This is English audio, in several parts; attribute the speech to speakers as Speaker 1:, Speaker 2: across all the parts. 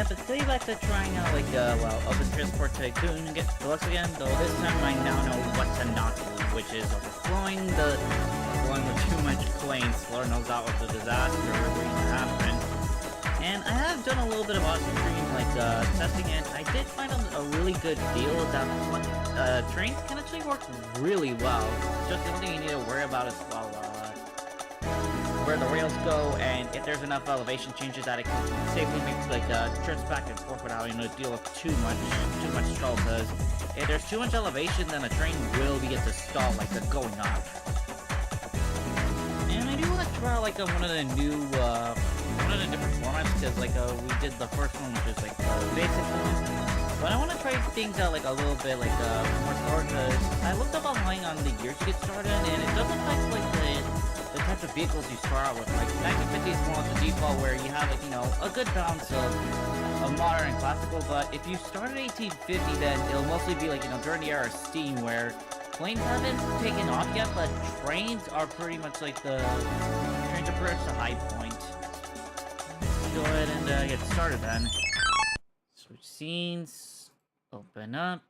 Speaker 1: have to tell you back to trying out, like, well, Open Transport Tycoon Deluxe again, though this time I now know what to not do, which is overflowing with too much planes. Lord knows that was a disaster waiting to happen. And I have done a little bit of awesome stream, like, testing it. I did find a really good deal that trains can actually work really well. Just the only thing you need to worry about is, well, where the rails go, and if there's enough elevation changes that it can safely make, like, trips back and forth without, you know, deal with too much trouble, because if there's too much elevation, then the train will begin to stall, like, the going up. And I do want to try, like, one of the different formats, because, like, we did the first one, which is, like, the basic one. But I want to try things out, like, a little bit, like, more slower, because I looked up online on the years to get started, and it doesn't affect, like, the types of vehicles you start out with. Like, 1950 is more like the default, where you have, like, you know, a good balance of modern and classical, but if you start at 1850, then it'll mostly be, like, you know, during the era of steam, where planes haven't taken off yet, but trains are pretty much, like, trains are pretty much the high point. Let's go ahead and get started then. Switch scenes, open up.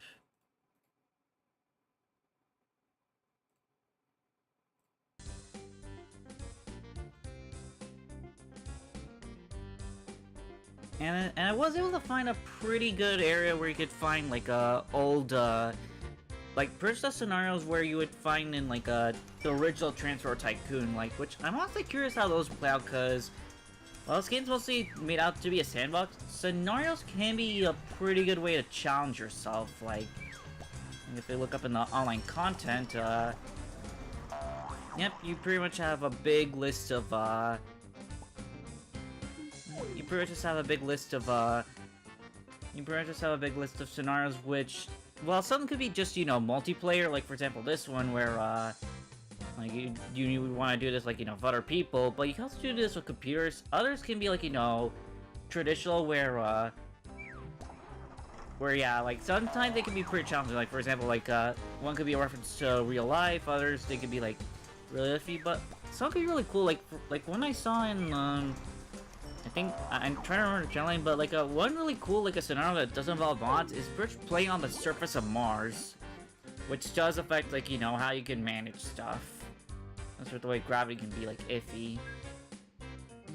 Speaker 1: And I was able to find a pretty good area where you could find, like, old, like, first scenarios where you would find in, like, the original Transport Tycoon, like, which I'm honestly curious how those play out, because, well, this game's mostly made out to be a sandbox. Scenarios can be a pretty good way to challenge yourself, like, if you look up in the online content, yep, you pretty much have a big list of, you pretty much just have a big list of scenarios, which, well, some could be just, you know, multiplayer, like, for example, this one, where, like, you would want to do this, like, you know, with other people, but you can also do this with computers. Others can be, like, you know, traditional, where, yeah, like, sometimes they can be pretty challenging, like, for example, like, one could be a reference to real life, others, they could be, like, really iffy, but some could be really cool, like one I saw in, I think, I'm trying to remember the channel name, but, like, one really cool, like, a scenario that doesn't involve mods is playing on the surface of Mars, which does affect, like, you know, how you can manage stuff. That's with the way gravity can be, like, iffy.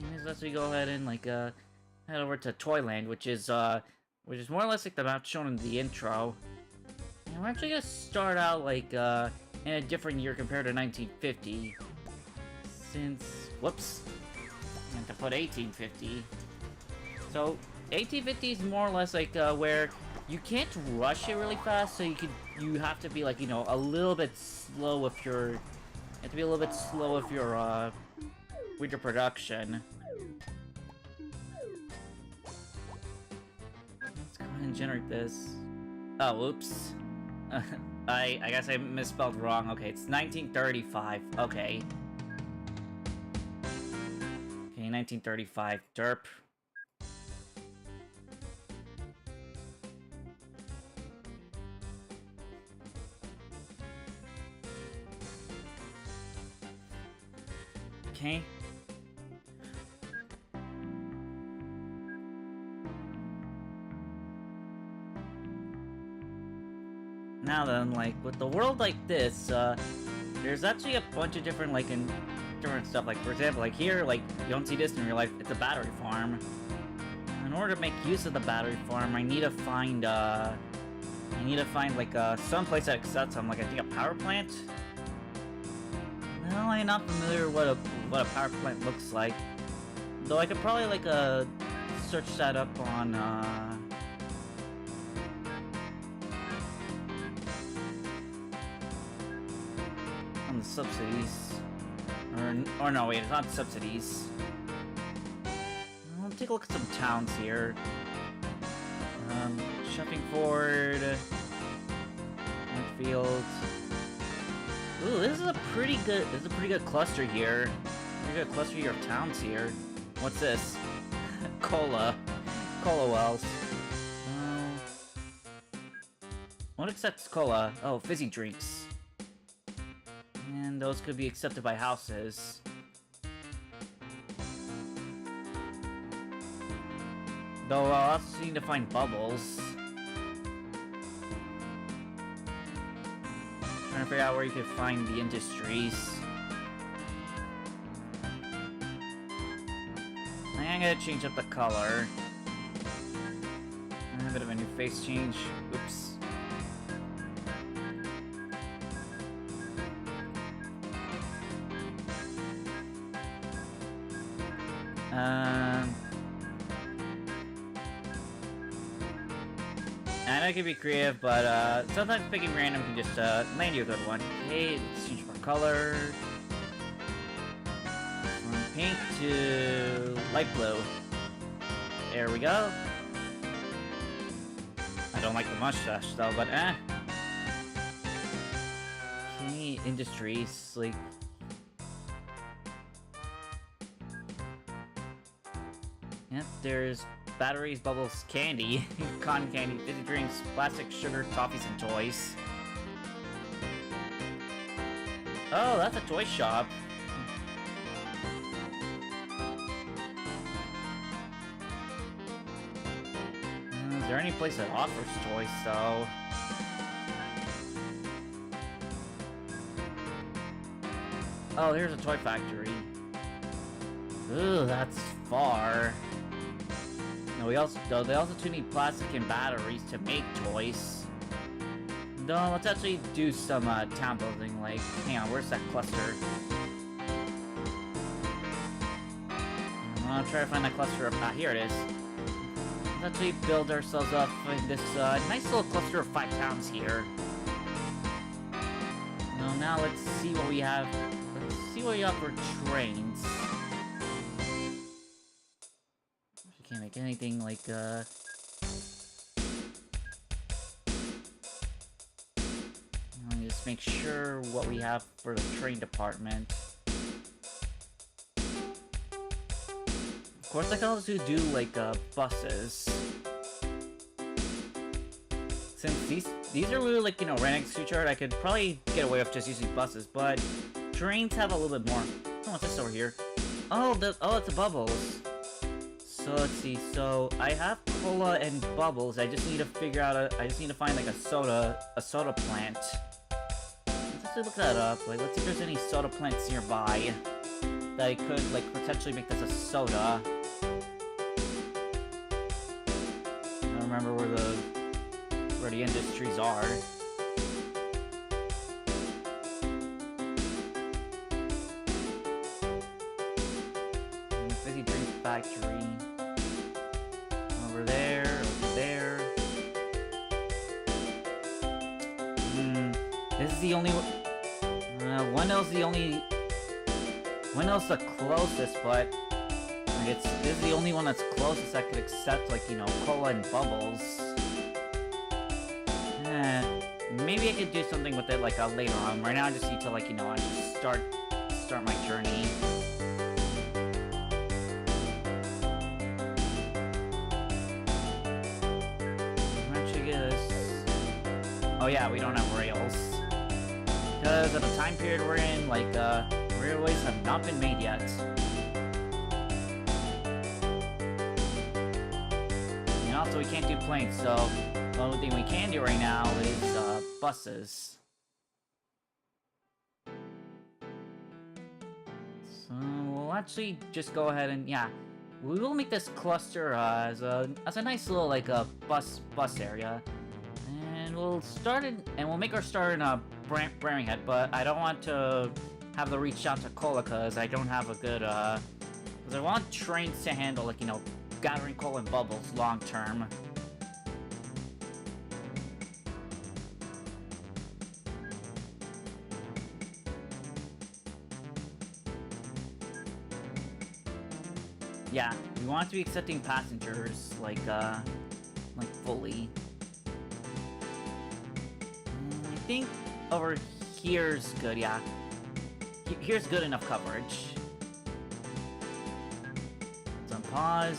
Speaker 1: Anyways, let's go ahead and, like, head over to Toyland, which is more or less like the map shown in the intro. And we're actually gonna start out, like, in a different year compared to 1950. Since, whoops. I meant to put 1850. So, 1850 is more or less like, where you can't rush it really fast, so you have to be, like, you know, a little bit slow if you're... You have to be a little bit slow if you're, with your production. Let's go ahead and generate this. Oh, whoops. I guess I misspelled wrong. Okay, it's 1935. Okay. Okay, 1935. Derp. Okay. Now then, like, with the world like this, there's actually a bunch of different, like, different stuff. Like, for example, like here, like, you don't see this in real life, it's a battery farm. In order to make use of the battery farm, I need to find, like, some place that accepts them, like, I think a power plant? No, I'm not familiar with what a power plant looks like. Though I could probably, like, search that up on, the subsidies. Or no, wait, it's not subsidies. I'll take a look at some towns here. Sheffingford, Northfield. Ooh, this is a pretty good cluster here. Pretty good cluster here of towns here. What's this? Cola wells. What accepts cola? Oh, fizzy drinks. And those could be accepted by houses. Though I'll also need to find bubbles. Trying to figure out where you can find the industries. I'm gonna change up the color. A bit of a new face change. Oops. I know it can be creative, but sometimes picking random can just land you a good one. Hey, let's change our color from pink to light blue. There we go. I don't like the mustache though, but eh. Okay, industries, like... Yep, there's batteries, bubbles, candy, cotton candy, fizzy drinks, plastic, sugar, toffees, and toys. Oh, that's a toy shop. Is there any place that offers toys, though? Oh, here's a toy factory. Ooh, that's far. No, they also too need plastic and batteries to make toys. No, let's actually do some town building. Like, hang on, where's that cluster? I'll try to find that cluster. Ah, here it is. Let's actually build ourselves up in this nice little cluster of 5 towns here. Now let's see what we have. Let's see what we have for trains. Can't make anything like let me just make sure what we have for the train department. Of course, I can also do like buses. Since these are really like, you know, right next to each other, I could probably get away with just using buses, but trains have a little bit more. Oh, what's this over here? Oh, it's a bubbles. So let's see. So I have cola and bubbles. I just need to figure out I just need to find like a soda plant. Let's actually look that up. Like, let's see if there's any soda plants nearby that I could like potentially make this a soda. I don't remember where the industries are. Fizzy drink factory. Over there. This is the only one. One else the closest, but like this is the only one that's closest that could accept, like, you know, cola and bubbles. Maybe I could do something with it like later on. Right now, I just need to, like, you know, I just start my journey. Oh yeah, we don't have rails. Because of the time period we're in, like, railways have not been made yet. And also, we can't do planes, so the only thing we can do right now is, buses. So, we'll actually just go ahead and, yeah, we will make this cluster, as a nice little, like, bus area. And we'll start in, and we'll make our start in Birmingham, but I don't want to have the reach out to cola because I don't have a good, because I want trains to handle, like, you know, gathering cola and bubbles long term. Yeah, we want to be accepting passengers, like fully. I think over here's good, yeah. Here's good enough coverage. It's on pause.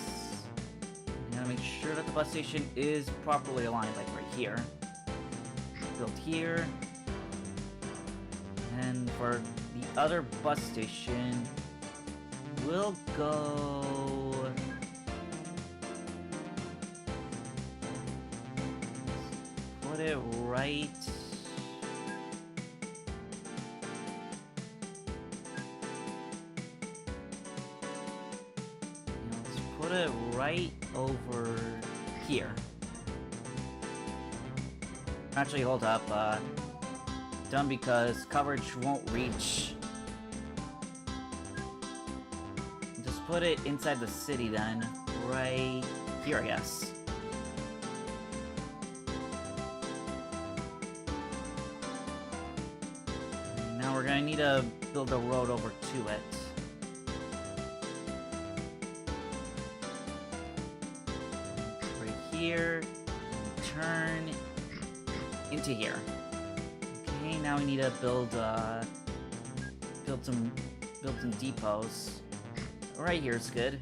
Speaker 1: I gotta make sure that the bus station is properly aligned, like right here. Built here. And for the other bus station, we'll go... it right... Let's put it right over here. Actually, hold up. Done because coverage won't reach. Just put it inside the city then. Right here, I guess. Now we're gonna need to build a road over to it. Right here. Turn into here. Okay, now we need to build some depots. Right here is good.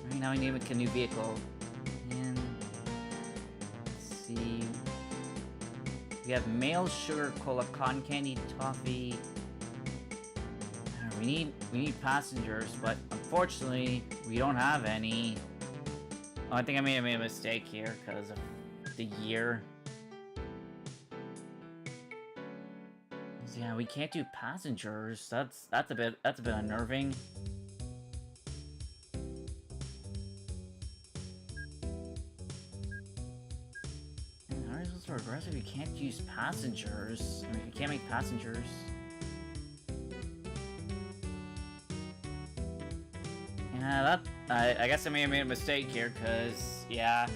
Speaker 1: Right now we need to make a new vehicle. And let's see. We have mail, sugar, cola, cotton candy, toffee. We need passengers, but unfortunately we don't have any. Oh, I think I may have made a mistake here because of the year. Yeah, we can't do passengers. That's a bit unnerving. How are you supposed to progress if you can't use passengers? I mean, if you can't make passengers. Yeah, I guess I may have made a mistake here, because, yeah,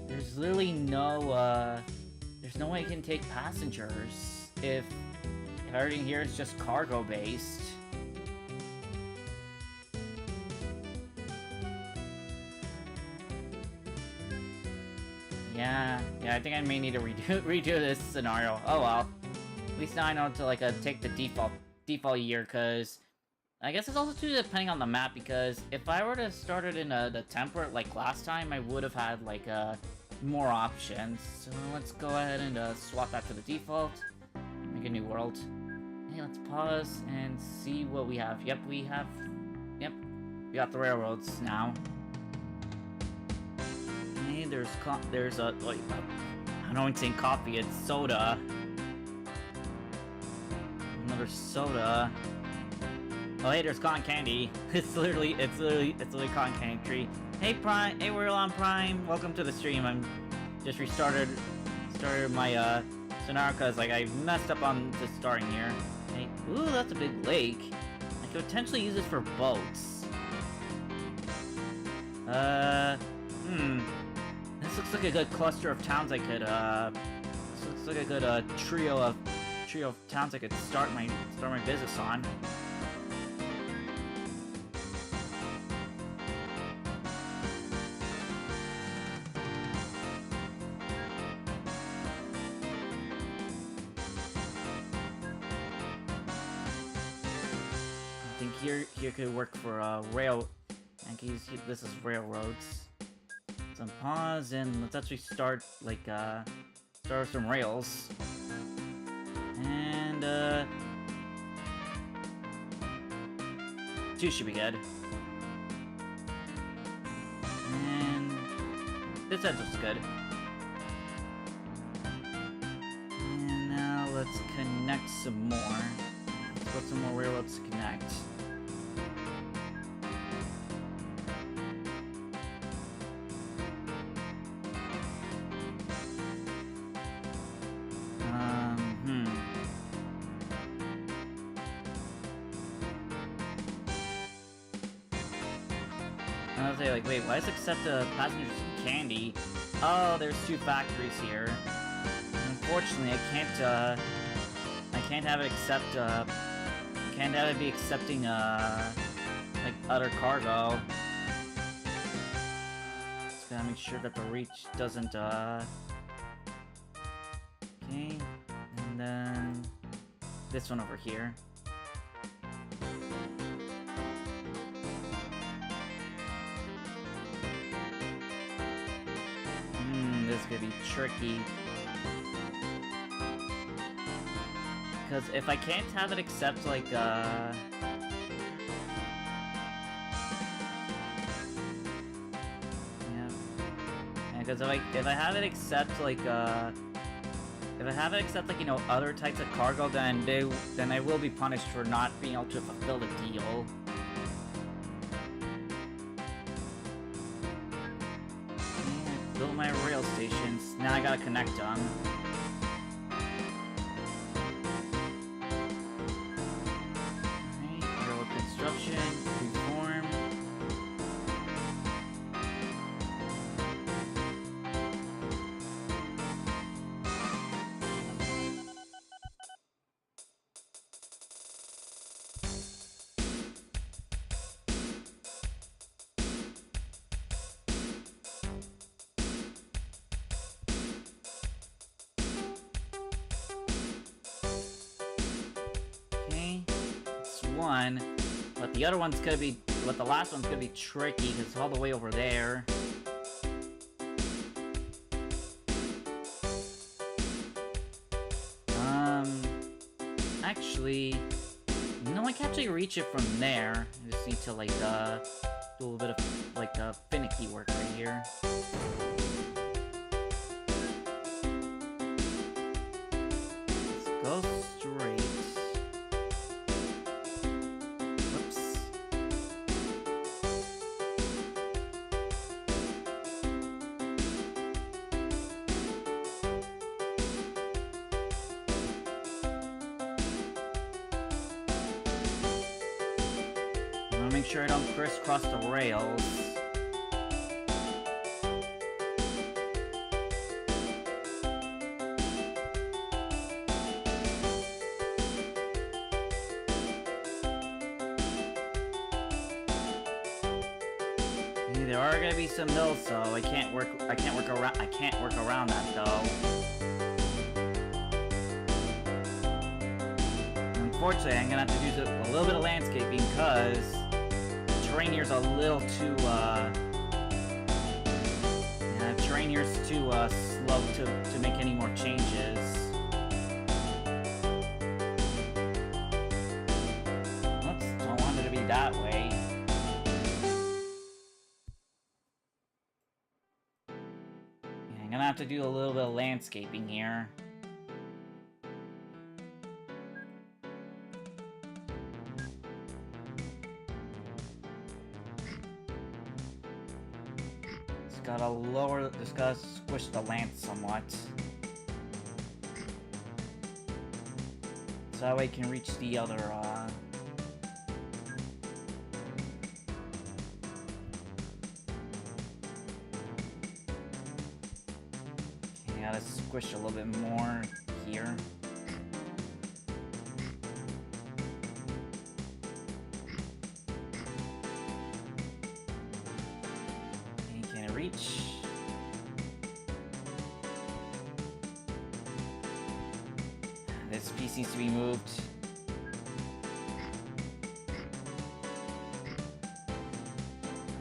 Speaker 1: there's literally no, there's no way I can take passengers if everything here is just cargo-based. Yeah, I think I may need to redo this scenario. Oh well. At least now I know to, like, take the default year, because I guess it's also too depending on the map, because if I were to start it in the template like last time, I would have had like more options. So let's go ahead and swap that to the default. Make a new world. Hey, let's pause and see what we have. Yep, we got the railroads now. Hey, there's a like, I don't say coffee, it's soda. Another soda. Oh hey, there's cotton candy. It's literally cotton candy tree. Hey Prime, hey we're on Prime. Welcome to the stream. I'm just started my scenario because like I messed up on just starting here. Hey, ooh, that's a big lake. I could potentially use this for boats. This looks like a good cluster of towns I could this looks like a good trio of towns I could start my business on. Here could work for rail. This is railroads. Some pause and let's actually start like start some rails. And 2 should be good. And this end looks good. And now let's connect some more. Let's put some more railroads to connect. I was like, wait, why does it accept passengers candy? Oh, there's 2 factories here. Unfortunately, I can't have it accept, can't have it be accepting, like, other cargo. Just gotta make sure that the reach doesn't, okay. And then this one over here. This is gonna be tricky. Because if I can't have it accept, like, yeah. because if I have it accept like if I have it accept like, you know, other types of cargo, then I will be punished for not being able to fulfill the deal. And build my rail stations. Now I gotta connect them. Alright, railroad construction, reform. But the other one's gonna be, but the last one's gonna be tricky because it's all the way over there. Actually, no, I can actually reach it from there. I just need to like do a little bit of like finicky work right here. Let's go straight. Make sure I don't crisscross the rails. There are gonna be some hills, so I can't work around that though. Unfortunately, I'm gonna have to do a little bit of landscaping because terrain here's a little too, terrain here's too, slow to make any more changes. Oops, don't want it to be that way. Yeah, I'm gonna have to do a little bit of landscaping here. Just gotta squish the lance somewhat. So that way I can reach the other, yeah, let's squish a little bit more here. Can it reach? This piece needs to be moved.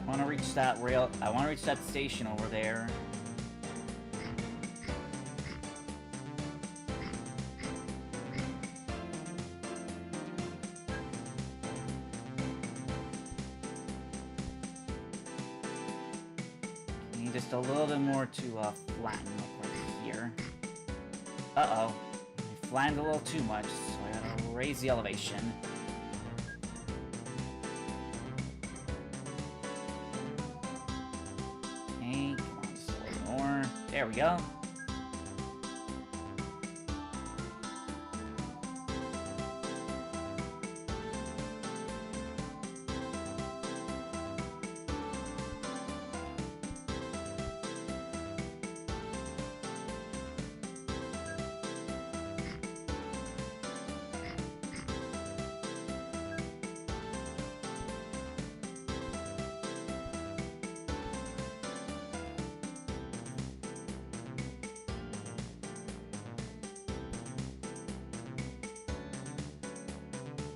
Speaker 1: I want to reach that rail. I want to reach that station over there. Need just a little bit more to flatten up right here. Uh-oh. Flattened a little too much, so I gotta raise the elevation. Okay, come on, just a little more. There we go.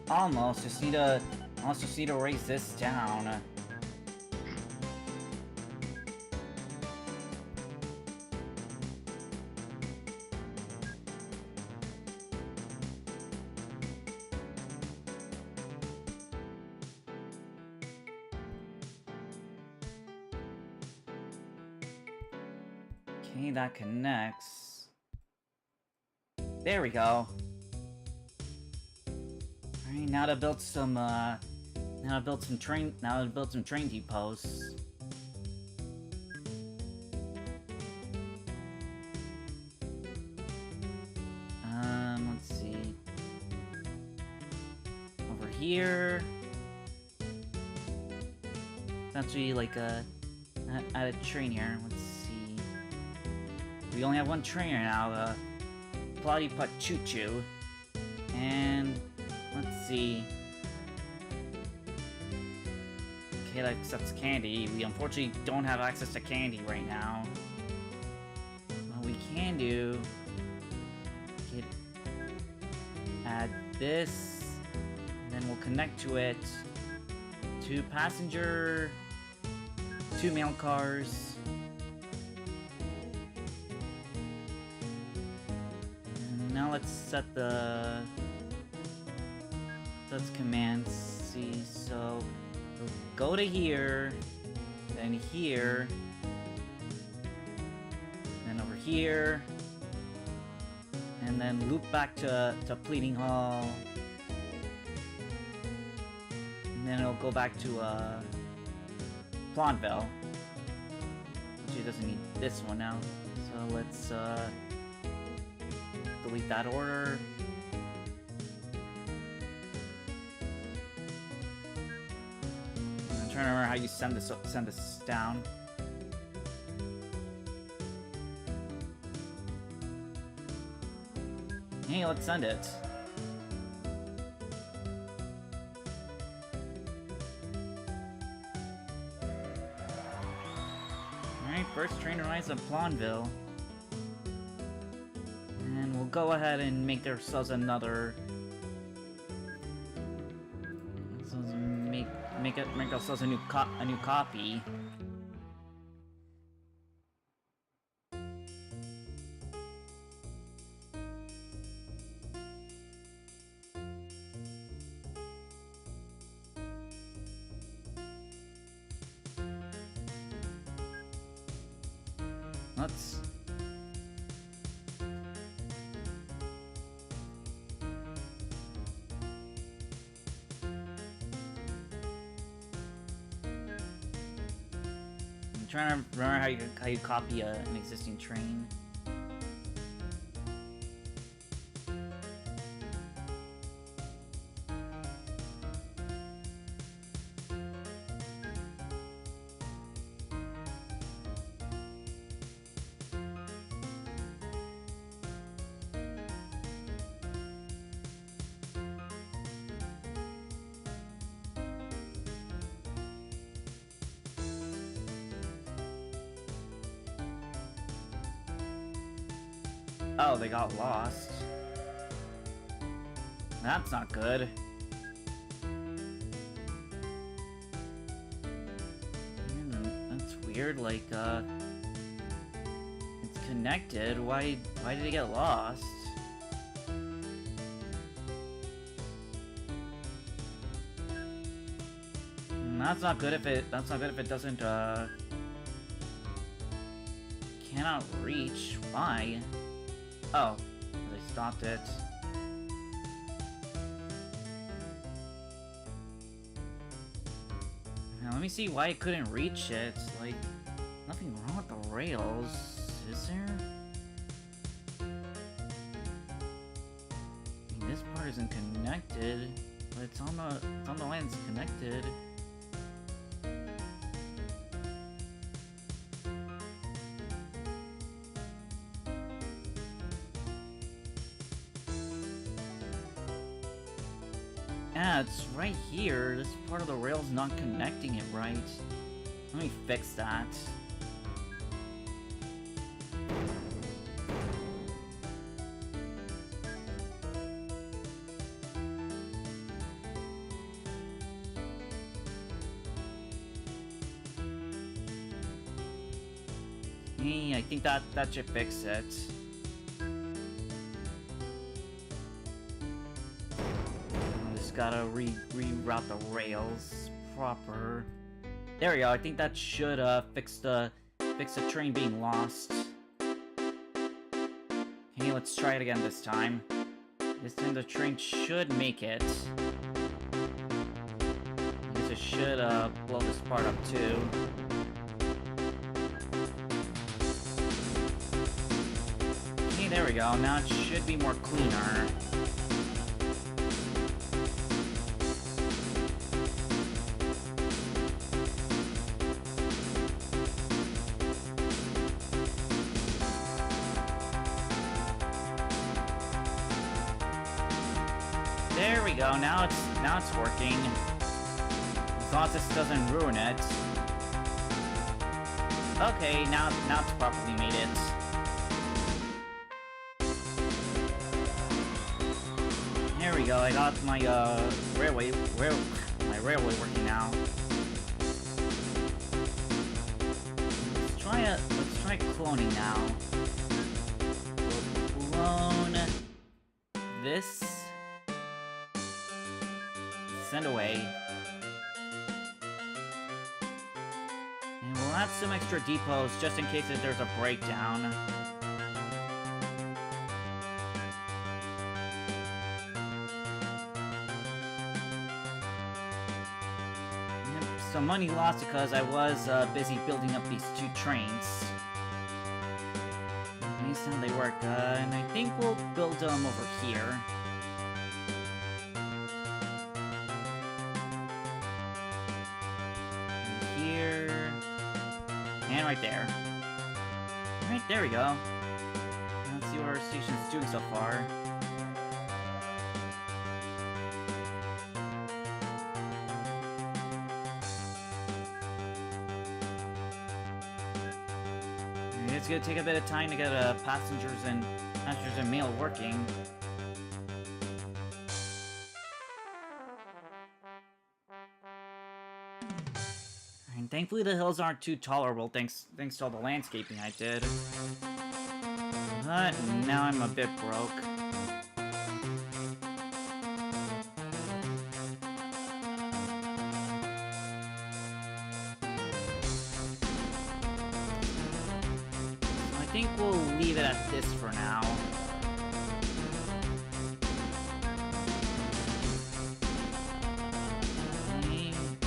Speaker 1: Almost just need to raise this down. Okay, that connects. There we go. Alright, now to build some train depots. Let's see. Over here. It's actually like add a train here. Let's see. We only have one trainer now, Pngtuber. And let's see. Okay, that accepts candy. We unfortunately don't have access to candy right now. What we can do, we could add this, and then we'll connect to it. 2 passenger, 2 mail cars. And now let's set the commands. See, so we'll go to here, then here, then over here, and then loop back to Pleading Hall. And then it'll go back to Plotville. Actually, it doesn't need this one now. So let's delete that order. I'm trying to remember how you send this down. Hey, let's send it. Alright, first train arrives at Plotville. And we'll go ahead and make ourselves another. So make ourselves a new copy. Let's. I'm trying to remember how you copy an existing train. Oh, they got lost. That's not good. That's weird, like, it's connected. Why did it get lost? That's not good if it doesn't, cannot reach. Why? Oh, they stopped it. Now, let me see why it couldn't reach it. Like, nothing wrong with the rails, is there? I mean, this part isn't connected, but it's on the line that's connected. Yeah, it's right here. This part of the rail's not connecting it right. Let me fix that. Hey, I think that should fix it. Gotta reroute the rails proper. There we go. I think that should fix the train being lost. let's try it again this time. This time the train should make it. I guess it should blow this part up too. Okay, there we go. Now it should be more cleaner. There we go. Now it's working. As long as this doesn't ruin it. Okay, now it's properly made it. There we go. I got my railway working now. Let's try cloning now. We'll clone this. Send away. And we'll add some extra depots just in case if there's a breakdown. Yep, some money lost because I was busy building up these two trains. At least how they work. And I think we'll build them over here. And right there. Alright, there we go. Let's see what our station's doing so far. It's gonna take a bit of time to get passengers and mail working. And thankfully the hills aren't too tolerable thanks to all the landscaping I did. But now I'm a bit broke. So I think we'll leave it at this for now.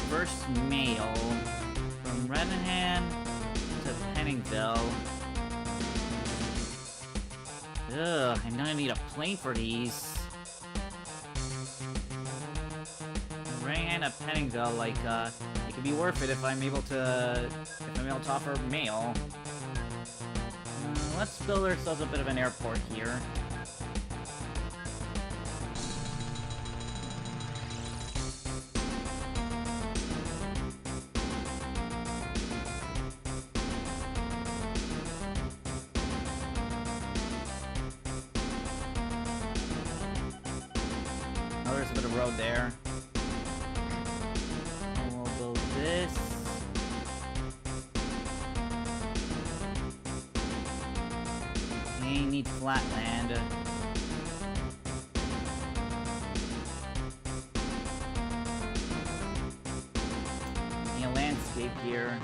Speaker 1: First mail from Reddenham to Penningville. Ugh, I'm gonna need a plane for these. Reddenham to Penningville, like, it could be worth it if I'm able to offer mail. Let's build ourselves a bit of an airport here. There's a bit of road there. We'll build this. We need flat land. Need a landscape here.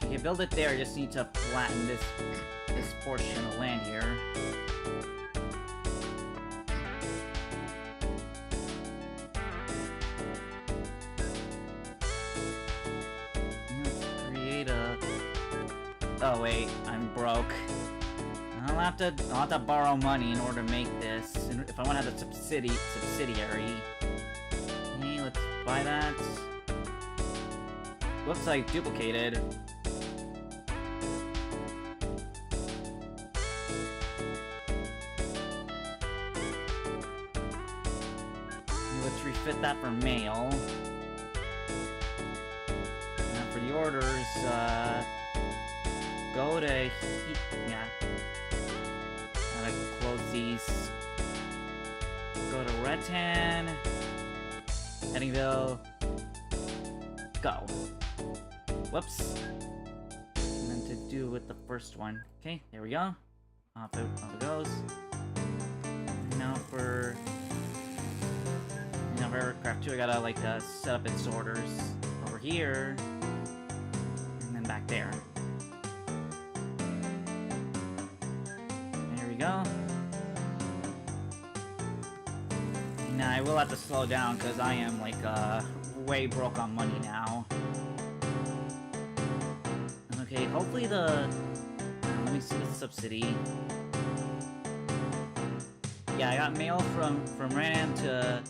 Speaker 1: Okay, build it there. Just need to flatten this portion of land here. Let's create a. Oh wait, I'm broke. I'll have to borrow money in order to make this. If I want to have a subsidiary. Okay, let's buy that. Looks like duplicated. Let's refit that for mail. Now for the orders, go to yeah. Gotta close these. Go to Redtan, Penningville. Go. Whoops. I meant to do with the first one. Okay, there we go. Off it goes. Now for aircraft 2, I gotta like set up its orders over here and then back there. There we go. Now I will have to slow down because I am like way broke on money now. Okay, hopefully the let me see the subsidy. Yeah, I got mail from Reliant to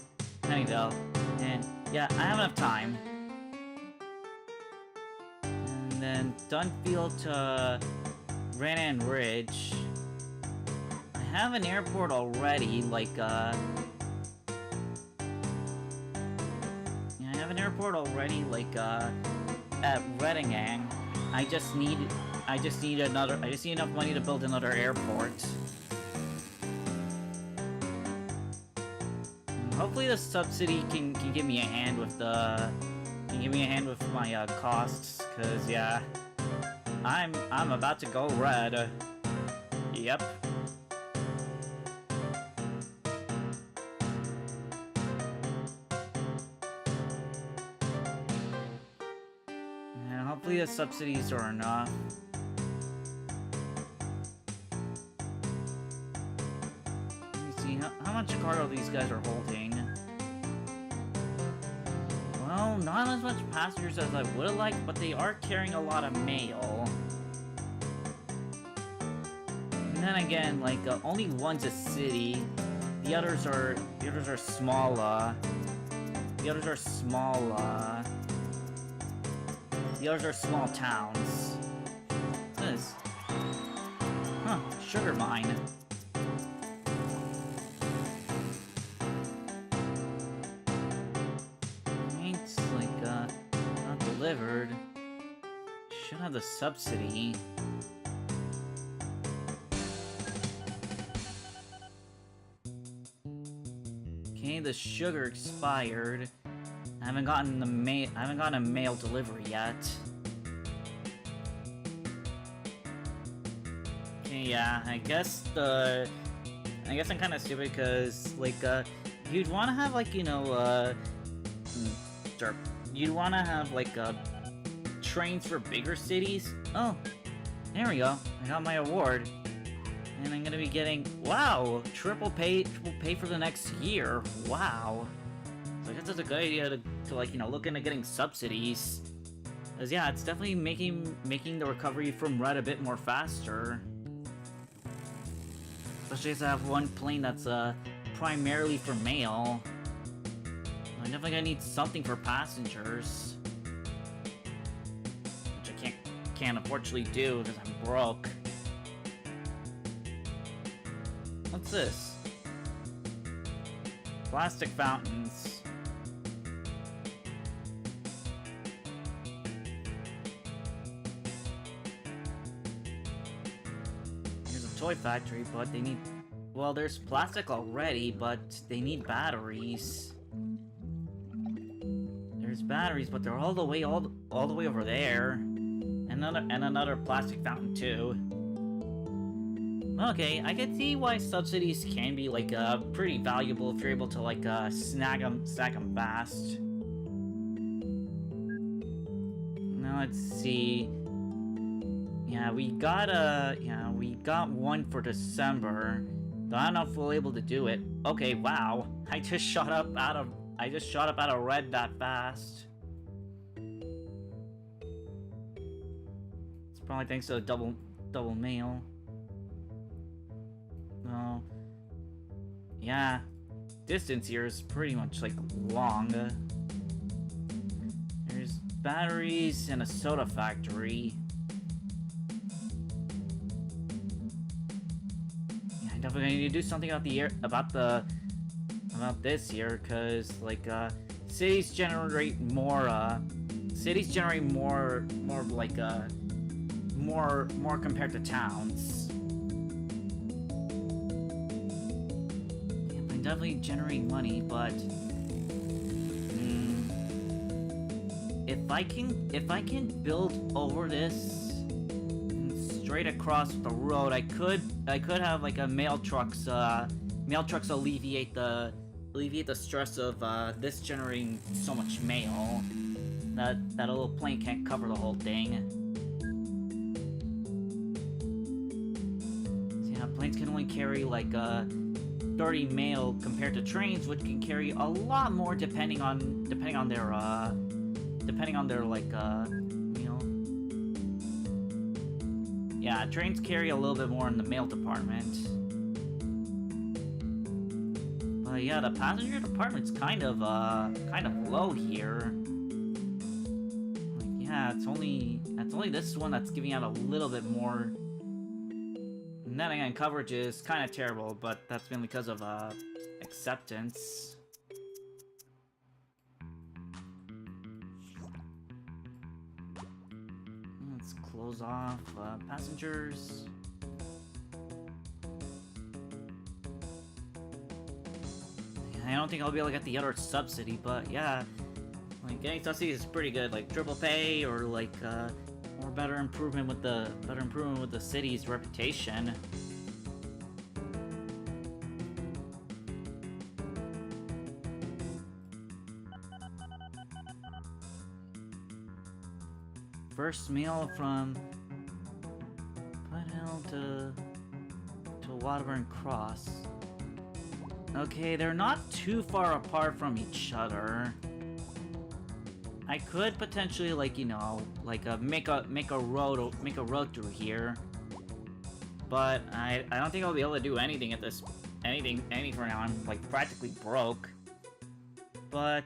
Speaker 1: Pngtuber, and yeah, I have enough time. And then Dunfield to Reliant Ridge. I have an airport already, like yeah, I have an airport already, like at Redingang. I just need enough money to build another airport. Hopefully the subsidy can give me a hand with my costs, cause yeah, I'm about to go red. Yep. And hopefully the subsidies are enough. How much cargo these guys are holding? Well, not as much passengers as I would have liked, but they are carrying a lot of mail. And then again, like only one's a city. The others are small. The others are small towns. What's this? Huh? Sugar mine. Delivered. Should have the subsidy. Okay, the sugar expired. I haven't gotten a mail delivery yet. Okay, yeah, I guess I'm kind of stupid because like you'd want to have like you'd want to have, like, trains for bigger cities. Oh, there we go. I got my award. And I'm gonna be getting... Wow! Triple pay for the next year. Wow. So I guess that's a good idea to like, look into getting subsidies. Because, yeah, it's definitely making the recovery from red a bit more faster. Especially as I have one plane that's, primarily for mail. I'm definitely gonna need something for passengers, which I can't unfortunately do because I'm broke. What's this? Plastic fountains. Here's a toy factory, but they need... Well, there's plastic already, but they need batteries. There's batteries, but they're all the way over there. And another plastic fountain too. Okay, I can see why subsidies can be like pretty valuable if you're able to like snag them fast. Now let's see. Yeah, we got one for December. But I don't know if we'll be able to do it. Okay, wow. I just shot up out of red that fast. It's probably thanks to the double mail. Well, yeah, distance here is pretty much like long. There's batteries and a soda factory. Yeah, I definitely need to do something about this here, because like cities generate more compared to towns. Yeah, I'm definitely generating money, but if I can build over this straight across the road, I could have like a mail trucks alleviate the stress of this generating so much mail. That little plane can't cover the whole thing. So yeah, planes can only carry like 30 mail compared to trains, which can carry a lot more depending on their like you know. Yeah, trains carry a little bit more in the mail department. But yeah, the passenger department's kind of low here. Like, yeah, it's only this one that's giving out a little bit more. And then again, coverage is kind of terrible, but that's mainly because of acceptance. Let's close off passengers. I don't think I'll be able to get the other subsidy, but yeah, like getting subsidy is pretty good. Like triple pay or like or better improvement with the city's reputation. First mail from Pngtuber to Waterburn Cross. Okay, they're not too far apart from each other. I could potentially, like, you know, like make a road through here, but I don't think I'll be able to do anything at this anything for now. I'm like practically broke. But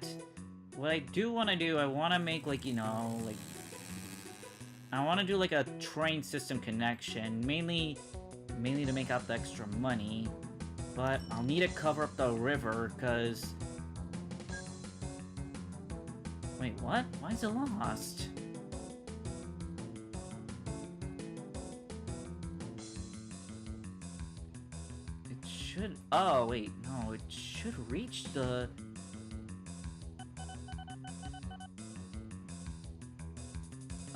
Speaker 1: what I do want to do, I want to make like, you know, like I want to do like a train system connection, mainly to make out the extra money. But I'll need to cover up the river, because... Wait, what? Why is it lost? It should... Oh, wait, no, it should reach the...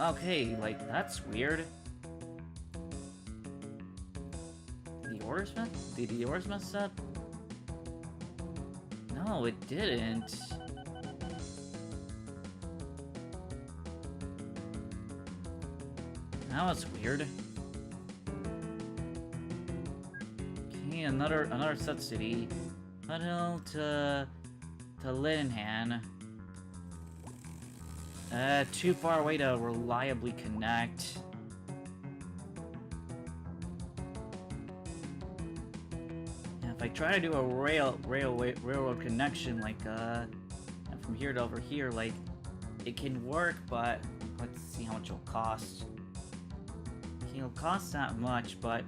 Speaker 1: Okay, like, that's weird. Did the oars mess up? No, it didn't. That was weird. Okay, another subsidy. Huddle to Lidenhan. Too far away to reliably connect. If I try to do a railroad connection, like from here to over here, like it can work, but let's see how much it'll cost. Okay, it'll cost that much, but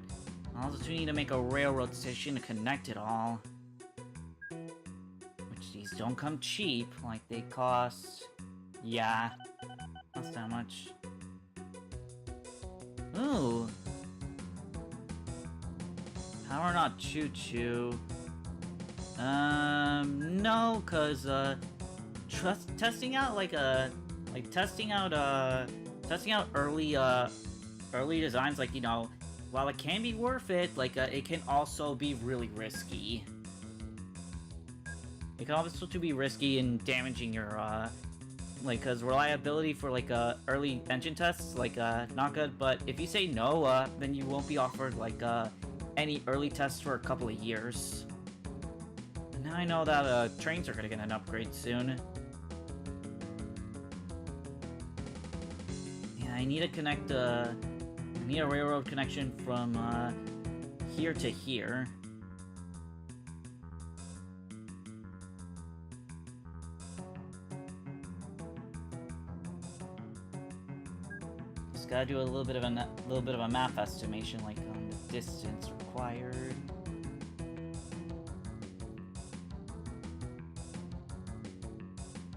Speaker 1: I also need to make a railroad station to connect it all. Which these don't come cheap, like they cost, yeah, cost that much. Ooh. Power not choo-choo. No, cause testing out early designs, like, you know, while it can be worth it, like it can also be really risky. It can also be risky in damaging your like, cause reliability for like early engine tests, like not good. But if you say no, then you won't be offered like any early tests for a couple of years. And now I know that trains are gonna get an upgrade soon. Yeah, I need to connect I need a railroad connection from here to here. Just gotta do a little bit of a map estimation, like on the distance required.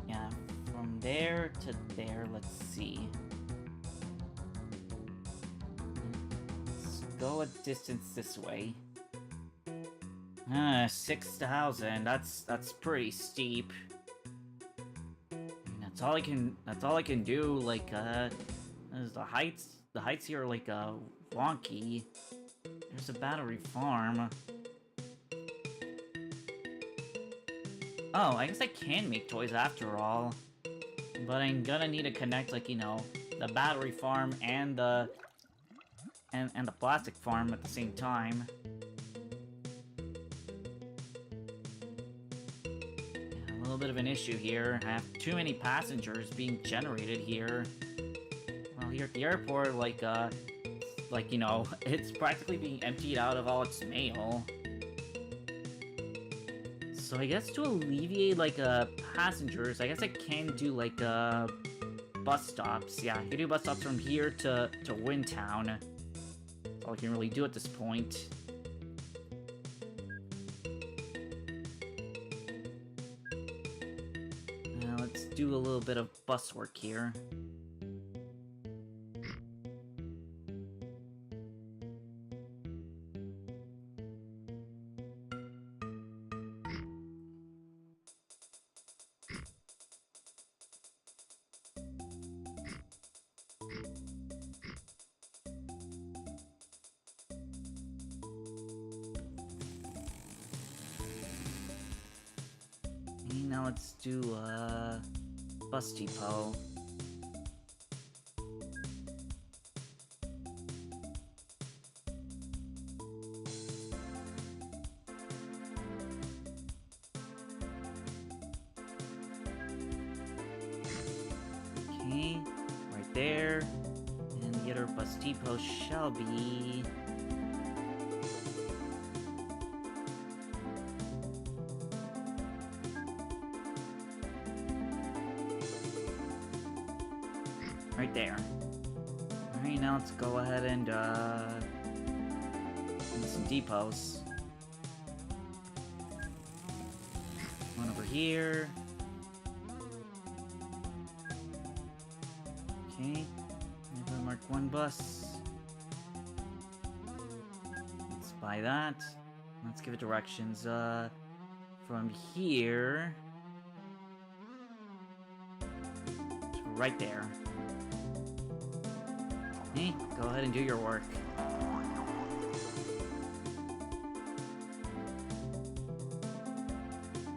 Speaker 1: Yeah, from there to there, let's see. Let's go a distance this way. 6,000, that's pretty steep. That's all I can do. Like, is the heights here are like wonky. There's a battery farm. Oh, I guess I can make toys after all. But I'm gonna need to connect, like, you know, the battery farm and the plastic farm at the same time. Yeah, a little bit of an issue here. I have too many passengers being generated here. Well, here at the airport, like, you know, it's practically being emptied out of all its mail. So I guess to alleviate, like, passengers, I guess I can do, like, bus stops. Yeah, I can do bus stops from here to Windtown. That's all I can really do at this point. Now let's do a little bit of bus work here. Now let's do bus depot. Okay, right there. And the other bus depot shall be... right there. Alright, now let's go ahead and do some depots. One over here. Okay, I'm gonna mark one bus. Let's buy that. Let's give it directions. From here to right there. Hey, go ahead and do your work.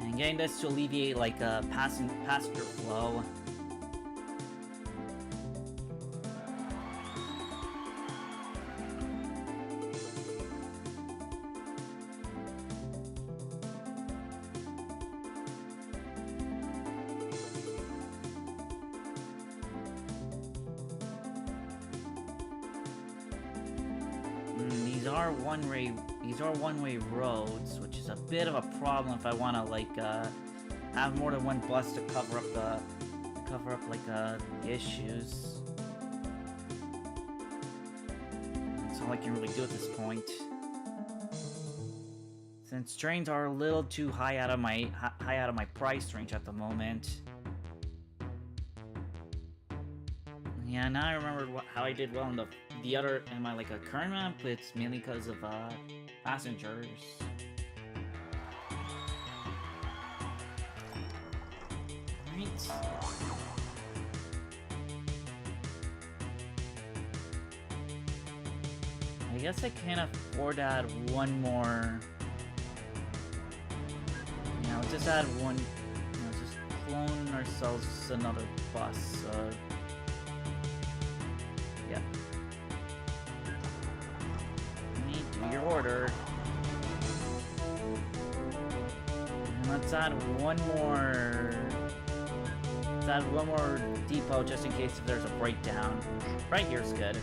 Speaker 1: And getting this to alleviate, like, passenger flow. These are one-way roads, which is a bit of a problem if I want to, like, have more than one bus to cover up the issues. That's all I can really do at this point. Since trains are a little too high out of my price range at the moment. Yeah, now I remember how I did well in the other, in my, like, a current map. It's mainly because of passengers. Right. I guess I can afford to add one more. Yeah, let's just add one. Let's just clone ourselves another bus. Yeah. Do your order. And let's add one more. Let's add one more depot just in case if there's a breakdown. Right here's good.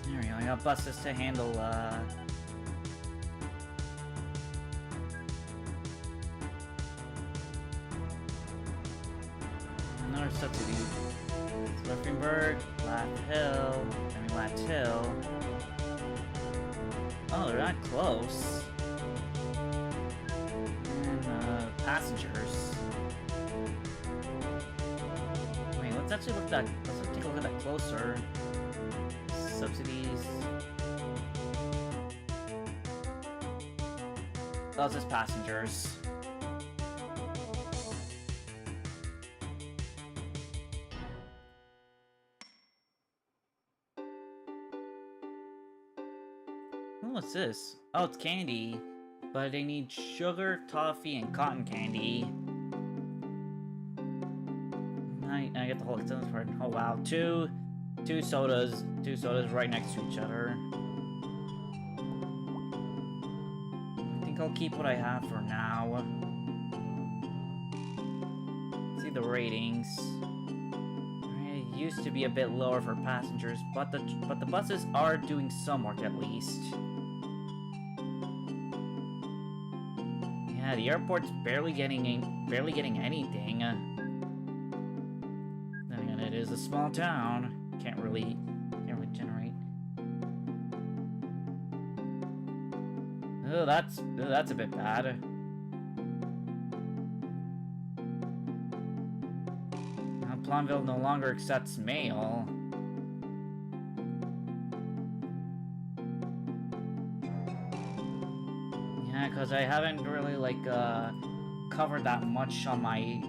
Speaker 1: There we go. I got buses to handle. Another subsidy. Slurpingburg, Lat Hill. Oh, they're not close. And passengers. Wait, let's let's actually look at that. Let's take a look at that closer. Subsidies. Oh, it's just passengers. Oh, what's this? Oh, it's candy. But they need sugar, toffee, and cotton candy. I get the whole extended part. Oh wow, two sodas right next to each other. I think I'll keep what I have for now. Let's see the ratings. It used to be a bit lower for passengers, but the buses are doing some work at least. Yeah, the airport's barely getting anything. Then again, it is a small town. Can't really generate. Oh, that's a bit bad. Now Plumville no longer accepts mail. Yeah, because I haven't really like covered that much on my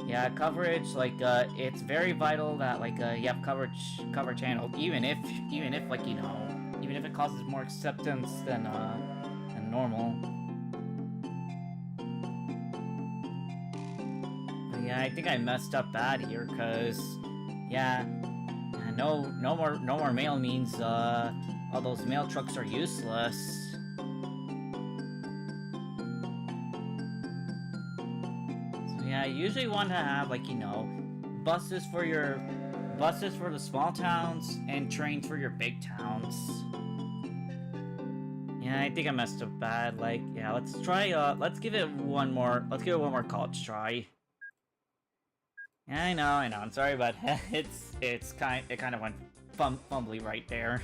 Speaker 1: yeah, coverage, like it's very vital that like you have cover channel, even if like, you know, even if it causes more acceptance than normal. But yeah, I think I messed up bad here, cause yeah, no more mail means all those mail trucks are useless. Yeah, I usually want to have, like, you know, buses for the small towns and trains for your big towns. Yeah, I think I messed up bad. Like, yeah, let's try, let's give it one more college try. Yeah, I know, I'm sorry, but it kind of went fumbly right there.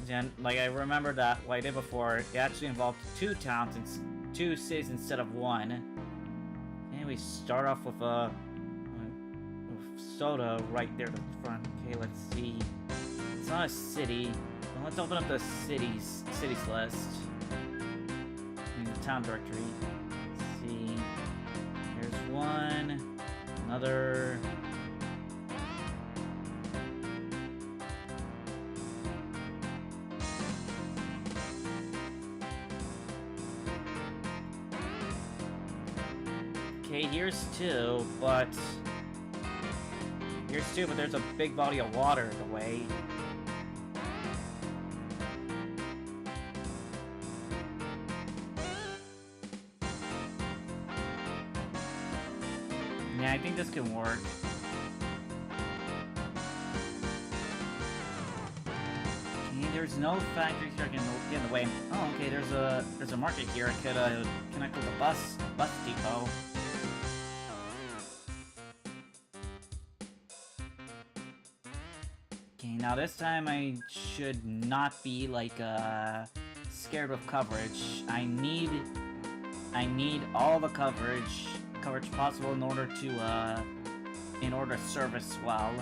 Speaker 1: And, like, I remember that what I did before, it actually involved 2 towns and 2 cities instead of 1. We start off with a soda right there at the front. Okay, let's see. It's not a city. Well, let's open up the cities list. In the town directory. Let's see. There's one. Another. Okay, here's 2, but there's a big body of water in the way. Yeah, I think this can work. Okay, there's no factory here get in the way. Oh, okay, there's a market here. I could connect with a bus depot. Now this time I should not be like scared of coverage. I need all the coverage possible in order to service well.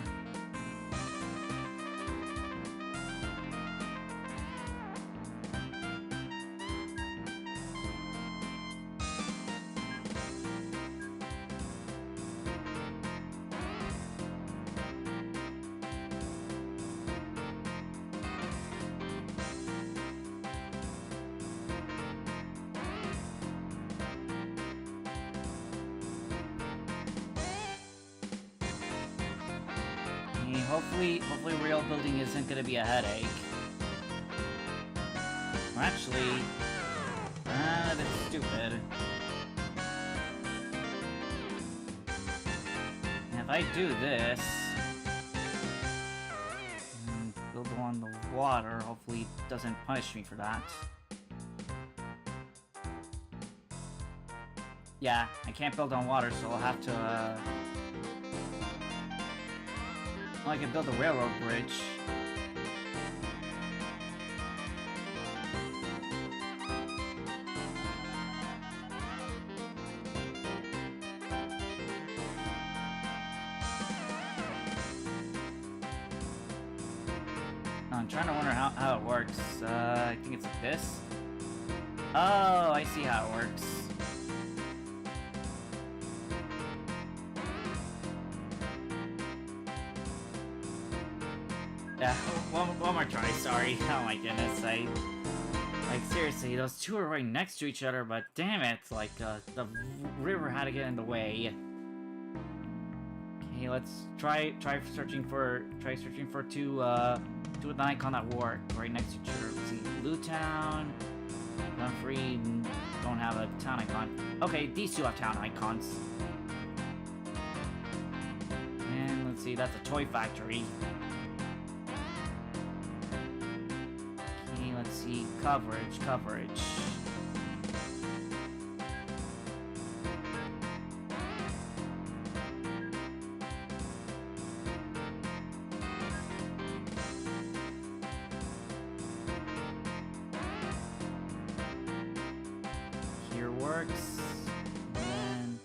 Speaker 1: Hopefully rail building isn't gonna be a headache. Or actually, that's stupid. And if I do this, and build along the water, hopefully it doesn't punish me for that. Yeah, I can't build on water, so I'll have to, I can build a railroad bridge. trying to wonder how it works. I think it's like this. Oh, I see how it works. Yeah, one more try, sorry. Oh my goodness, like, seriously, those two are right next to each other, but damn it, like, the river had to get in the way. Okay, let's try searching for two with an icon that work right next to each other. Let's see, Blue Town, Free, don't have a town icon. Okay, these two have town icons. And let's see, that's a toy factory. Okay, let's see, coverage. Works. And then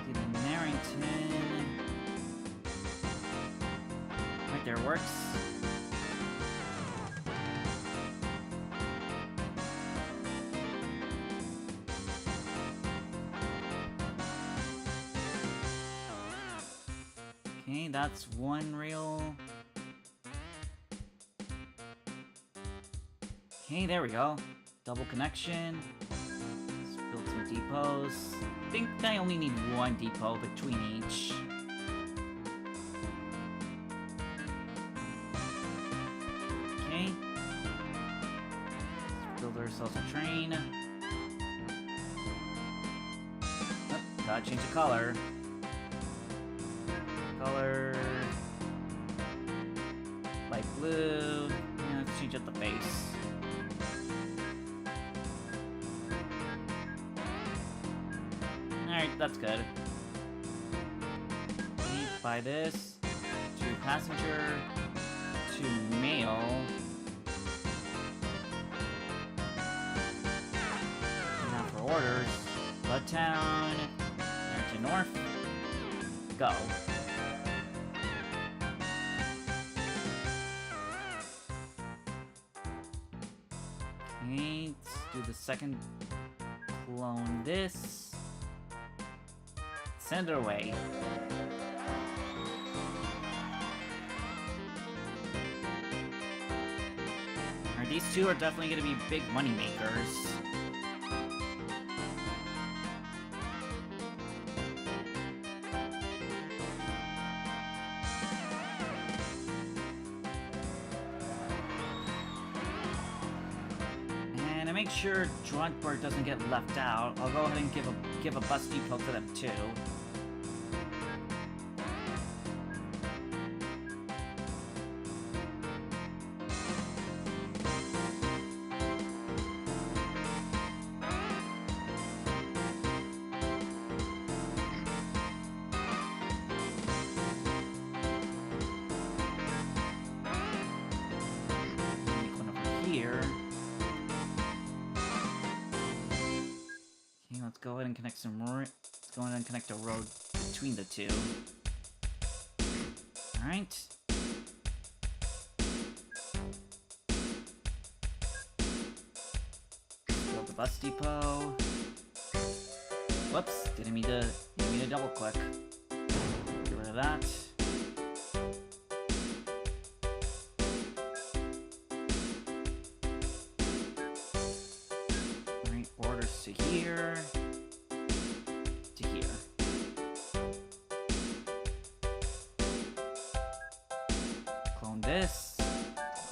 Speaker 1: do the Narrington. Right there works. Okay, that's one rail. Okay, there we go. Double connection. Let's build some depots. I think I only need one depot between each. Okay. Let's build ourselves a train. Oh, gotta change the color. Light blue. Yeah, let's change up the base. Alright, that's good. Buy this. To passenger. To mail. Now for orders. Bloodtown. Narrington North. Go. Okay, let's do the second. Clone this. Send it away. Alright, these two are definitely going to be big money makers. And to make sure Drunkburg doesn't get left out, I'll go ahead and give a bus depot to them too. Here. Okay, let's go ahead and connect a road between the two. Alright. Build the bus depot. Whoops, didn't mean to double click. Get rid of that. To here, to here. Clone this,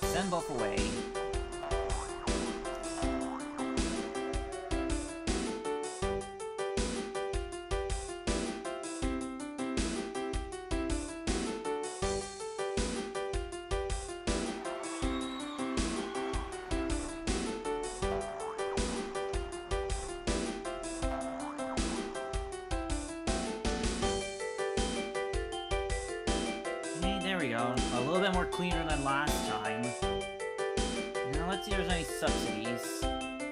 Speaker 1: send both away. There we go. A little bit more cleaner than last time. Now let's see if there's any subsidies.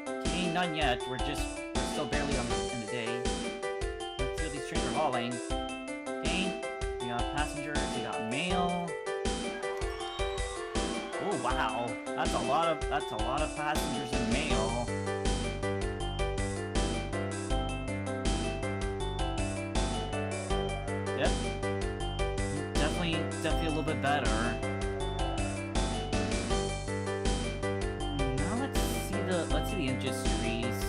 Speaker 1: Okay, none yet. We're still barely in the day. Let's see what these trains are hauling. Okay, we got passengers, we got mail. wow, that's a lot of passengers and mail. Yep, definitely a little bit better. Now let's see the industries.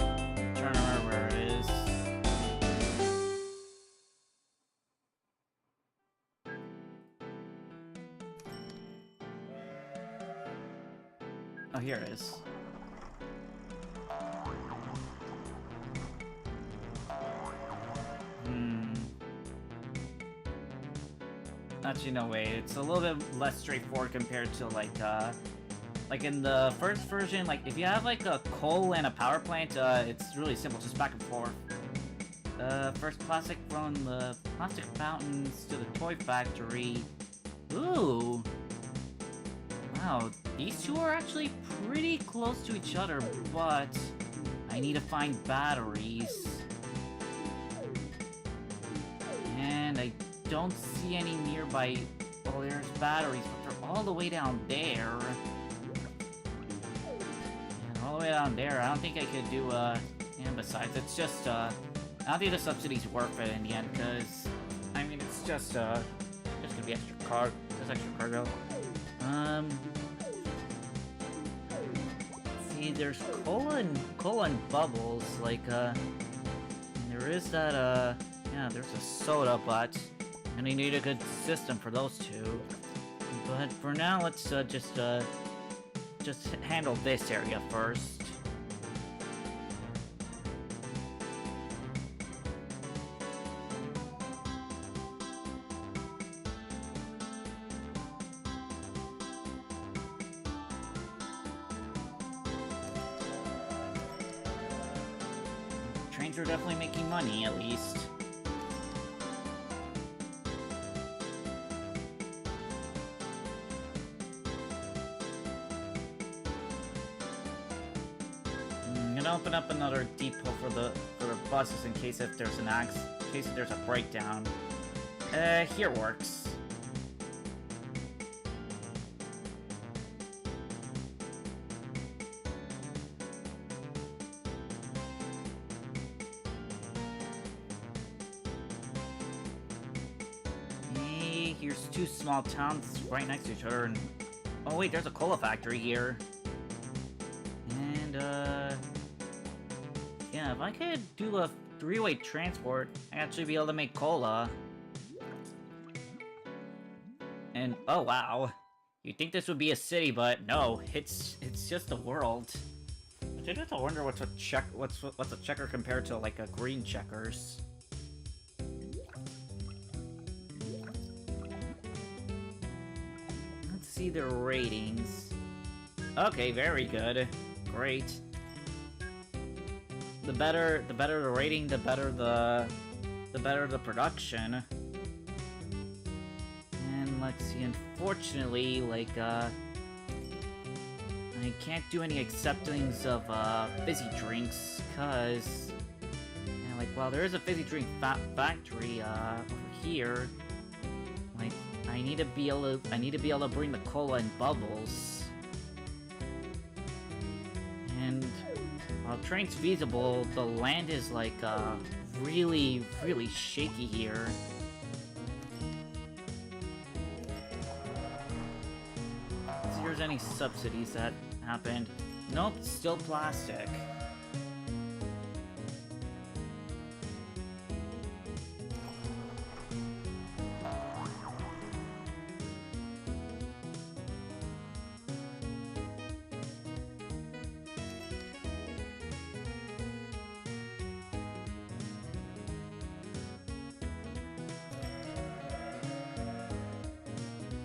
Speaker 1: I'm trying to remember where it is. Oh, here it is. Actually, no, wait. It's a little bit less straightforward compared to, like in the first version, like, if you have, like, a coal and a power plant, it's really simple, just back and forth. First plastic from the plastic fountains to the toy factory. Ooh! Wow, these two are actually pretty close to each other, but I need to find batteries. And I don't see any nearby. Oh, there's batteries, but they're all the way down there. And all the way down there, I don't think I could do, and besides, it's just, I don't think the subsidy's worth it in the end, because, I mean, it's just gonna be extra cargo. See, there's cola and bubbles, like, there is that, yeah, there's a soda, but and I need a good system for those two. But for now, let's just handle this area first. Trains are definitely making money, at least. Open up another depot for the buses in case if there's a breakdown. Here works. Hey, here's two small towns right next to each other, and oh wait, there's a cola factory here. And yeah, if I could do a three-way transport, I'd actually be able to make cola. And, oh wow. You'd think this would be a city, but no, it's just a world. I just wonder what's a checker compared to, like, a green checkers. Let's see their ratings. Okay, very good. Great. The better the rating, the better the production. And let's see, unfortunately, like, I can't do any acceptings of, fizzy drinks, cause, yeah, like, while there is a fizzy drink factory, over here, like, I need to be able to bring the cola and bubbles. And while train's feasible, the land is, like, really, really shaky here. Let's see if there's any subsidies that happened. Nope, still plastic.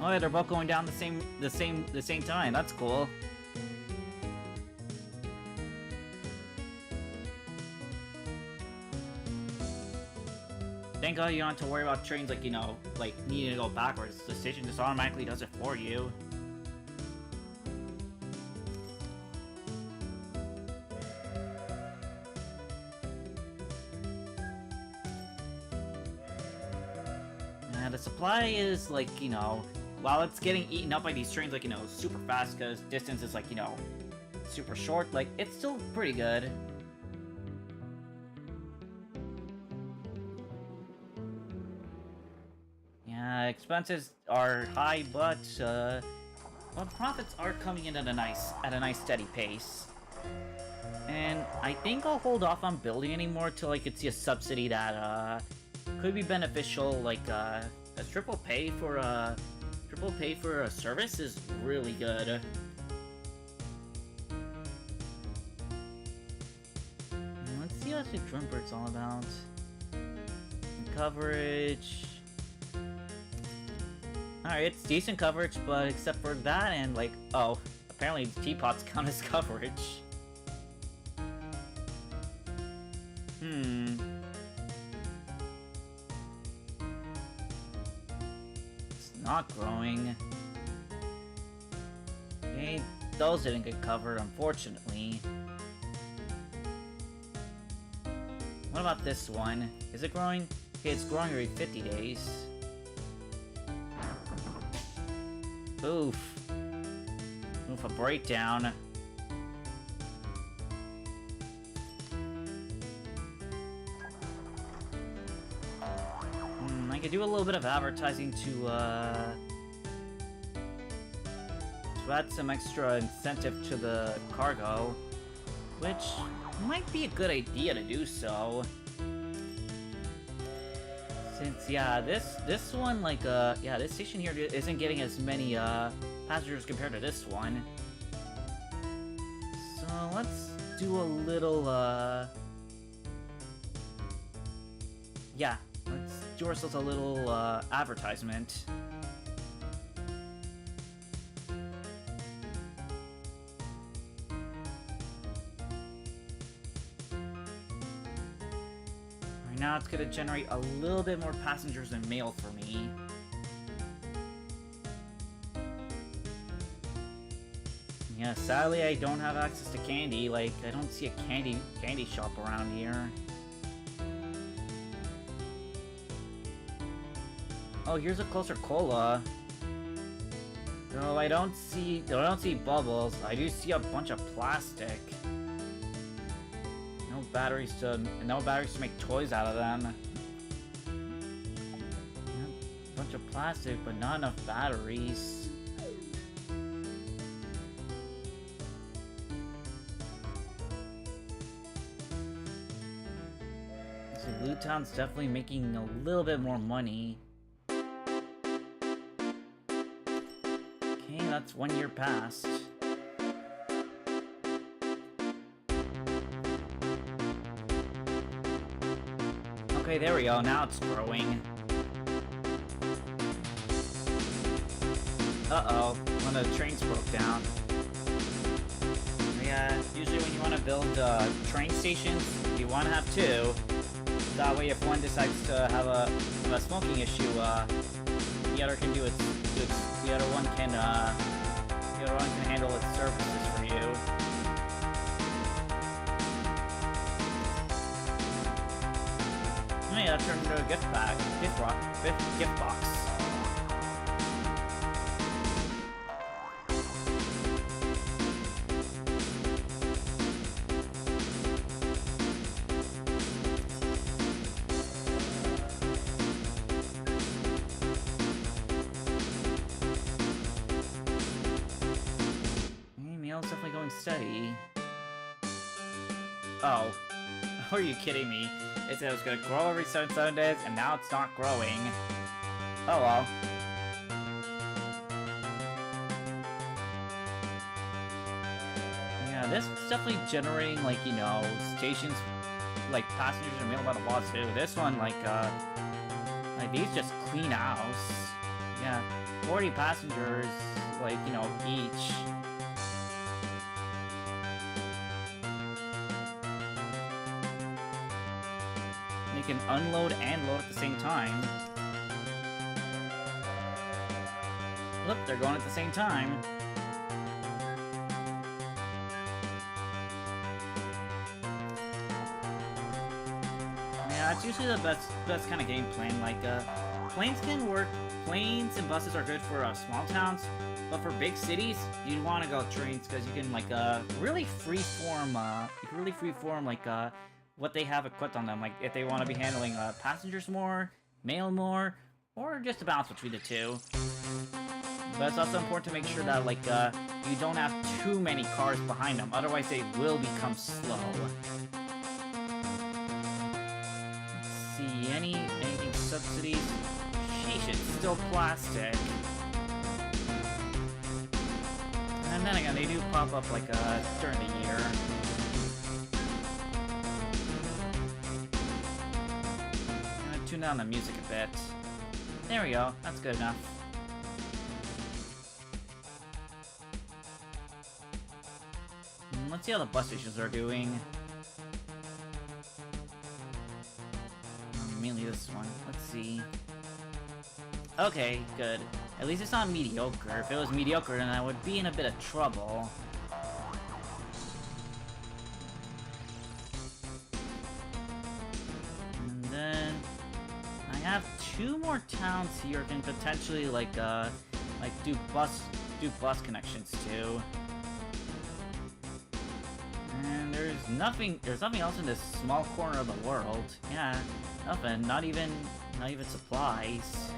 Speaker 1: Oh yeah, they're both going down the same time. That's cool. Thank God you don't have to worry about trains, like, you know, like, needing to go backwards. The station just automatically does it for you. the supply is, like, you know, while it's getting eaten up by these trains, like, you know, super fast because distance is, like, you know, super short, like, it's still pretty good. Yeah, expenses are high, but profits are coming in at a nice steady pace. And I think I'll hold off on building anymore till I could see a subsidy that could be beneficial. Like a triple pay for a service is really good. Let's see what the Drumbird's all about. Coverage. Alright, it's decent coverage, but except for that and, like, oh, apparently teapots count as coverage. It's not growing. Okay, those didn't get covered, unfortunately. What about this one? Is it growing? Okay, it's growing every 50 days. Oof. Oof, a breakdown. I could do a little bit of advertising to add some extra incentive to the cargo, which might be a good idea to do so. Since, yeah, this one, like, yeah, this station here isn't getting as many, passengers compared to this one. So, let's do a little, yeah, let's do ourselves a little, advertisement. Now it's gonna generate a little bit more passengers and mail for me. Yeah, sadly I don't have access to candy. Like, I don't see a candy shop around here. Oh, here's a closer cola. No, I don't see bubbles. I do see a bunch of plastic. No batteries to make toys out of them. Yeah, a bunch of plastic, but not enough batteries. So Blue Town's definitely making a little bit more money. Okay, that's 1 year past. Okay, there we go. Now it's growing. Uh-oh. One of the trains broke down. Yeah, usually when you want to build train stations, you want to have two. That way, if one decides to have a smoking issue, the other can do its the other one can handle its services for you. Oh yeah, that turned into a gift box. Mail's definitely going steady. Oh. Are you kidding me? It said it was gonna grow every 7 days, and now it's not growing. Oh well. Yeah, this is definitely generating, like, you know, stations, like, passengers and mail about a lot too. This one, like these just clean house. Yeah, 40 passengers, like, you know, each. They can unload and load at the same time. Look, they're going at the same time. Yeah, it's usually the best kind of game plan. Like, planes can work. Planes and buses are good for small towns, but for big cities, you'd want to go trains because you can like really freeform. You can really freeform like what they have equipped on them. Like if they want to be handling passengers more, mail more, or just a balance between the two. But it's also important to make sure that like you don't have too many cars behind them. Otherwise, they will become slow. Let's see, anything subsidies? Sheesh, it's still plastic. And then again, they do pop up like during the year. I'm gonna tune down the music a bit. There we go. That's good enough. Let's see how the bus stations are doing. Mainly this one. Let's see. Okay, good. At least it's not mediocre. If it was mediocre, then I would be in a bit of trouble. And then I have 2 more towns here can potentially like do bus connections to. And there's nothing else in this small corner of the world. Yeah, nothing. Not even supplies.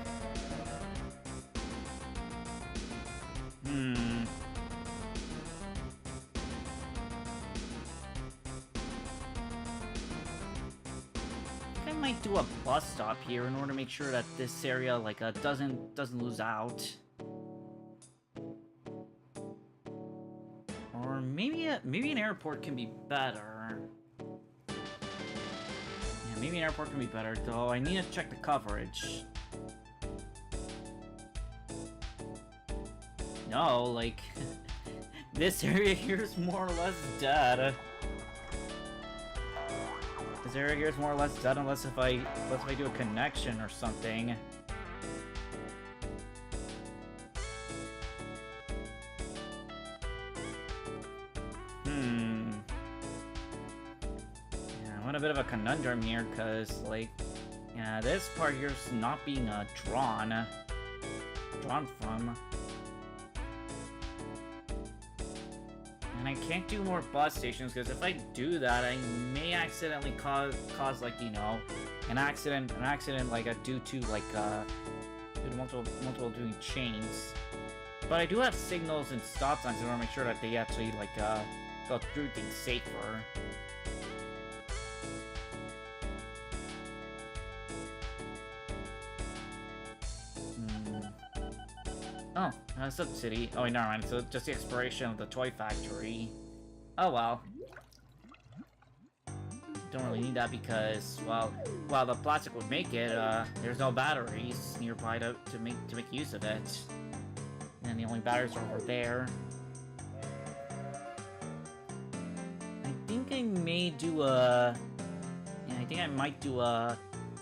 Speaker 1: I might do a bus stop here in order to make sure that this area like doesn't lose out. Or maybe an airport can be better. Yeah, maybe an airport can be better, though I need to check the coverage. No, like this area here is more or less dead. This area here is more or less dead unless if I do a connection or something. Yeah, I'm in a bit of a conundrum here, because, like, yeah, this part here is not being drawn from. And I can't do more bus stations, because if I do that, I may accidentally cause like, you know, an accident like due to like multiple doing chains. But I do have signals and stop signs in order to make sure that they actually like go through things safer. Oh, subsidy. Oh, wait, never mind. So just the expiration of the toy factory. Oh well. Don't really need that because, well, while the plastic would make it, there's no batteries nearby to make use of it. And the only batteries are over there. I think I may do a. Yeah, I think I might do a.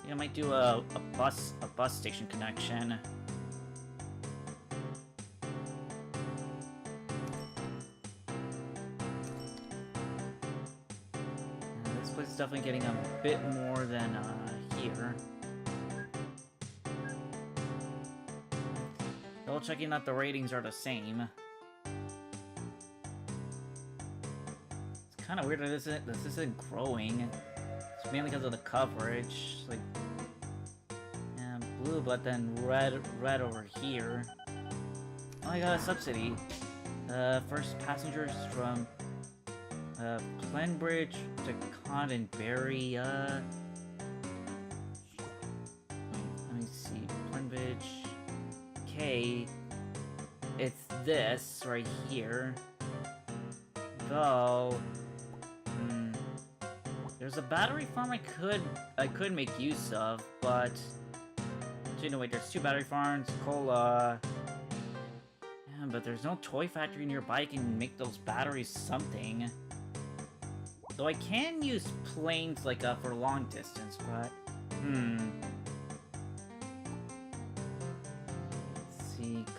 Speaker 1: I might do a bus station connection. This place is definitely getting a bit more than here. Double checking that the ratings are the same. It's kind of weird that this isn't growing. It's mainly because of the coverage. Like, yeah, blue, but then red over here. Oh, I got a subsidy. First passengers from Plenbridge to Cottonberry. Let me see. Plenbridge. Okay, it's this right here. Though, there's a battery farm I could make use of, but actually no wait, there's 2 battery farms. Cola. Yeah, but there's no toy factory nearby. I can make those batteries something. Though I can use planes like for long distance, but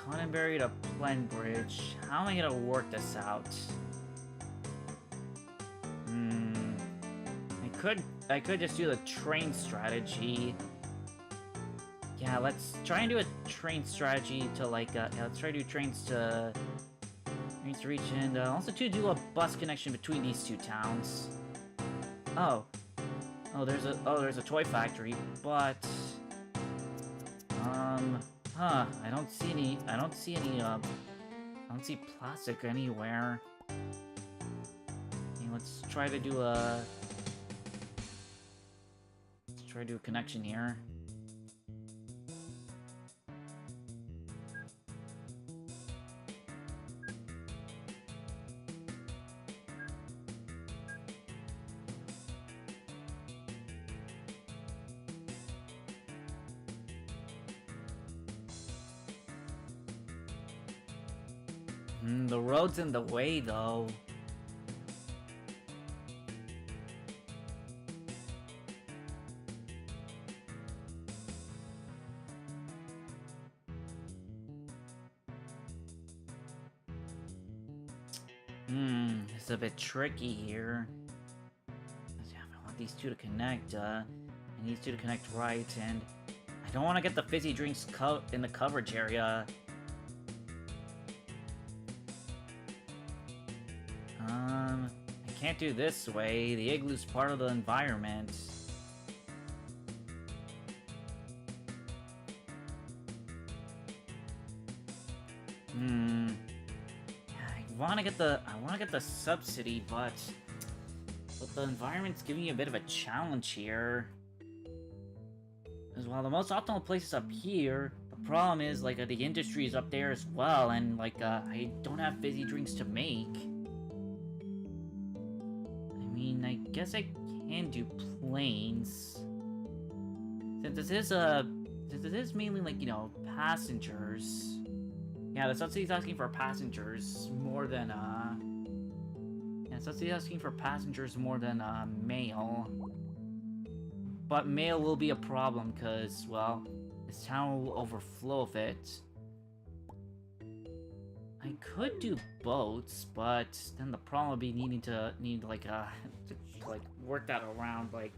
Speaker 1: Cottonberry to Plenbridge. How am I gonna work this out? I could just do the train strategy. Yeah, let's try and do a train strategy to like, yeah, let's try to do trains to reach, and also to do a bus connection between these two towns. Oh, there's a toy factory, but I don't see any, I don't see plastic anywhere. Okay, let's try to do a connection here. The road's in the way, though. It's a bit tricky here. I want these two to connect, and these two to connect right, and I don't want to get the fizzy drinks in the coverage area. I can't do this way. The igloo's part of the environment. I want to get the subsidy, but the environment's giving you a bit of a challenge here. As well, the most optimal place is up here. The problem is, like, the industry is up there as well, and, like, I don't have fizzy drinks to make. I mean, I guess I can do planes. Since this is mainly, like, you know, passengers. Yeah, the subsidy's asking for passengers more than, yeah, subsidy's asking for passengers more than, mail. But mail will be a problem, because, well, this town will overflow of it. I could do boats, but then the problem would be needing to work that around, like,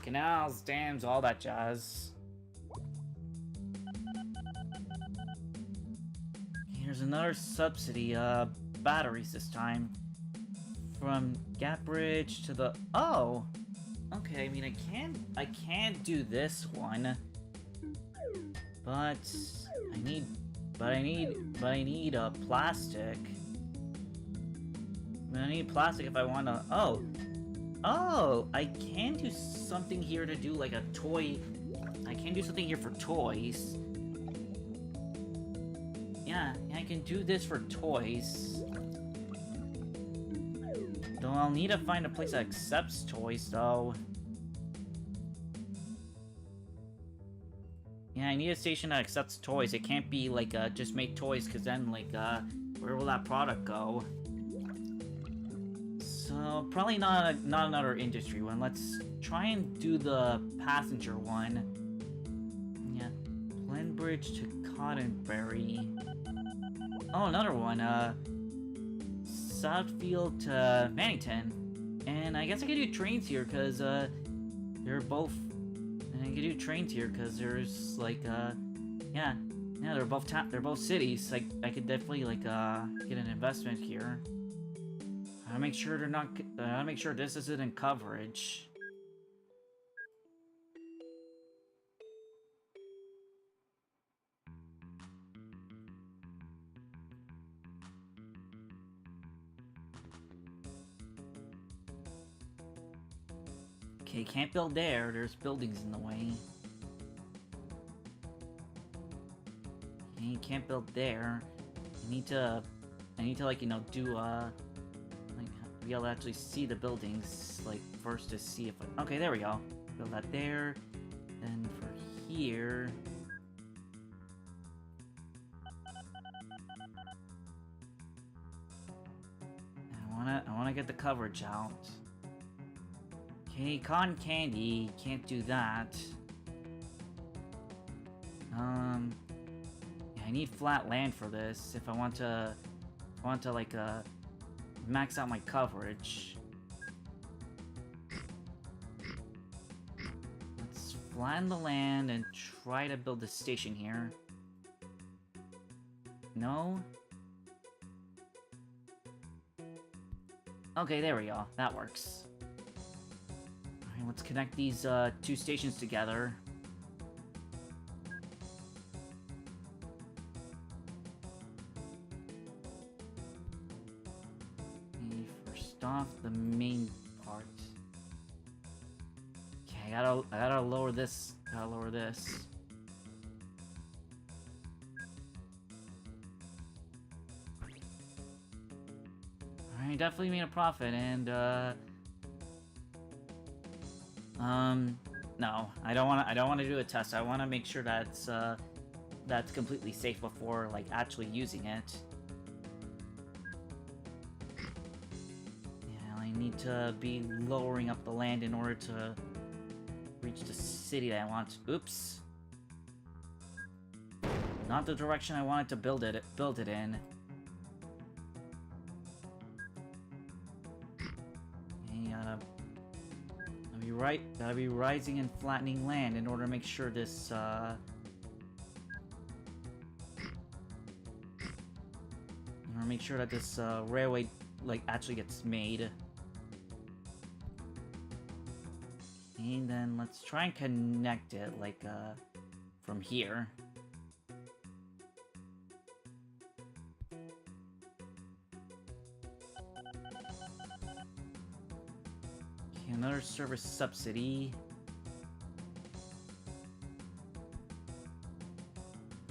Speaker 1: canals, dams, all that jazz. Here's another subsidy, batteries this time. From Gap Bridge to the... Oh! Okay, I mean, I can't do this one. But I need plastic. I need plastic if I want to... Oh, I can do something here to do, like, a toy... I can do something here for toys. Yeah, I can do this for toys. Though I'll need to find a place that accepts toys, though. Yeah, I need a station that accepts toys. It can't be, like, just make toys, because then, like, where will that product go? So, probably not another industry one. Let's try and do the passenger one. Yeah, Glenbridge to Cottonberry. Oh, another one, Southfield to Mannington. And I guess I could do trains here, because, they're both... And I could do trains here, because there's, like, yeah, they're both cities. Like, I could definitely, like, get an investment here. I'll make sure they're not, I'll make sure this isn't in coverage. Okay, can't build there. There's buildings in the way. Okay, can't build there. I need to, like, you know, do, like, be able to actually see the buildings, like, first to see if I... Okay, there we go. Build that there. Then for here... I wanna get the coverage out. Okay, cotton candy, can't do that. Yeah, I need flat land for this if I want to like, max out my coverage. Let's flatten the land and try to build a station here. No? Okay, there we go. That works. Alright, let's connect these two stations together. Okay, first off, the main part. Okay, I gotta lower this. Gotta lower this. Alright, definitely made a profit, and no, I don't wanna do a test. I wanna make sure that's completely safe before, like, actually using it. Yeah, I need to be lowering up the land in order to reach the city that I want. Oops. Not the direction I wanted to build it in. Gotta be rising and flattening land in order to make sure this, in order to make sure that this, railway, like, actually gets made. And then let's try and connect it, like, from here. Another service subsidy.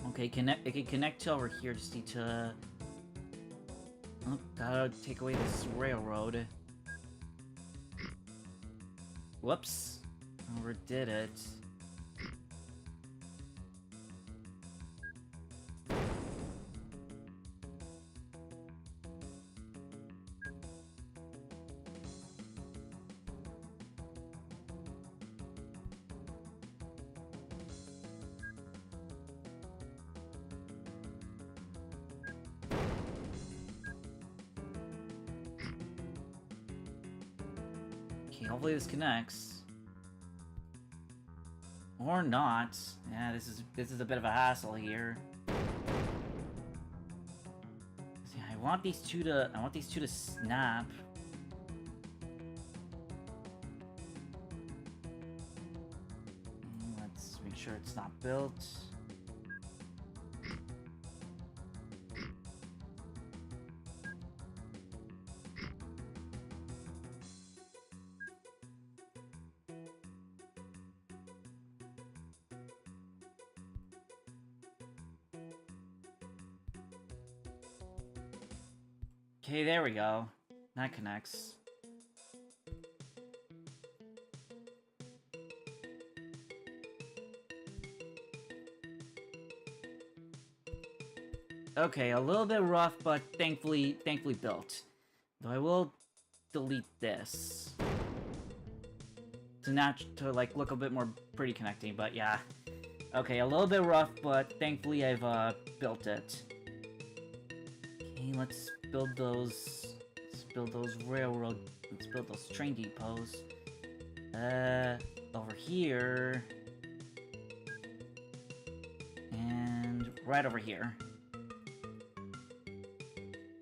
Speaker 1: Okay, it can connect to over here. Just need to... Oh, gotta take away this railroad. Whoops. Overdid it. Okay, hopefully this connects. Or not. Yeah, this is a bit of a hassle here. See, I want these two to snap. Let's make sure it's not built. Okay, there we go. That connects. Okay, a little bit rough, but thankfully built. Though I will delete this to like look a bit more pretty connecting. But yeah, okay, a little bit rough, but thankfully I've built it. Okay, let's build those. Let's build those railroad. Let's build those train depots. Over here. And right over here.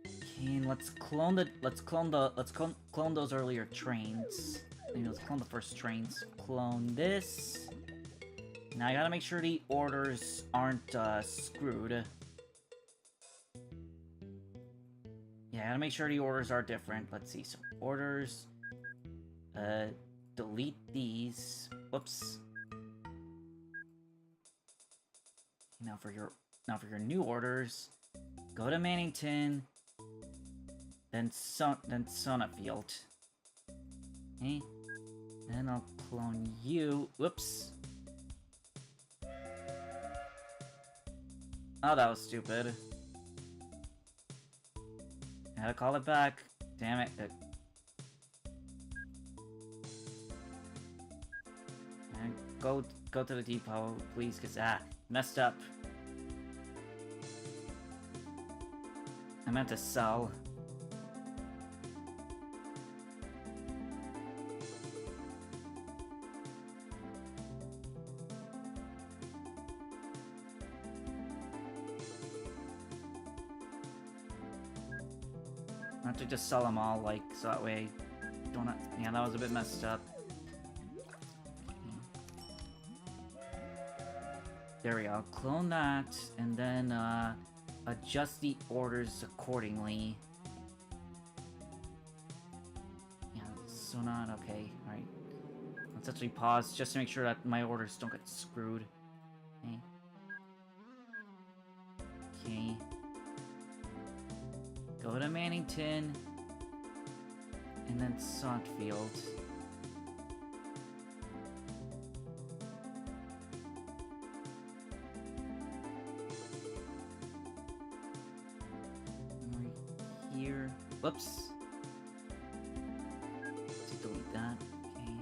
Speaker 1: Okay, and let's clone those earlier trains. Maybe let's clone the first trains. Clone this. Now I gotta make sure the orders aren't screwed. Yeah, I gotta make sure the orders are different. Let's see. So orders. Delete these. Whoops. Now for your new orders, go to Mannington, then Sonafield. Okay. Then I'll clone you. Whoops. Oh, that was stupid. I had to call it back. Damn it. And go to the depot, please, cause messed up. I meant to sell. have to just sell them all, like, so that way I don't have... Yeah, that was a bit messed up. There we go. Clone that, and then, adjust the orders accordingly. Yeah, so not... Okay, alright. Let's actually pause, just to make sure that my orders don't get screwed. Okay. Okay. Go to Mannington, and then Saltfield. Right here. Whoops. Let's delete that. Okay.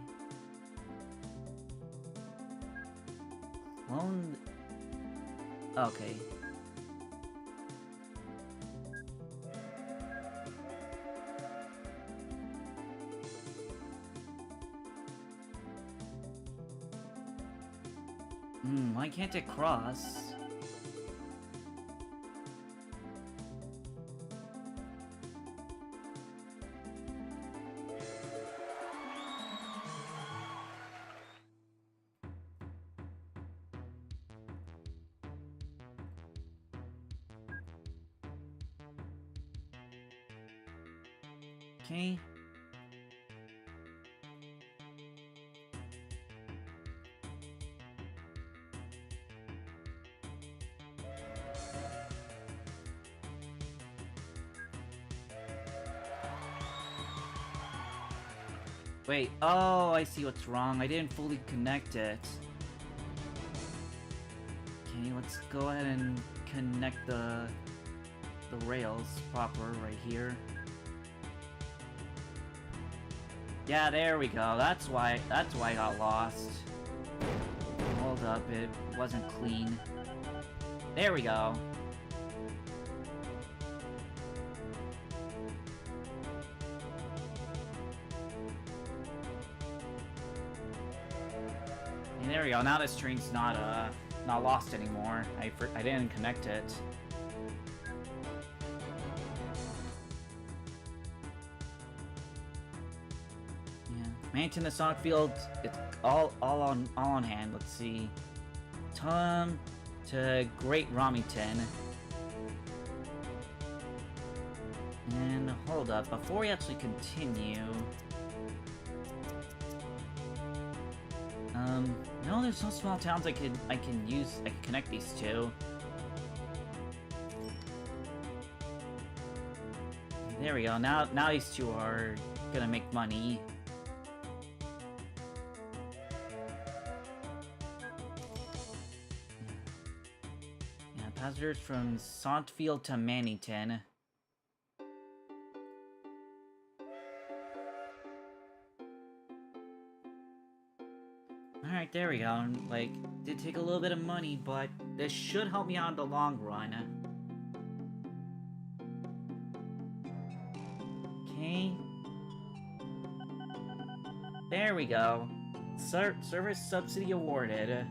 Speaker 1: Clone. Okay. Why can't it cross? Okay. Wait, oh, I see what's wrong. I didn't fully connect it. Okay, let's go ahead and connect the rails proper right here. Yeah, there we go. That's why I got lost. Hold up, it wasn't clean. There we go. And there we go. Now this train's not lost anymore. I didn't connect it. Maintain the stock field. It's all on hand. Let's see. Tom to Great Romington. And hold up, before we actually continue. No, there's no small towns I can connect these to. There we go. Now these two are gonna make money. Passengers from Saltfield to Mannington. Alright, there we go. Like, did take a little bit of money, but this should help me out in the long run. Okay. There we go. Service subsidy awarded.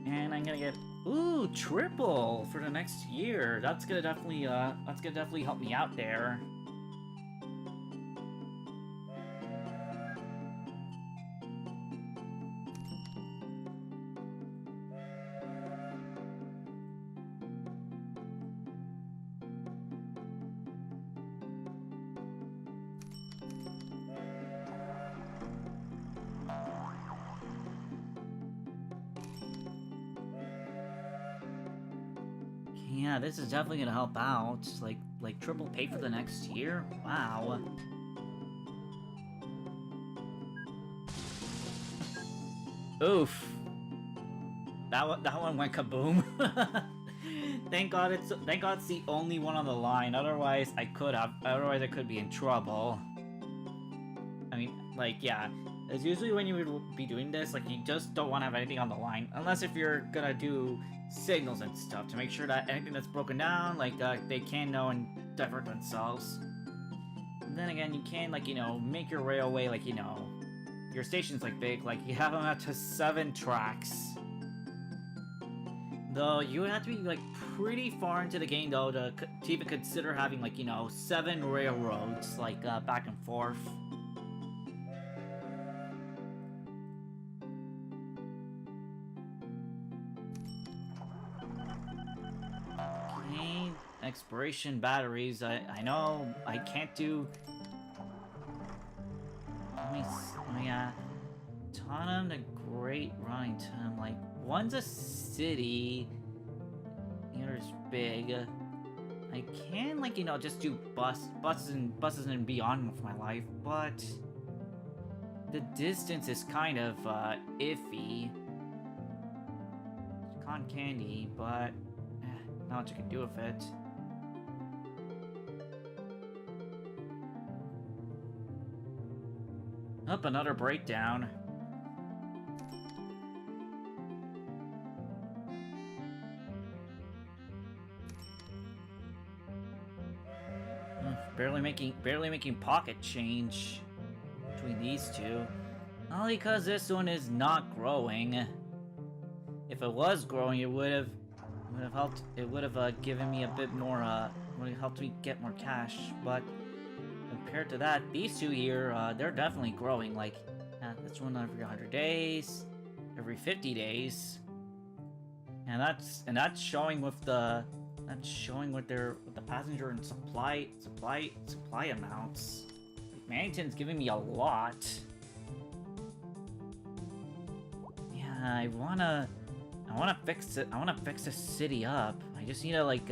Speaker 1: And I'm gonna get, ooh, triple for the next year. That's gonna definitely help me out there. Yeah, this is definitely gonna help out. Like triple pay for the next year? Wow. Oof. That one went kaboom. Thank God it's the only one on the line. Otherwise I could be in trouble. I mean, like, yeah. It's usually when you would be doing this, like, you just don't want to have anything on the line. Unless if you're gonna do signals and stuff to make sure that anything that's broken down, like, they can know and divert themselves. And then again, you can, like, you know, make your railway, like, you know, your station's, like, big. Like, you have them up to 7 tracks. Though you would have to be like pretty far into the game though to even consider having like, you know, 7 railroads like back and forth. Okay, expiration batteries. I know I can't do. Let me Tottenham the Great Rhinington, like, one's a city, the other's big. I can, like, you know, just do buses and beyond with my life, but the distance is kind of, iffy. It's cotton candy, but not much I can do with it. Up, another breakdown. Barely making pocket change between these two. Only because this one is not growing. If it was growing, it would have helped. It would have given me a bit more. Would have helped me get more cash. But compared to that, these two here, they're definitely growing. Like, this one every 100 days, every 50 days, and that's showing with the. That's showing with the passenger and supply amounts. Mannington's giving me a lot. Yeah, I wanna fix it. I wanna fix the city up. I just need to like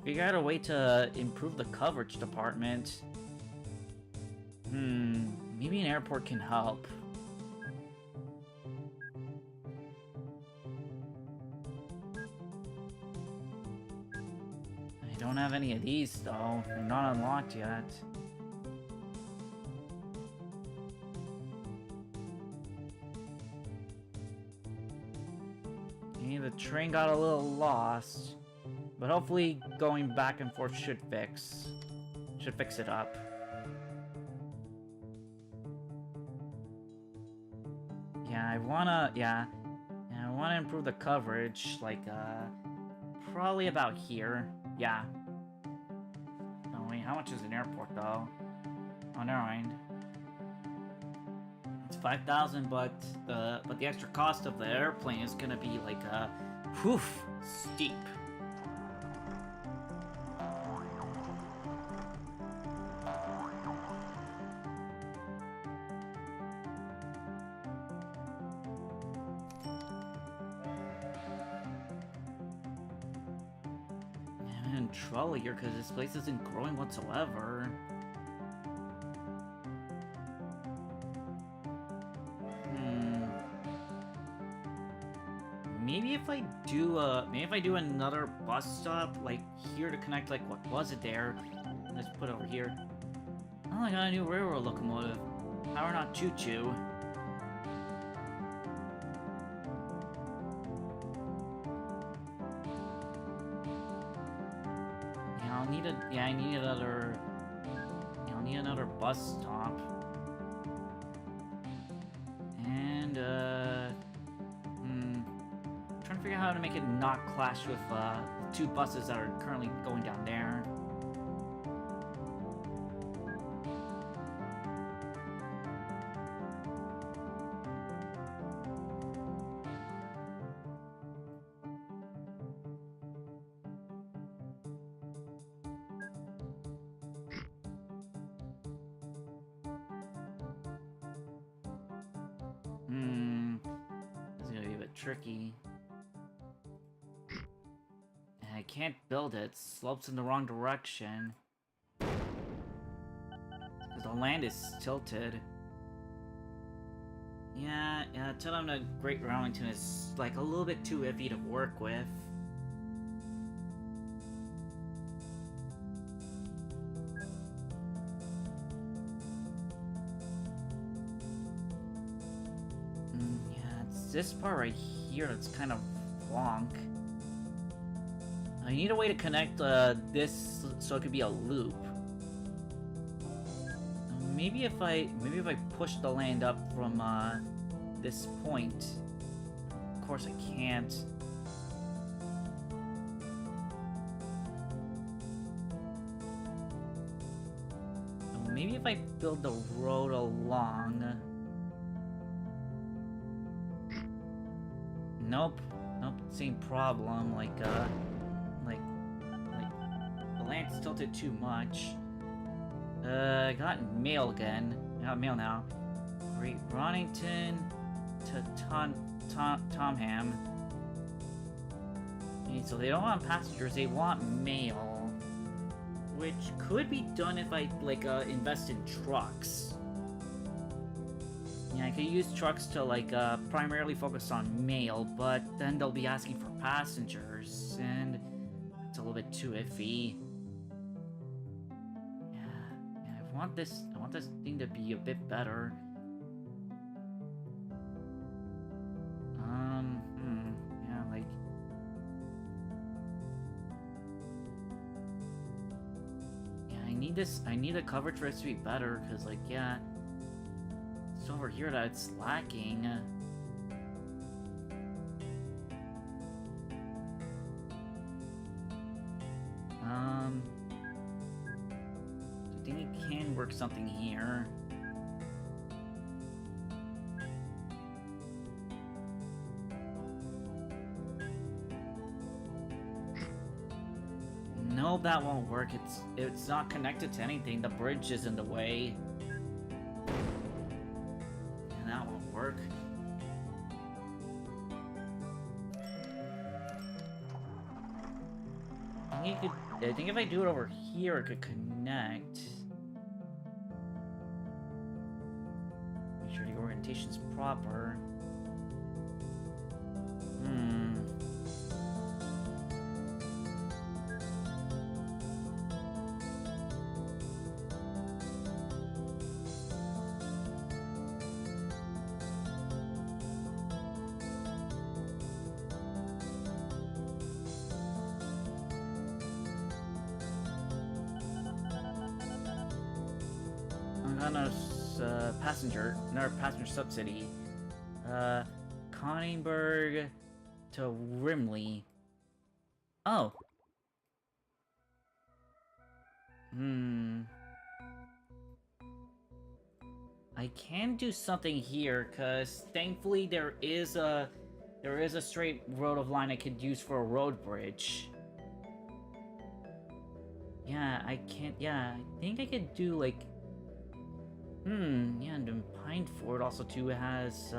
Speaker 1: figure out a way to improve the coverage department. Maybe an airport can help. I don't have any of these though. They're not unlocked yet. Okay, the train got a little lost, but hopefully going back and forth should fix it up. Yeah, I wanna improve the coverage, like probably about here. Yeah. Oh wait, how much is an airport though? Oh, never mind. It's 5,000, but the extra cost of the airplane is gonna be like steep. I'm in trouble here because this place isn't growing whatsoever. Maybe if I do another bus stop like here to connect like what was it there. Let's put it over here. Oh, I got a new railroad locomotive. Power not choo-choo. I'll need another bus stop. And trying to figure out how to make it not clash with two buses that are currently going down there. This is gonna be a bit tricky. And I can't build it. Slopes in the wrong direction. Because the land is tilted. Yeah, telling them the Great Rhinington is like a little bit too iffy to work with. This part right here that's kind of wonk. I need a way to connect this so it could be a loop. Maybe if I push the land up from this point. Of course I can't. maybe if I build the road along... Nope. Nope, same problem, like, the land's tilted too much. I got mail again. I got mail now. Great Ronington to Tomham. Okay, so they don't want passengers, they want mail. Which could be done if I, like, invest in trucks. Yeah, I could use trucks to, like, primarily focus on mail, but then they'll be asking for passengers, and it's a little bit too iffy. Yeah, I want this thing to be a bit better. Yeah, like... Yeah, I need the coverage rates to be better, because, like, yeah... It's over here that it's lacking. I think it can work something here. No, that won't work. It's not connected to anything. The bridge is in the way. That won't work. I think if I do it over here, it could connect. Make sure the orientation's proper. Another passenger subsidy. Conningberg to Rimley. Oh. I can do something here, cause thankfully there is a straight road of line I could use for a road bridge. Yeah, I think I could do like... yeah, and Pineford also too has,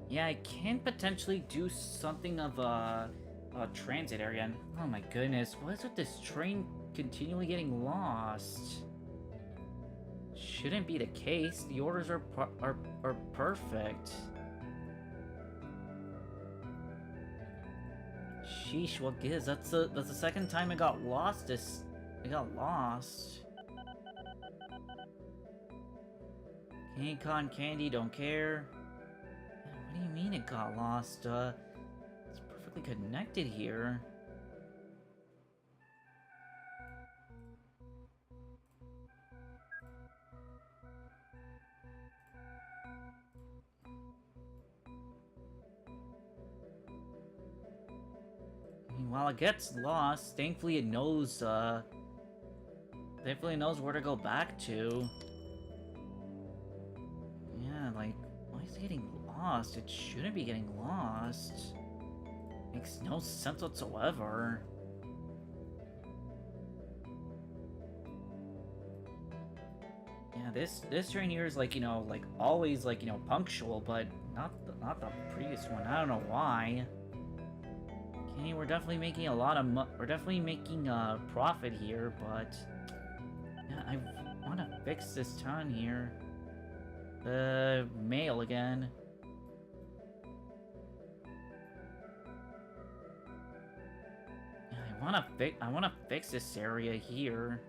Speaker 1: yeah, I can potentially do something of a transit area. And, oh my goodness, what is with this train continually getting lost? Shouldn't be the case. The orders are perfect. Sheesh, what gives? That's the second time it got lost. It got lost. King Con Candy, don't care. What do you mean it got lost? It's perfectly connected here. I mean, while it gets lost, thankfully it knows, where to go back to. Like, why is it getting lost? It shouldn't be getting lost. Makes no sense whatsoever. Yeah, this train here is like, like always like, punctual, but not the previous one. I don't know why. Okay, we're definitely making a lot of we're definitely making a profit here, but yeah, I want to fix this town here. Mail again. Yeah, I wanna fix this area here.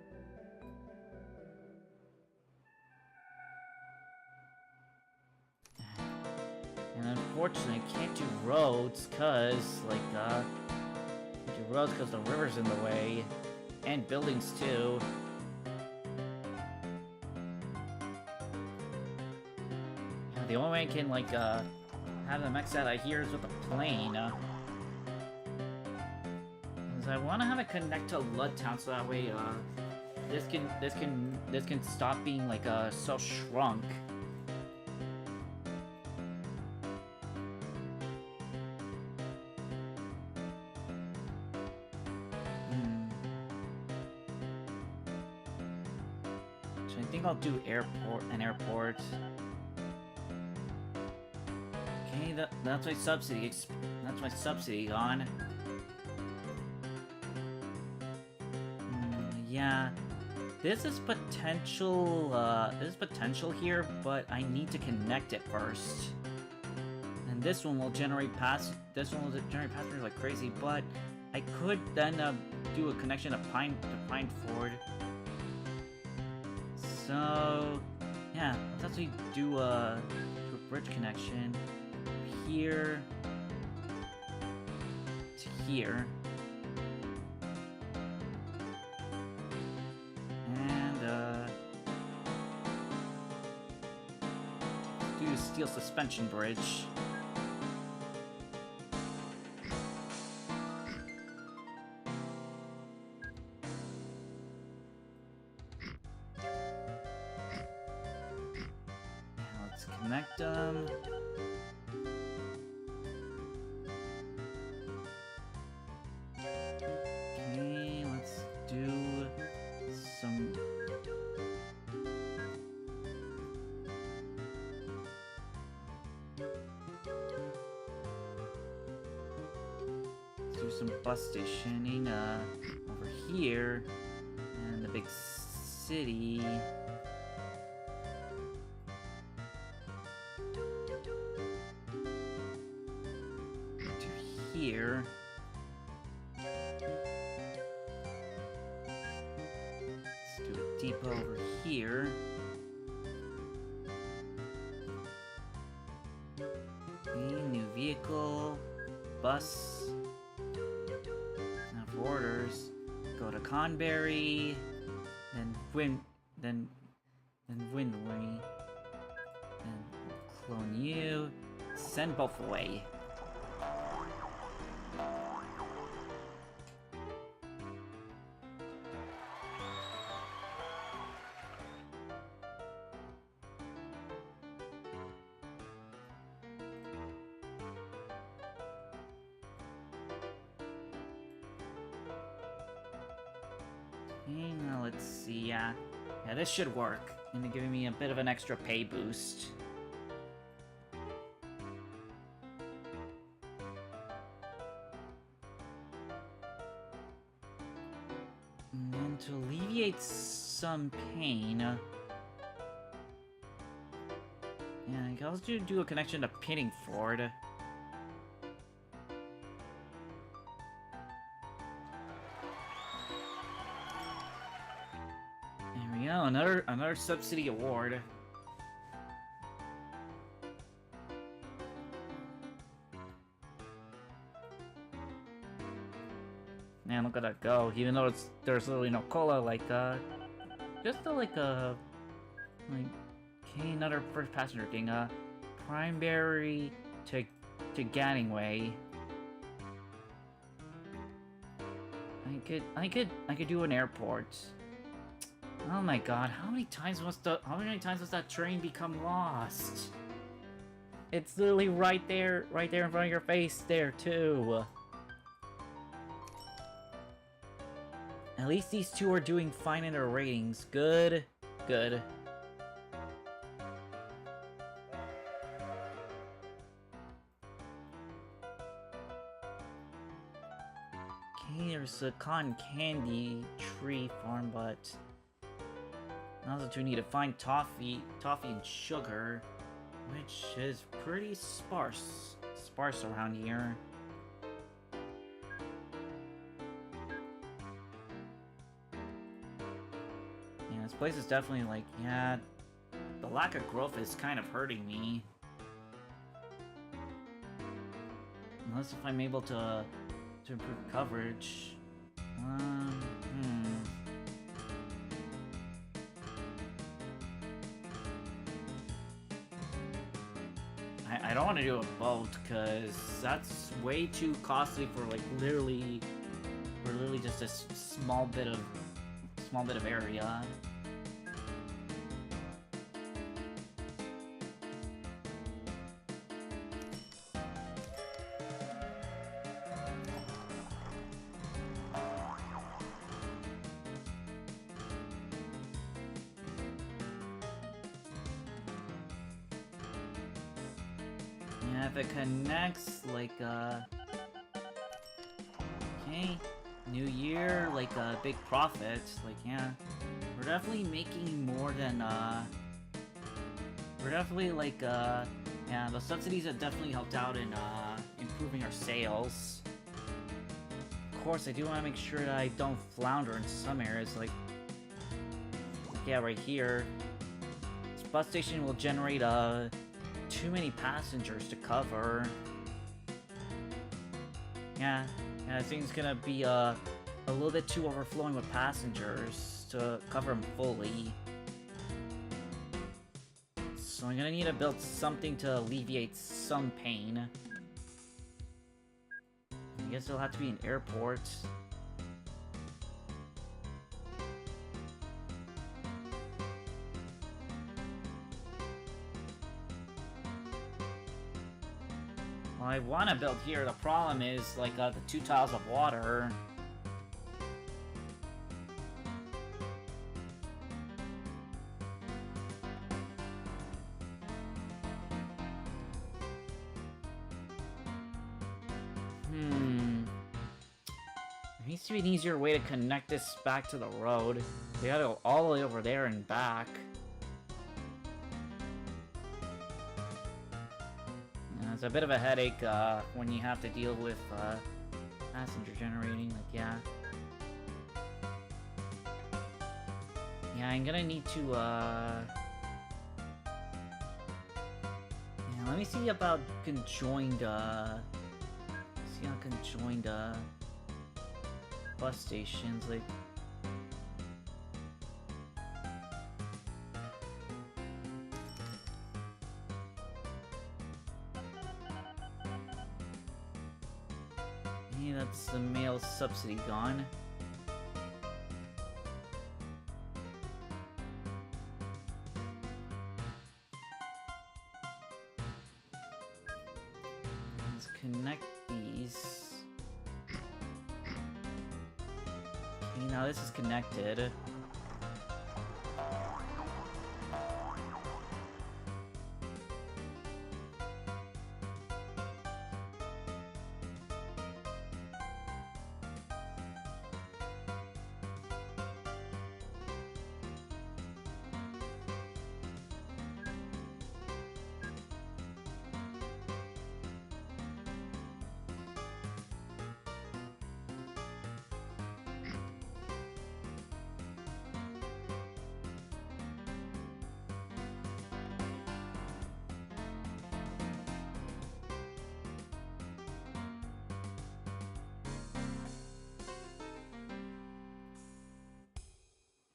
Speaker 1: And unfortunately, I can't do roads, cause, like, can't do roads cause the river's in the way. And buildings, too. The only way I can, like, have them X out here is with a plane. Because I want to have it connect to Ludtown so that way, this can stop being like so shrunk. So I think I'll do an airport. Okay, that's my subsidy. That's my subsidy gone. Yeah. This is potential here, but I need to connect it first. And this one will generate passengers like crazy, but I could then do a connection to Pine Ford. So yeah, let's actually do a bridge connection here to here. Steel suspension bridge. Now let's connect them. Okay, let's do some. Some bus stationing over here, and the big city. To here. Let's do a depot over here. Okay, new vehicle, bus. Orders, go to Conberry, then Windley, then clone you, send both away. Okay, now let's see, yeah, this should work. And giving me a bit of an extra pay boost. And then to alleviate some pain, yeah, I can also do a connection to Pngtuber. Yeah, another subsidy award. Man, look at that go. Even though there's literally no cola, like just okay, another first passenger thing. Primeberry to Ganningway. I could do an airport. Oh my god, how many times must that train become lost? It's literally right there in front of your face there too. At least these two are doing fine in their ratings. Good. Okay, there's a cotton candy tree farm, but also we need to find toffee and sugar, which is pretty sparse around here. Yeah, this place is definitely like, yeah, the lack of growth is kind of hurting me. Unless if I'm able to improve coverage. I don't want to do a boat because that's way too costly for like literally just a small bit of small bit of area. Yeah, if it connects, like, okay, new year, like, big profit, like, yeah. We're definitely making more than, we're definitely, like, yeah, the subsidies have definitely helped out in, improving our sales. Of course, I do want to make sure that I don't flounder in some areas, like, yeah, right here. This bus station will generate, too many passengers to cover. Yeah, I think it's gonna be, a little bit too overflowing with passengers to cover them fully. So I'm gonna need to build something to alleviate some pain. I guess it'll have to be an airport. Well, I want to build here. The problem is, like, the 2 tiles of water. There needs to be an easier way to connect this back to the road. We gotta go all the way over there and back. It's a bit of a headache when you have to deal with passenger generating, like, yeah. Yeah, I'm gonna need to, yeah, let me see about conjoined, see how conjoined, bus stations, like... Yeah, that's the mail subsidy gone. Let's connect these. Okay, now this is connected.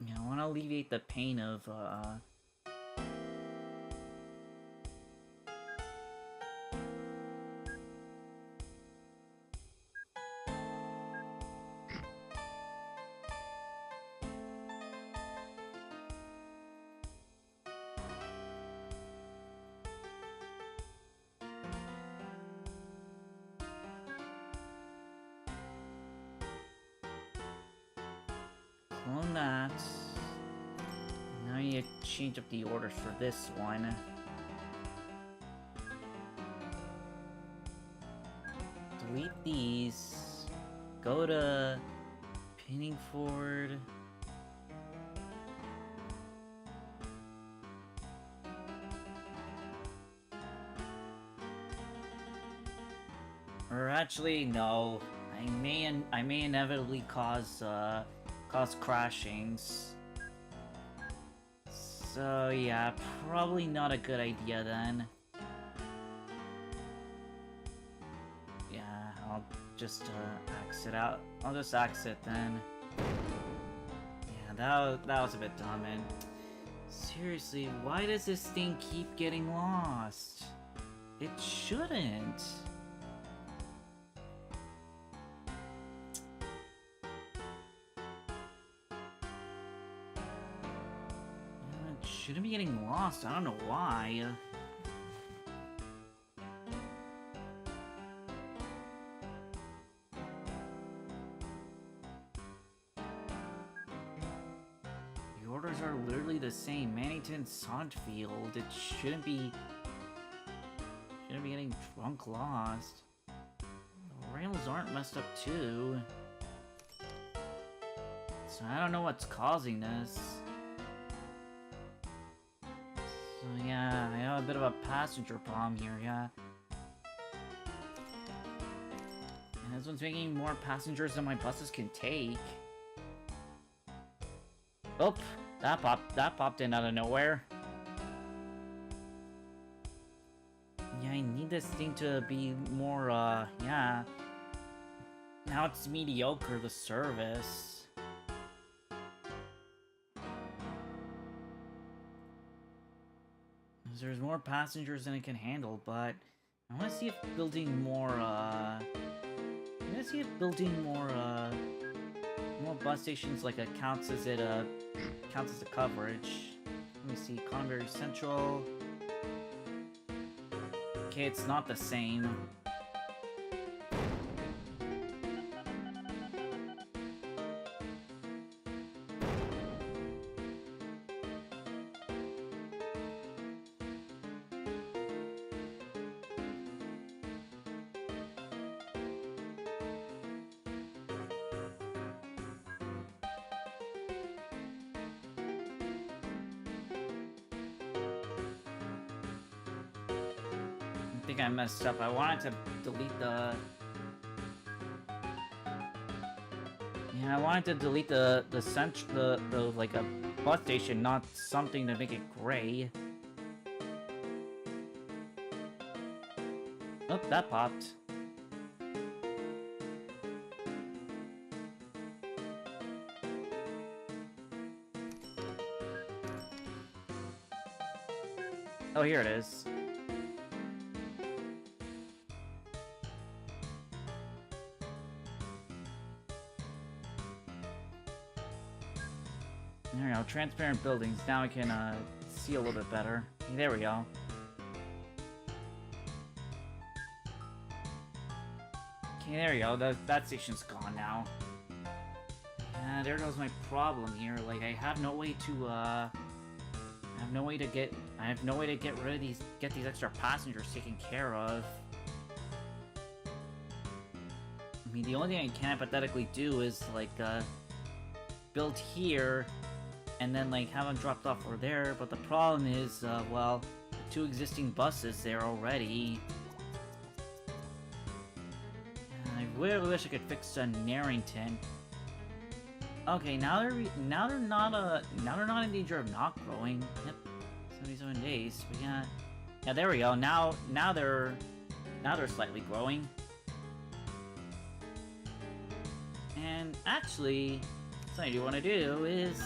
Speaker 1: Yeah, I want to alleviate the pain of, clone that. Now you need to change up the orders for this one. Delete these. Go to Pngtuber. Or actually, no. I may inevitably cause crashings. So yeah, probably not a good idea then. Yeah, I'll just exit out. I'll just exit then. Yeah, that was a bit dumb, and seriously, why does this thing keep getting lost? It shouldn't. shouldn't be getting lost. I don't know why. The orders are literally the same. Mannington, Sondfield. It shouldn't be getting drunk lost. The rails aren't messed up too. So I don't know what's causing this. So yeah, I have a bit of a passenger problem here, yeah. And this one's making more passengers than my buses can take. Oh, that popped in out of nowhere. Yeah, I need this thing to be more, yeah. Now it's mediocre, the service. There's more passengers than it can handle, but I want to see if building more, more bus stations, like, counts as the coverage. Let me see, Convery Central. Okay, it's not the same. I think I messed up. I wanted to delete the... Yeah, I wanted to delete the like a bus station, not something to make it gray. Oh, that popped. Oh, here it is. There we go, transparent buildings. Now I can see a little bit better. There we go. Okay, there we go. That station's gone now. Yeah, there goes my problem here. Like, I have no way to I have no way to get rid of these extra passengers taken care of. I mean, the only thing I can hypothetically do is like build here and then like have them dropped off over there, but the problem is well, the 2 existing buses there already. I really wish I could fix Narrington. Okay, now they're not in danger of not growing. Yep, 77 days. But yeah, there we go. Now they're slightly growing. And actually, something I do want to do is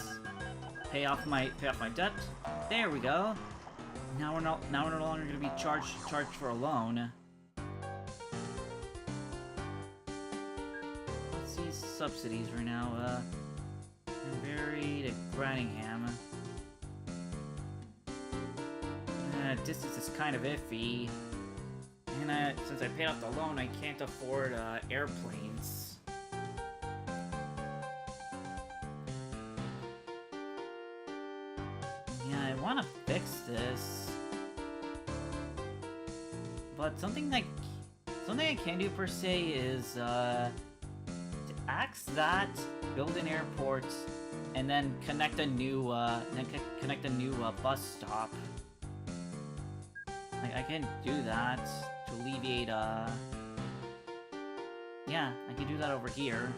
Speaker 1: pay off my debt. There we go. Now we're no longer going to be charged for a loan. Let's see subsidies right now. Buried at Granningham. Distance is kind of iffy. And since I paid off the loan, I can't afford airplanes. Yeah, I want to fix this. But something I can do per se is to axe that, build an airport, and then connect a new bus stop. Like, I can do that to alleviate yeah, I can do that over here.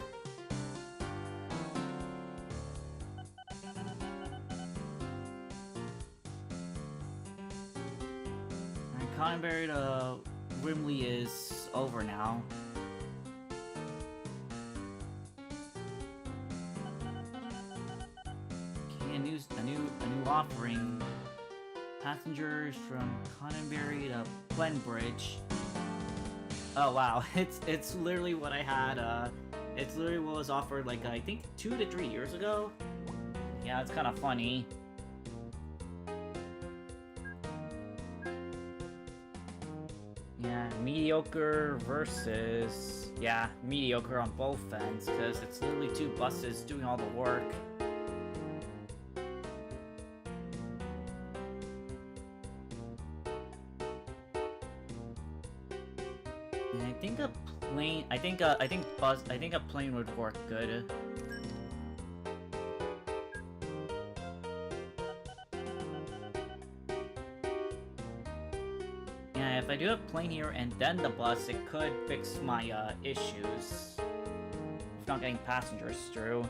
Speaker 1: Alright, Conbury to Rimley is over now. A new offering. Passengers from Cononbury to Glenbridge. Oh wow, it's literally what I had. It's literally what was offered like I think 2 to 3 years ago. Yeah, it's kind of funny. mediocre versus... Yeah, mediocre on both ends, because it's literally 2 buses doing all the work. And I think a plane... I think a plane would work good. Yeah, if I do a plane here and then the bus, it could fix my issues. If not getting passengers through.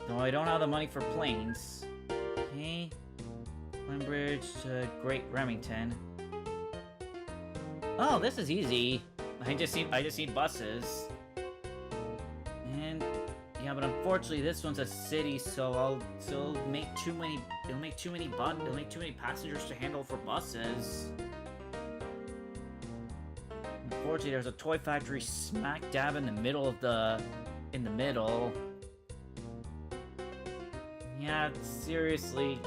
Speaker 1: No, I don't have the money for planes. Okay. Plane bridge to Great Remington. Oh, this is easy. I just need buses. And yeah, but unfortunately this one's a city, so it'll make too many passengers to handle for buses. Unfortunately, there's a toy factory smack dab in the middle of Yeah, seriously.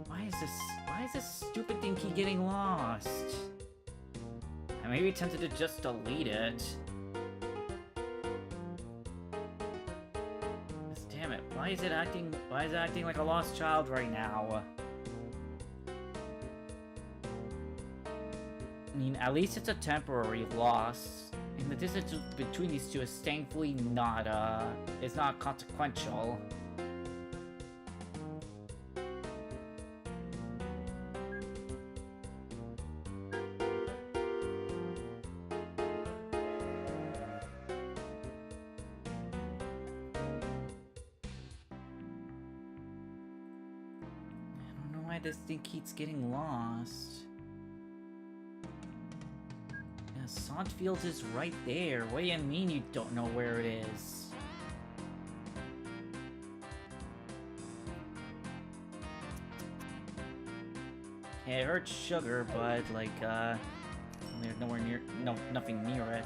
Speaker 1: Why is this stupid thing keep getting lost? I may be tempted to just delete it. Damn it, why is it acting like a lost child right now? I mean, at least it's a temporary loss. And the distance between these two is thankfully not consequential. This thing keeps getting lost. Yeah, Sandfields is right there. What do you mean you don't know where it is? Yeah, I heard sugar, but like, there's nowhere near, nothing near it.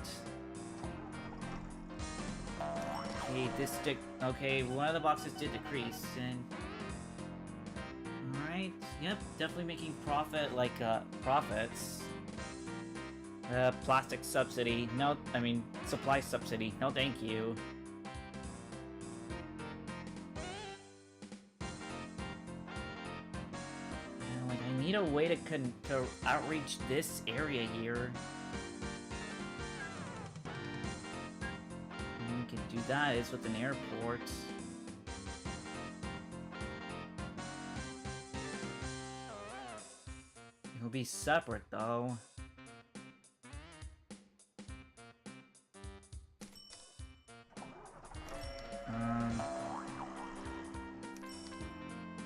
Speaker 1: Okay, one of the boxes did decrease, and yep, definitely making profits. Plastic subsidy. No, I mean, supply subsidy. No, thank you. And, like, I need a way to outreach this area here. And we can do that is with an airport. It'll be separate, though.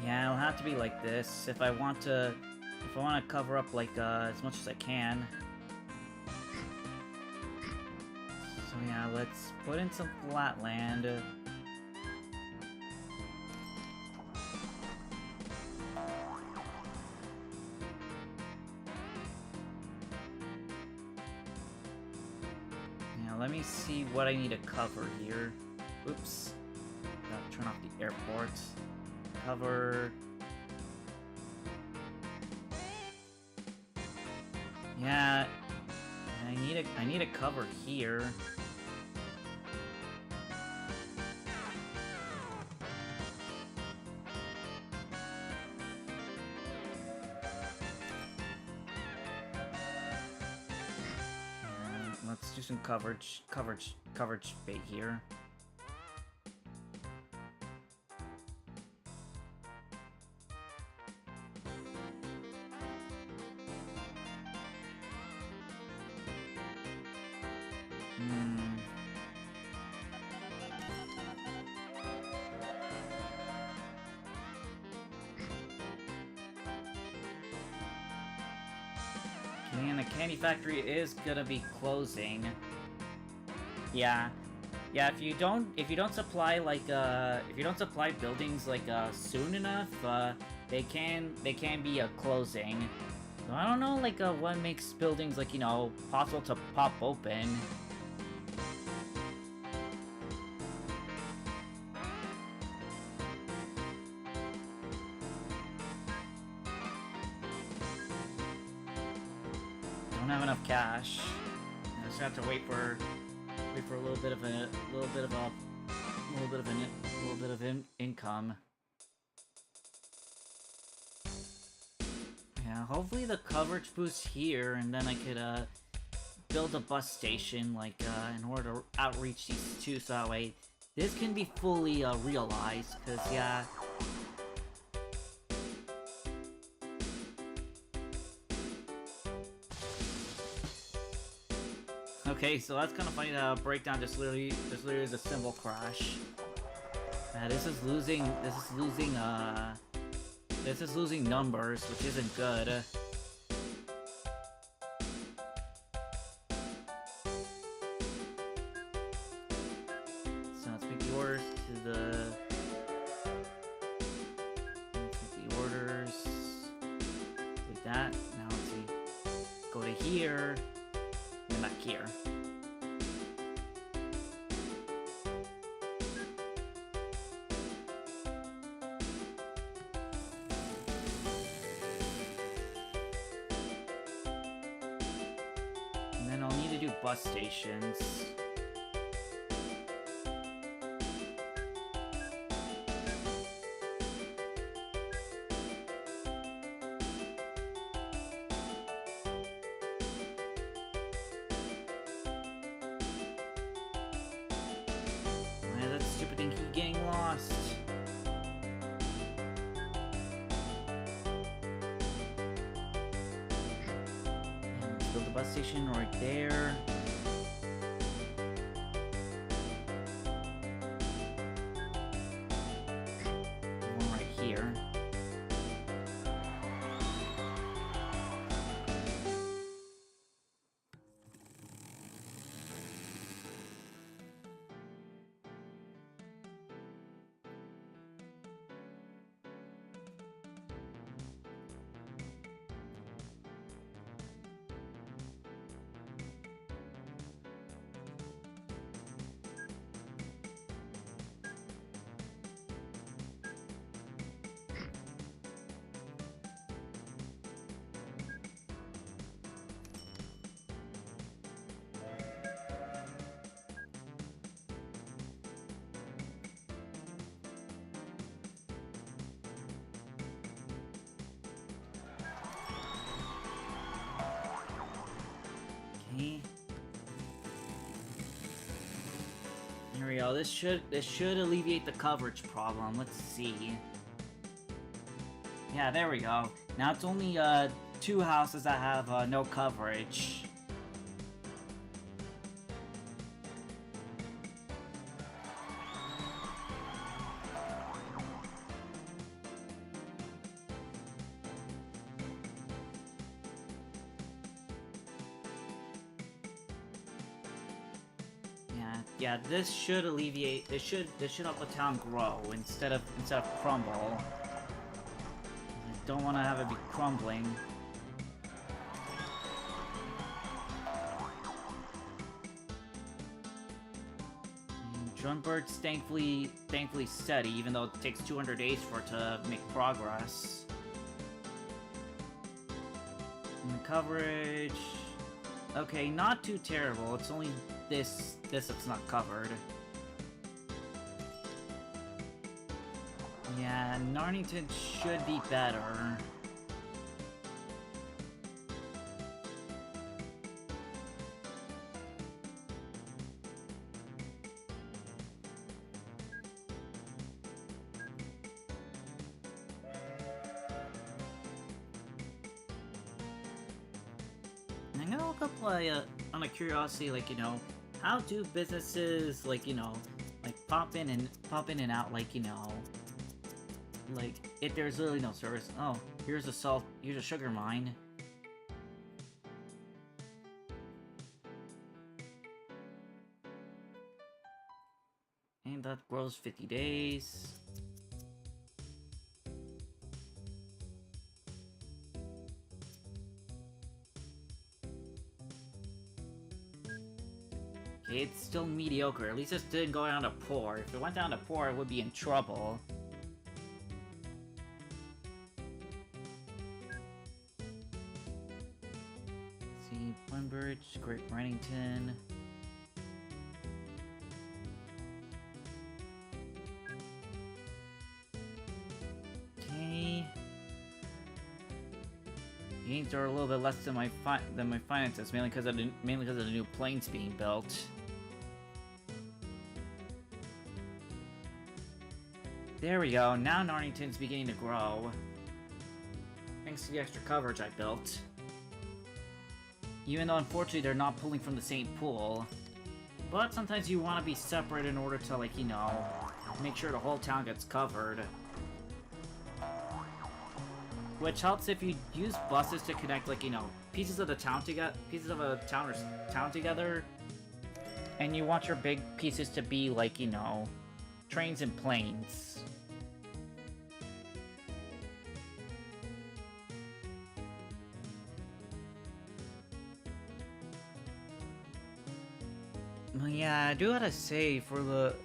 Speaker 1: Yeah, it'll have to be like this if I want to cover up like as much as I can. So yeah, let's put in some flat land. Let me see what I need to cover here. Oops. Gotta turn off the airport. Cover. Yeah. I need a cover here. Let's do some coverage bait here. And the candy factory is gonna be closing. Yeah. Yeah, if you don't supply like if you don't supply buildings like soon enough, they can be closing. So I don't know like what makes buildings like, you know, possible to pop open. don't have enough cash. I just have to wait for a little bit of income. Yeah, hopefully the coverage boosts here, and then I could build a bus station, like in order to outreach these two, so that way this can be fully realized. Cause yeah. Okay, so that's kind of funny that breakdown just literally is a symbol crash. This is losing numbers, which isn't good. So let's make the orders to the... Let's make the orders... Like that. Now let's see. Go to here. And back here. And then I'll need to do bus stations. Bus station right there. One right here. There we go. This should alleviate the coverage problem. Let's see. Yeah, there we go. Now it's only 2 houses that have no coverage. Yeah, this should alleviate. This should help the town grow instead of crumble. I don't want to have it be crumbling. Drumbird's thankfully steady, even though it takes 200 days for it to make progress. And the coverage, okay, not too terrible. It's only this that's not covered. Yeah, Narnington should be better. I'm gonna look up on a curiosity, like, you know, how do businesses, like, you know, like pop in and out, like, you know, like if there's literally no service. Oh, here's a sugar mine. And that grows 50 days. It's still mediocre. At least it didn't go down to poor. If it went down to poor, it would be in trouble. See, Bridge, Great Brennington. Okay. Gains are a little bit less than my finances, mainly because of the new planes being built. There we go. Now Narnington's beginning to grow, thanks to the extra coverage I built. Even though unfortunately they're not pulling from the same pool, but sometimes you want to be separate in order to, like, you know, make sure the whole town gets covered. Which helps if you use buses to connect, like, you know, pieces of a town together, and you want your big pieces to be, like, you know, trains and planes. Well, yeah, I do gotta say, for the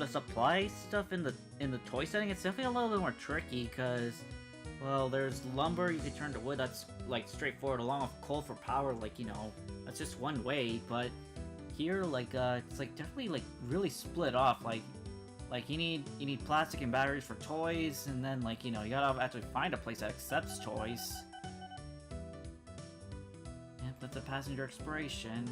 Speaker 1: supply stuff in the toy setting, it's definitely a little bit more tricky, because, well, there's lumber you can turn to wood, that's, like, straightforward, along with coal for power, like, you know, that's just one way, but here, like, it's, like, definitely, like, really split off, like, you need plastic and batteries for toys, and then, like, you know, you gotta actually find a place that accepts toys. Yep, that's a passenger expiration.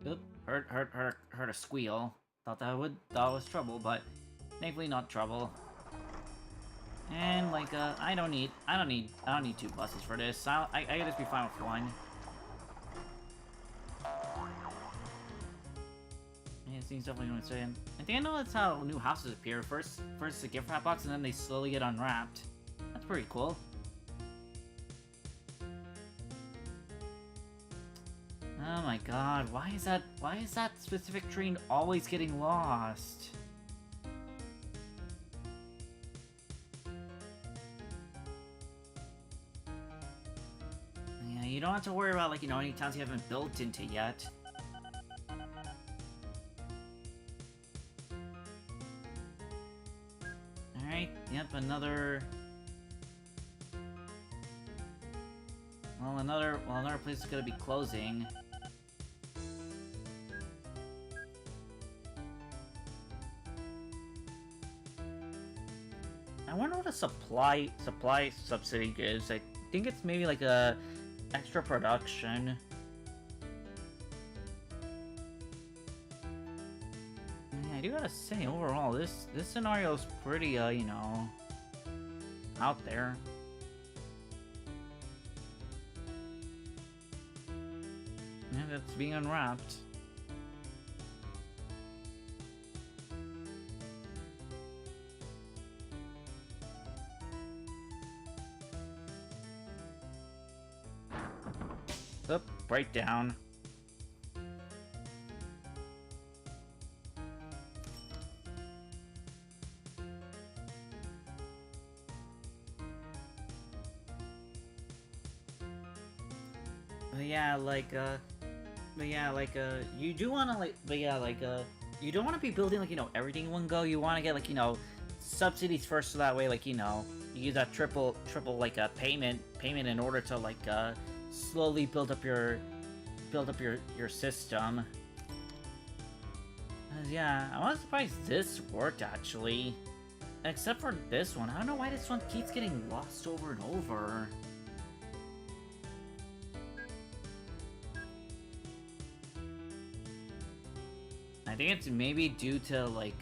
Speaker 1: Oop, heard a squeal. Thought that was trouble, but thankfully not trouble. And like, I don't need 2 buses for this. I could just be fine with 1. Yeah, it seems definitely going to say. I think I know that's how new houses appear. First the gift wrap box, and then they slowly get unwrapped. That's pretty cool. Oh my god, why is that specific train always getting lost? Yeah, you don't have to worry about, like, you know, any towns you haven't built into yet. Alright, yep, another place is gonna be closing. I wonder what a supply subsidy is. I think it's maybe like a extra production. Yeah, I do gotta say, overall, this scenario is pretty, you know, out there. Yeah, that's being unwrapped. Up, breakdown. You do want to, you don't want to be building, like, you know, everything in one go. You want to get, like, you know, subsidies first, so that way, like, you know, you use that triple, like, payment in order to, like, slowly build up your system. Yeah, I was surprised this worked, actually. Except for this one. I don't know why this one keeps getting lost over and over. I think it's maybe due to, like,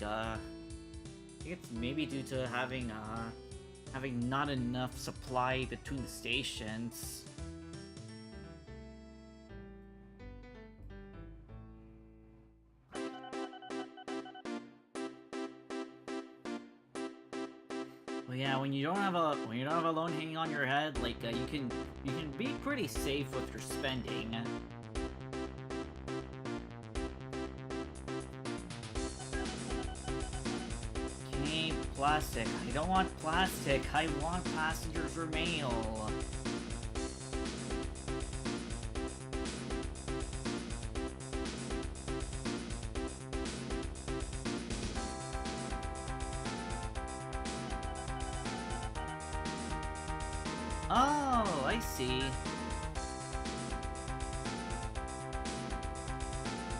Speaker 1: having not enough supply between the stations. Well, yeah, when you don't have a loan hanging on your head, like, you can be pretty safe with your spending. Okay, plastic. I don't want plastic. I want passengers or mail. Oh, I see.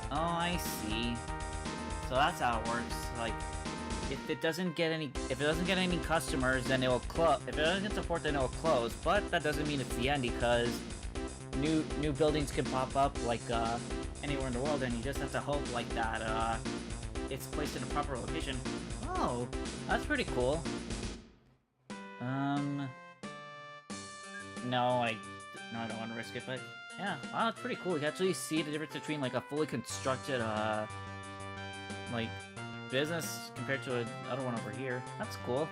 Speaker 1: Oh, I see. So that's how it works. Like, if it doesn't get any customers, then it will close. If it doesn't get support, then it will close. But that doesn't mean it's the end, because new buildings can pop up like anywhere in the world, and you just have to hope like that it's placed in a proper location. Oh, that's pretty cool. No, I don't want to risk it, but yeah, wow, it's pretty cool. You can actually see the difference between like a fully constructed like business compared to another one over here. That's cool.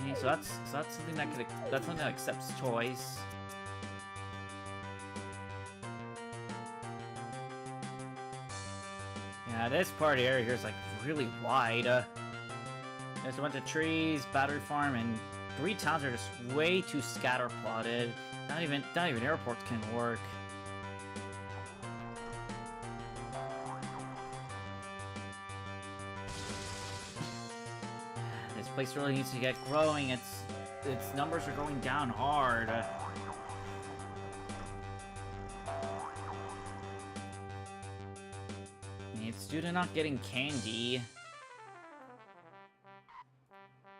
Speaker 1: Okay, so that's something that accepts toys. Yeah, this part here is like really wide. There's a bunch of trees, battery farm, and 3 towns are just way too scatter plotted. Not even airports can work. This place really needs to get growing. Its numbers are going down hard. It's due to not getting candy.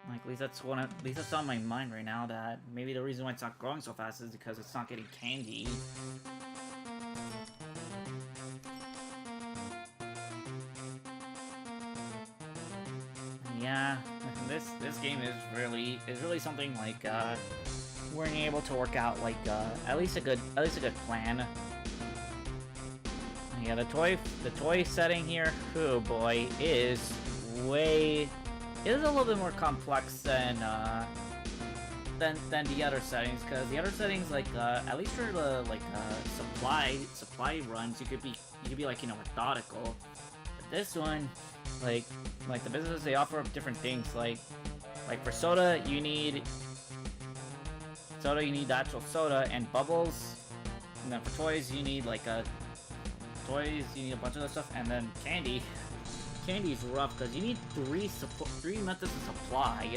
Speaker 1: Like, at least that's on my mind right now, that maybe the reason why it's not growing so fast is because it's not getting candy. Yeah, this game is really something like we're able to work out like at least a good plan. Yeah, the toy setting here, oh boy, is a little bit more complex than the other settings, because the other settings, like at least for the like supply runs, you could be like, you know, methodical. But this one, like the businesses, they offer up different things. Like for soda, you need the actual soda and bubbles, and then for toys, you need like a bunch of that stuff, and then candy. Candy's rough because you need three methods of supply,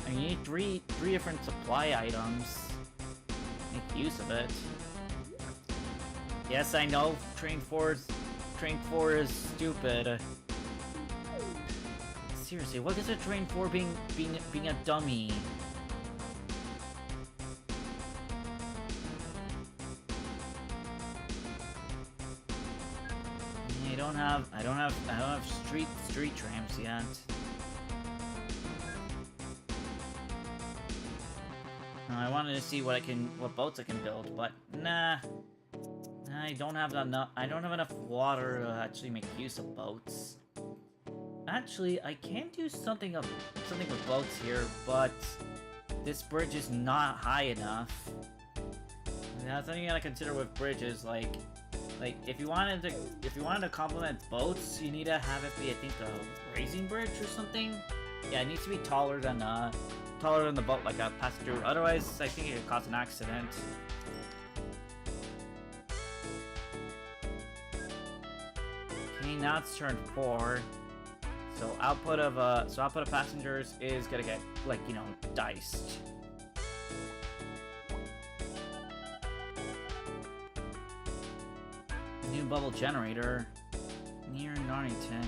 Speaker 1: and you need three different supply items. Make use of it. Yes, I know Train 4 is stupid. Seriously, what is a Train 4 being a dummy? I don't have street trams yet. I wanted to see what boats I can build, but nah. I don't have enough water to actually make use of boats. Actually, I can do something with boats here, but this bridge is not high enough. That's something you gotta consider with bridges, like if you wanted to complement boats, you need to have it be, I think, a raising bridge or something. Yeah, it needs to be taller than the boat, like a passenger. Otherwise, I think it could cause an accident. Okay, now it's turn 4. So output of passengers is gonna get, like, you know, diced. New bubble generator near Narnington.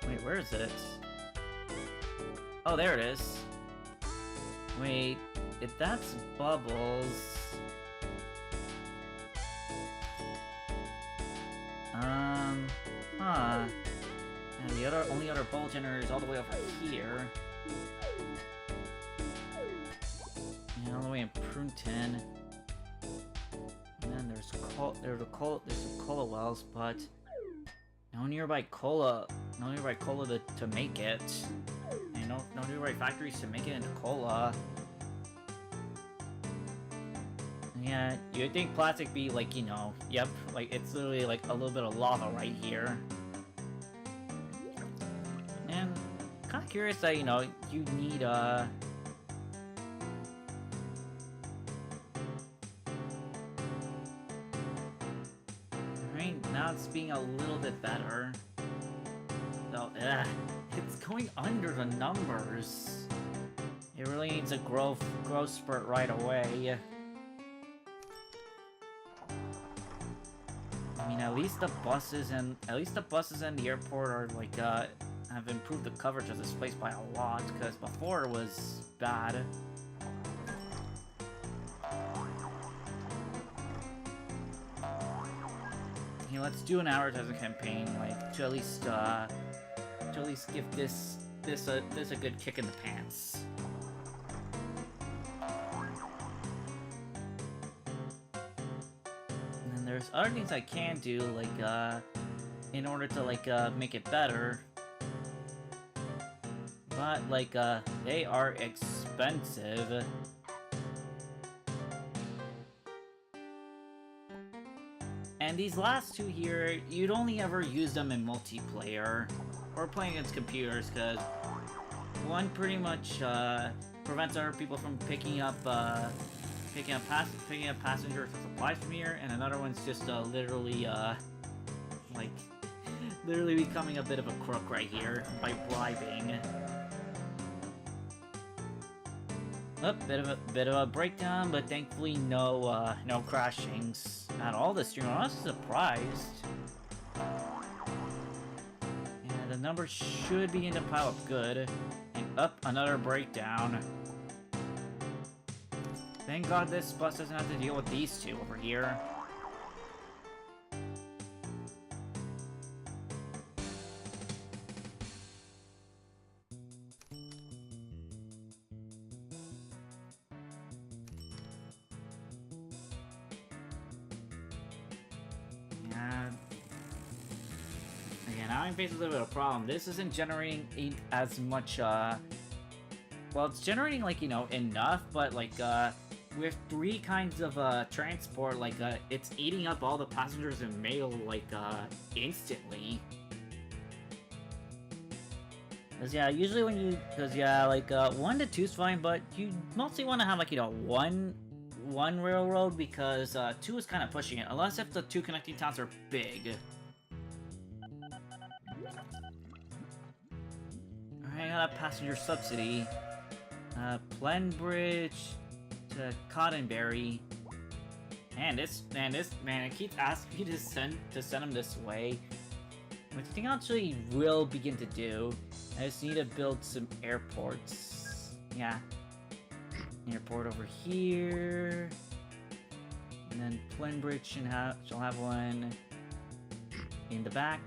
Speaker 1: Wait, where is it? Oh, there it is. Wait, if that's bubbles. And the only other bubble generator is all the way over here. And all the way in Pngtuber. And then there's some cola wells, but no nearby cola to make it. And no nearby factories to make it into cola. Yeah, you'd think plastic be like, you know, yep, like it's literally like a little bit of lava right here. And kind of curious that, you know, you need Right, now it's being a little bit better. So, it's going under the numbers. It really needs a growth spurt right away. I mean, at least the buses and the airport are like have improved the coverage of this place by a lot, because before it was bad. Okay, let's do an advertising campaign, like to at least give this a good kick in the pants. And then there's other things I can do, like in order to like make it better. But like they are expensive. And these last two here, you'd only ever use them in multiplayer or playing against computers, because one pretty much prevents other people from picking up passengers or supplies from here, and another one's just literally like literally becoming a bit of a crook right here by bribing. Oh, bit of a breakdown, but thankfully no crashings at all this stream. I was surprised. Yeah, the numbers should begin to pile up good. And up, another breakdown. Thank God this bus doesn't have to deal with these two over here. I'm facing a little bit of a problem. This isn't generating as much, well, it's generating, like, you know, enough, but, like, with 3 kinds of, transport, like, it's eating up all the passengers and mail, like, instantly. Cause, yeah, usually when you, like, 1 to 2 is fine, but you mostly want to have, like, you know, one railroad, because, 2 is kind of pushing it, unless if the 2 connecting towns are big. I got a passenger subsidy. Plenbridge to Cottonberry. Man, it keeps asking me to send them this way. Which I think I actually will begin to do. I just need to build some airports. Yeah. Airport over here. And then Plenbridge she'll have one in the back.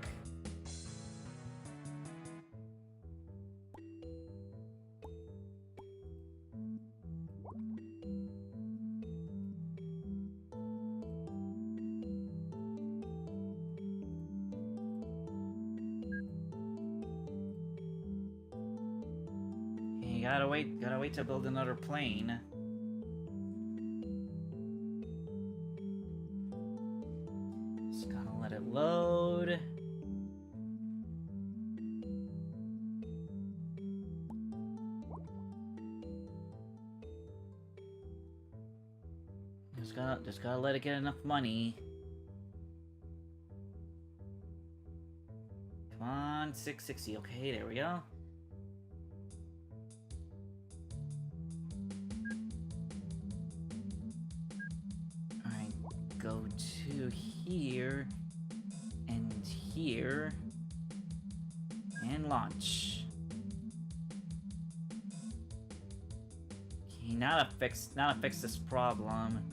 Speaker 1: Gotta wait to build another plane. Just gotta let it load. Just gotta let it get enough money. Come on, 660. Okay, there we go. Go to here, and here, and launch. Okay, now to fix this problem.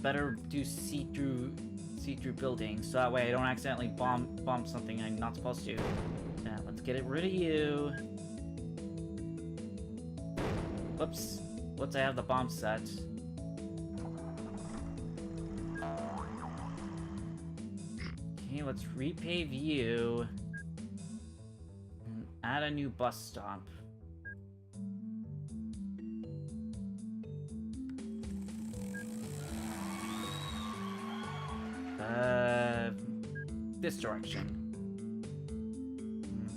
Speaker 1: Better do see-through buildings, so that way I don't accidentally bomb something I'm not supposed to. Now let's get rid of you. Whoops. I have the bomb set. Okay, let's repave you. And add a new bus stop. This direction.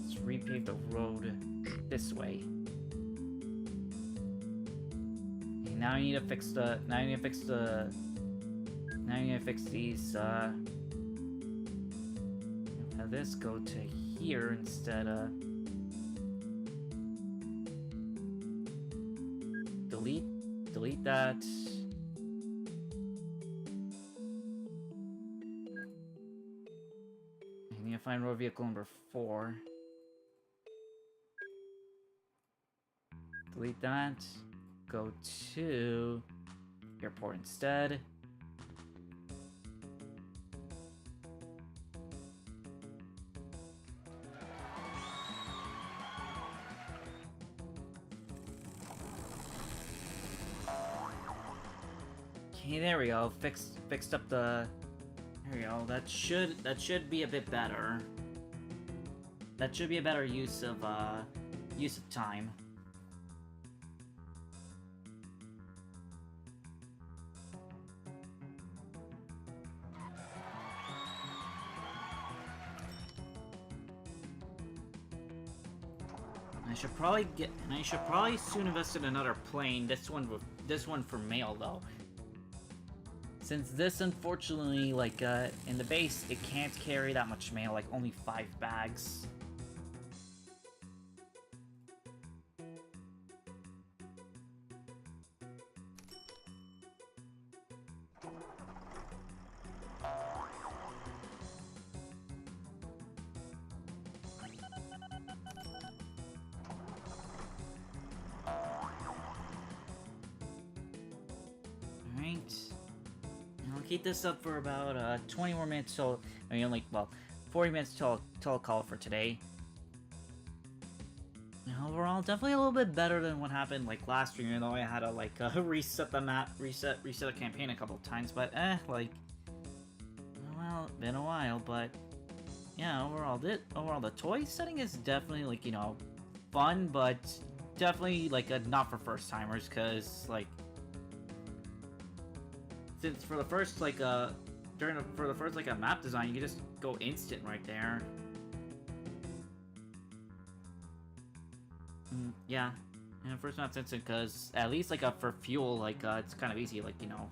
Speaker 1: Let's repave the road this way. Okay, now I need to fix the Now I'm gonna fix these, have this go to here instead of... Delete that. I need to find road vehicle number 4. Delete that. Go to airport instead. Okay, there we go. Fixed up the... There we go. That should be a bit better. That should be a better use of time. I should probably soon invest in another plane. This one for mail though. Since this, unfortunately, like, in the base, it can't carry that much mail, like, only 5 bags. Alright. I'll keep this up for about 20 more minutes till, I mean, like, well, 40 minutes till I'll call for today. Overall, definitely a little bit better than what happened, like, last stream, even though I had to, like, reset the map, reset the campaign a couple times, but, like, well, been a while, but, yeah, overall, the toy setting is definitely, like, you know, fun, but definitely, like, not for first-timers, because, like, since for the first, like, for the first, like, a map design, you can just go instant right there. Yeah. And first map's instant, because at least, like, for fuel, like, it's kind of easy, like, you know,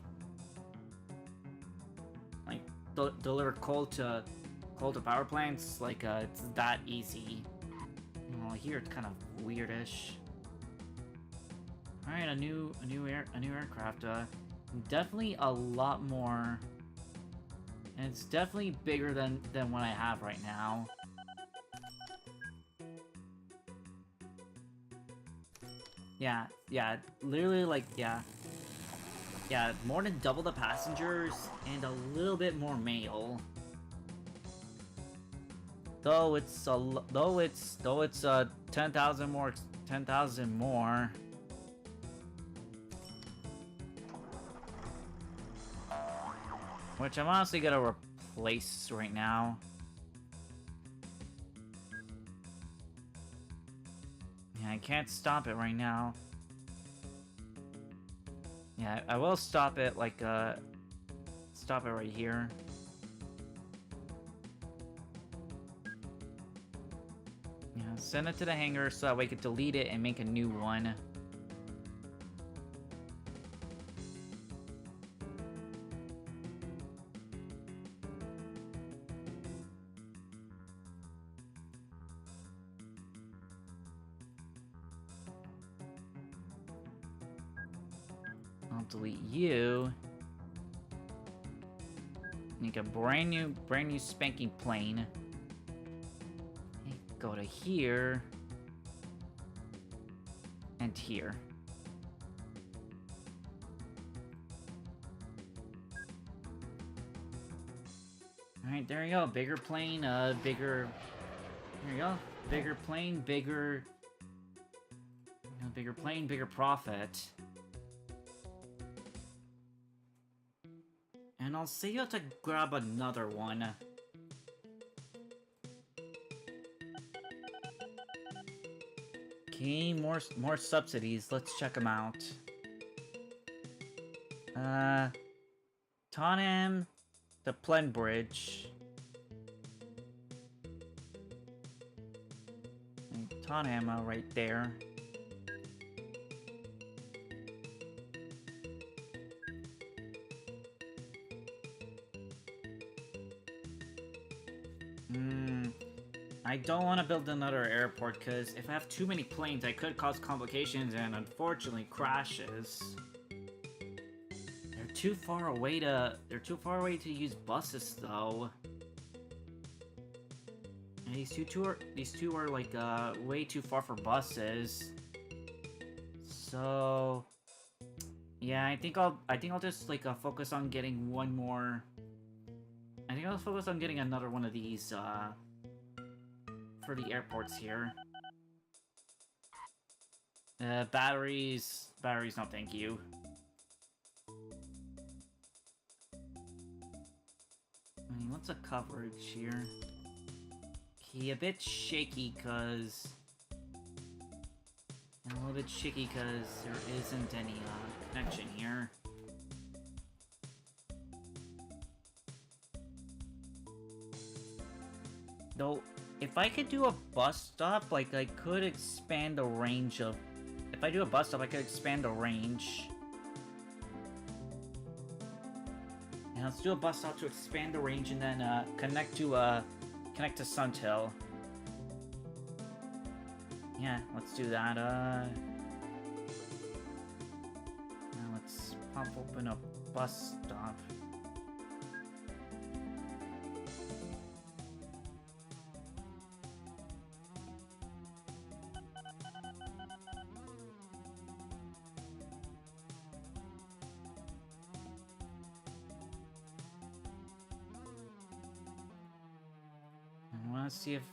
Speaker 1: like, deliver coal to power plants, like, it's that easy. Well, here it's kind of weirdish. Alright, a new aircraft, definitely a lot more, and it's definitely bigger than what I have right now. Yeah, literally, like, yeah, more than double the passengers and a little bit more mail. Though it's 10,000 more. Which I'm honestly gonna replace right now. Yeah, I can't stop it right now. Yeah, I will stop it, like, stop it right here. Yeah, send it to the hangar so that we can delete it and make a new one. I'll delete you. Make a brand new spanking plane. Go to here. And here. Alright, there you go. Bigger plane, bigger... There you go. Bigger plane, bigger... You know, bigger plane, bigger profit. And I'll say you have to grab another one. Okay, more subsidies. Let's check them out. Tonham to Plenbridge. Tonham right there. I don't want to build another airport, because if I have too many planes, I could cause complications and, unfortunately, crashes. They're too far away to use buses, though. And these two are like way too far for buses. So yeah, I think I'll just like focus on getting one more. I think I'll focus on getting another one of these for the airports here. Batteries, no thank you. I mean, what's a coverage here? Okay, a bit shaky, cause... a little bit shaky, cause there isn't any, connection here. Though, if I could do a bus stop, like, I could expand the range of... If I do a bus stop, I could expand the range. Yeah, let's do a bus stop to expand the range and then, connect to Suntail. Yeah, let's do that, Now let's pop open a bus stop.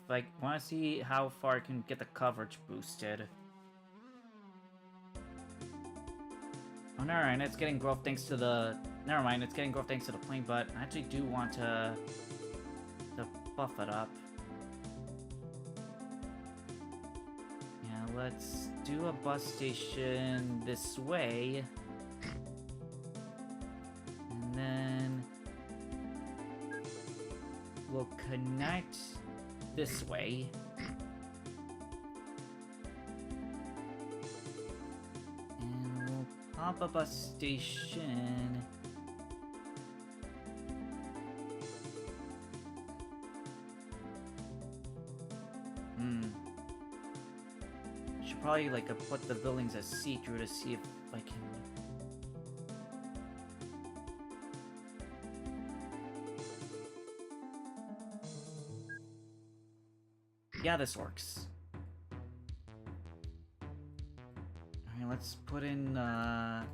Speaker 1: I want to see how far I can get the coverage boosted. Oh, never mind, it's getting growth thanks to the... Never mind, it's getting growth thanks to the plane, but I actually do want to buff it up. Yeah, let's do a bus station this way. And then... we'll connect this way. And we'll pop a bus station. Should probably like put the buildings as see-through to see if I can... Yeah, this works. Alright, let's put in, a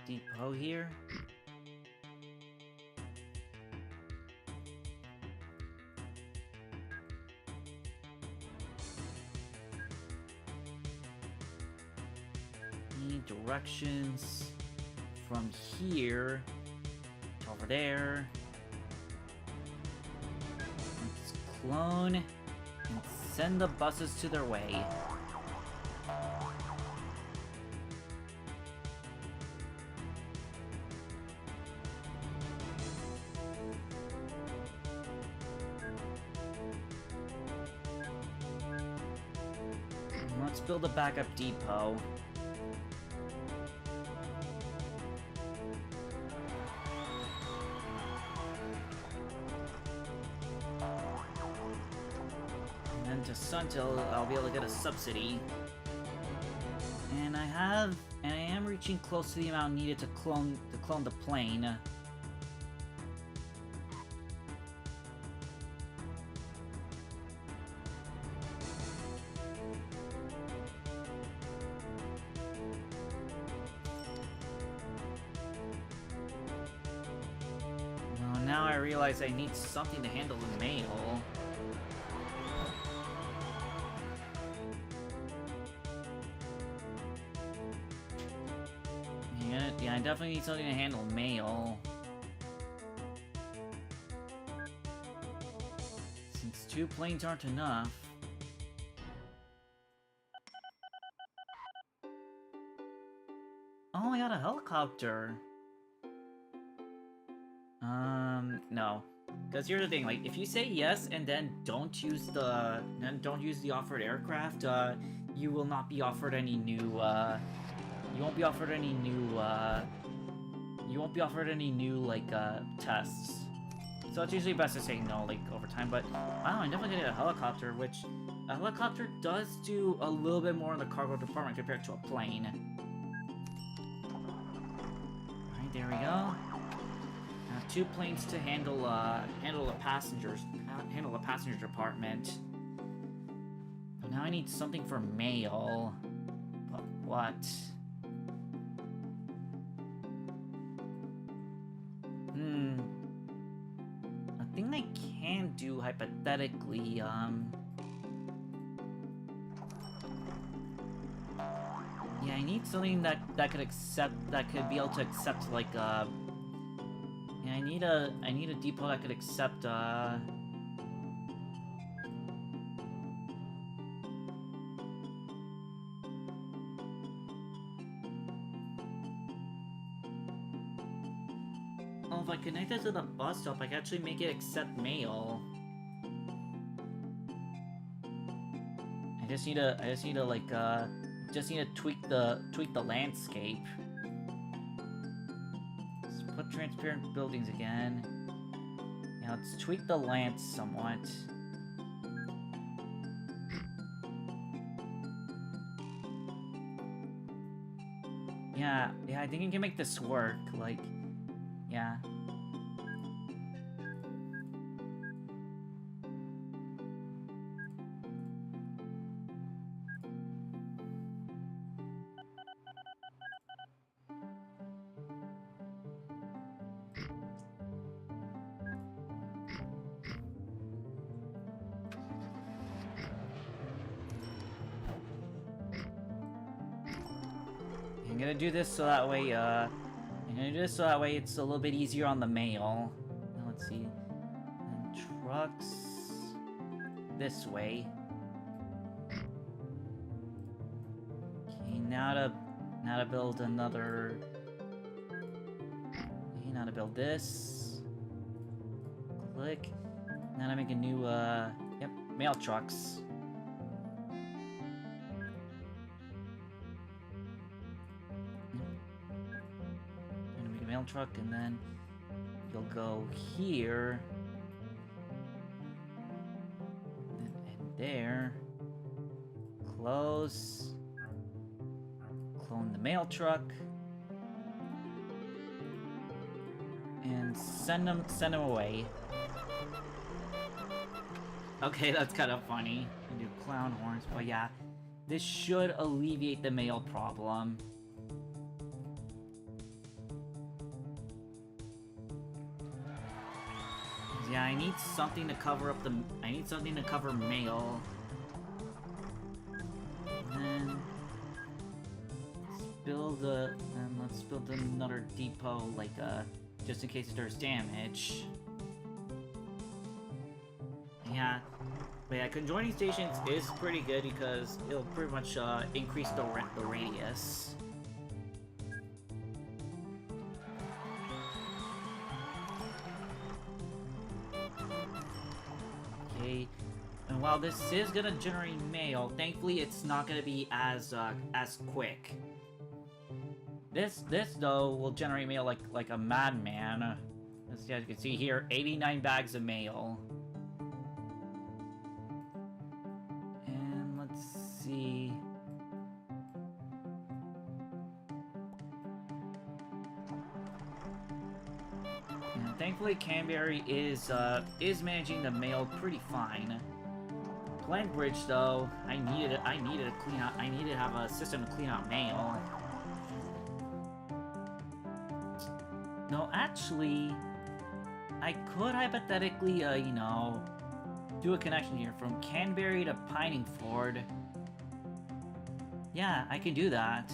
Speaker 1: depot here. Need directions from here to over there. Clone and send the buses to their way. Let's build a backup depot. Until I'll be able to get a subsidy. And I am reaching close to the amount needed to clone the plane. Well, now I realize I need something to handle the mail. Yeah, I definitely need something to handle mail. Since 2 planes aren't enough. Oh, I got a helicopter. No. Because here's the thing, like, if you say yes and then don't use the offered aircraft, you will not be offered any new, you won't be offered any new, you won't be offered any new, like, tests. So it's usually best to say no, like, over time, but wow, I'm definitely gonna get a helicopter, which a helicopter does do a little bit more in the cargo department compared to a plane. Alright, there we go. Now 2 planes to handle the passenger department. Now I need something for mail. But what? A thing I can do hypothetically, yeah, I need something that could be able to accept, like, yeah, I need a depot that could accept, oh, if I connect it to the bus stop, I can actually make it accept mail. I just need to like, tweak the landscape. Let's put transparent buildings again. Yeah, let's tweak the land somewhat. Yeah, I think I can make this work, like, yeah. I'm gonna do this so that way, it's a little bit easier on the mail. Now, let's see. And trucks this way. Okay, now to build another. Okay, now to build this. Click. Now to make a new, yep, mail trucks. Truck, and then you'll go here and there. Close. Clone the mail truck and send them away. Okay, that's kind of funny. You do clown horns, but yeah, this should alleviate the mail problem. Yeah, I need something to cover up I need something to cover mail. And then let's build another depot, like, just in case there's damage. Yeah, but yeah, conjoining stations is pretty good because it'll pretty much increase the radius. And while this is gonna generate mail, thankfully it's not gonna be as quick. This though will generate mail like a madman. As you can see here, 89 bags of mail. And let's see. And thankfully Canberry is managing the mail pretty fine. Plant Bridge though, I needed to have a system to clean out mail. No, actually, I could hypothetically, you know, do a connection here from Canberry to Pngtuber. Yeah, I can do that.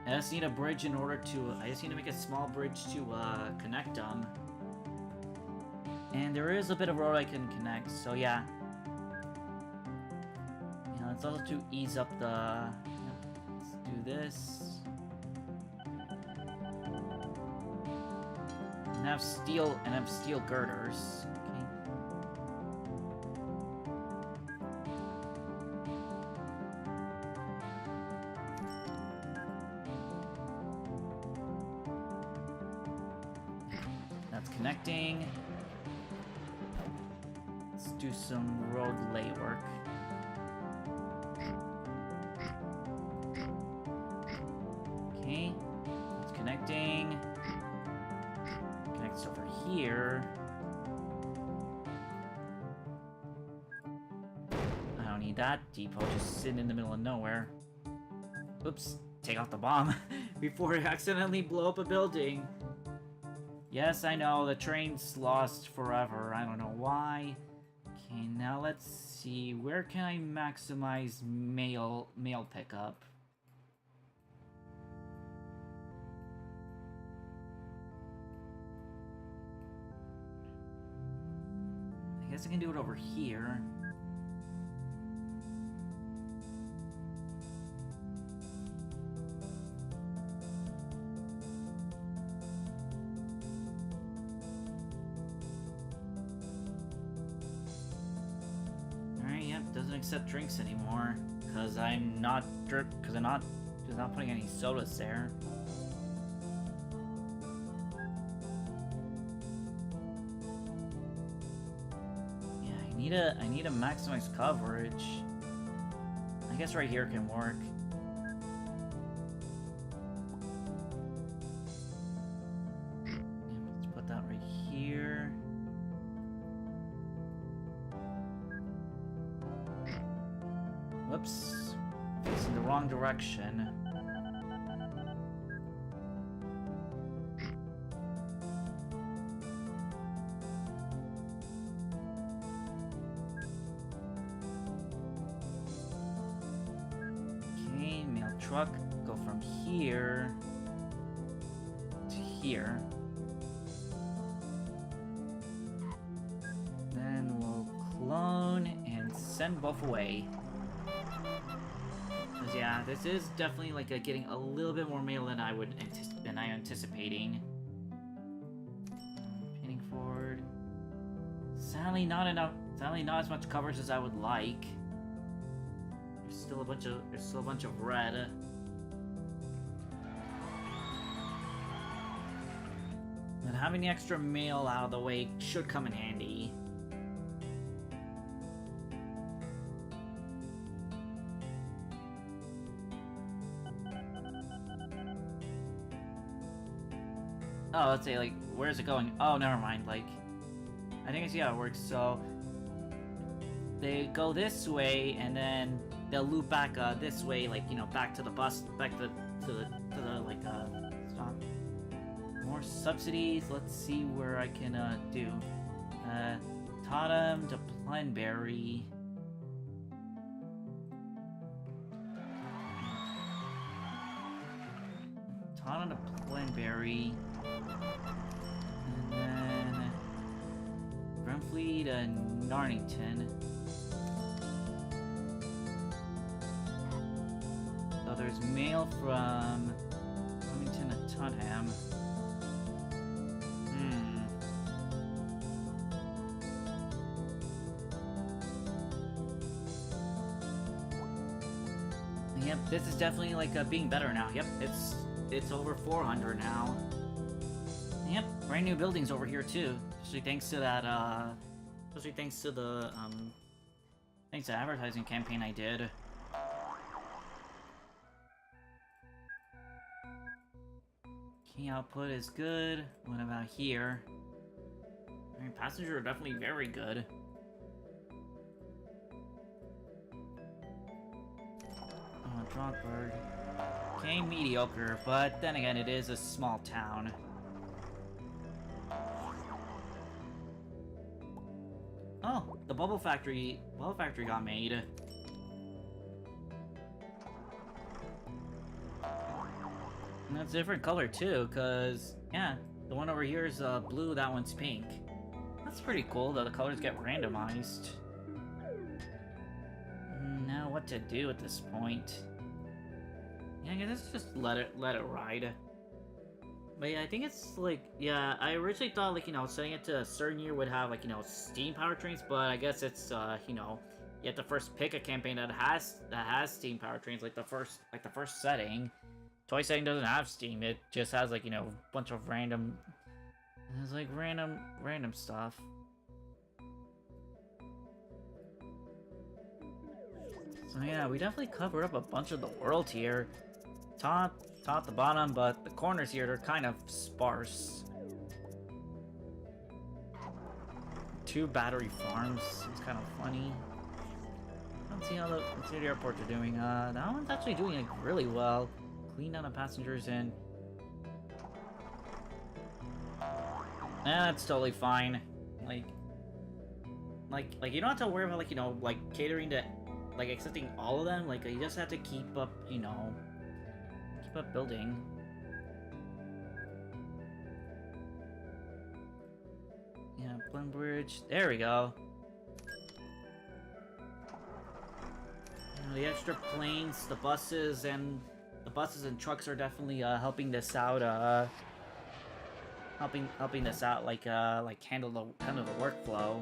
Speaker 1: I just need a bridge in order to, I just need to make a small bridge to, connect them. And there is a bit of road I can connect, so yeah. Yeah, let's also to ease up the, let's do this. And have steel girders. Okay. connecting. Let's do some road laywork. Okay, it's connecting. Connects over here. I don't need that depot just sitting in the middle of nowhere. Oops, take out the bomb before I accidentally blow up a building. Yes, I know, the train's lost forever. I don't know why. Okay, now let's see. Where can I maximize mail pickup? I guess I can do it over here. Doesn't accept drinks anymore because I'm not putting any sodas there. Yeah, I need to maximize coverage. I guess right here can work. Let's put that right here. Whoops. Facing the wrong direction. Okay, mail truck. Go from here to here. Then we'll clone and send both away. Yeah, this is definitely like getting a little bit more mail than I'm anticipating. Pinning forward. Sadly, not enough. Sadly, not as much coverage as I would like. There's still a bunch of red. But having the extra mail out of the way should come in handy. Oh, let's say, like, where's it going? Oh, never mind, like, I think I see how it works, so they go this way, and then they'll loop back, this way, like, you know, back to the bus, back to the like, stop. More subsidies, let's see where I can, do. Totem to Plenberry. Totem to Plenberry. And then Brumfleet and Narnington. So there's mail from Wilmington to Tunham. Yep, this is definitely like being better now. Yep, it's over 400 now. Yep, brand new buildings over here too. Especially thanks to that, thanks to the advertising campaign I did. Key output is good. What about here? I mean, passengers are definitely very good. Oh, Dropbird. Okay, mediocre, but then again, it is a small town. Oh, the bubble factory got made. And that's a different color too, cause yeah, the one over here is blue, that one's pink. That's pretty cool that the colors get randomized. Now what to do at this point? Yeah, I guess just let it ride. But yeah, I think it's like, yeah, I originally thought, like, you know, setting it to a certain year would have, like, you know, steam powertrains, but I guess it's, you know, you have to first pick a campaign that has steam powertrains, like the first setting. Toy setting doesn't have steam, it just has, like, you know, a bunch of random There's like random stuff. So yeah, we definitely covered up a bunch of the world here. Top to bottom, but the corners here, they're kind of sparse. 2 battery farms. It's kind of funny. Let's see how the airports are doing. That one's actually doing like really well. Clean down the passengers and that's totally fine. Like you don't have to worry about like, you know, like catering to like accepting all of them. Like you just have to keep up, you know, keep up building. Yeah, Blend Bridge. There we go. You know, the extra planes, the buses and trucks are definitely helping this out. Helping this out, like handle the workflow.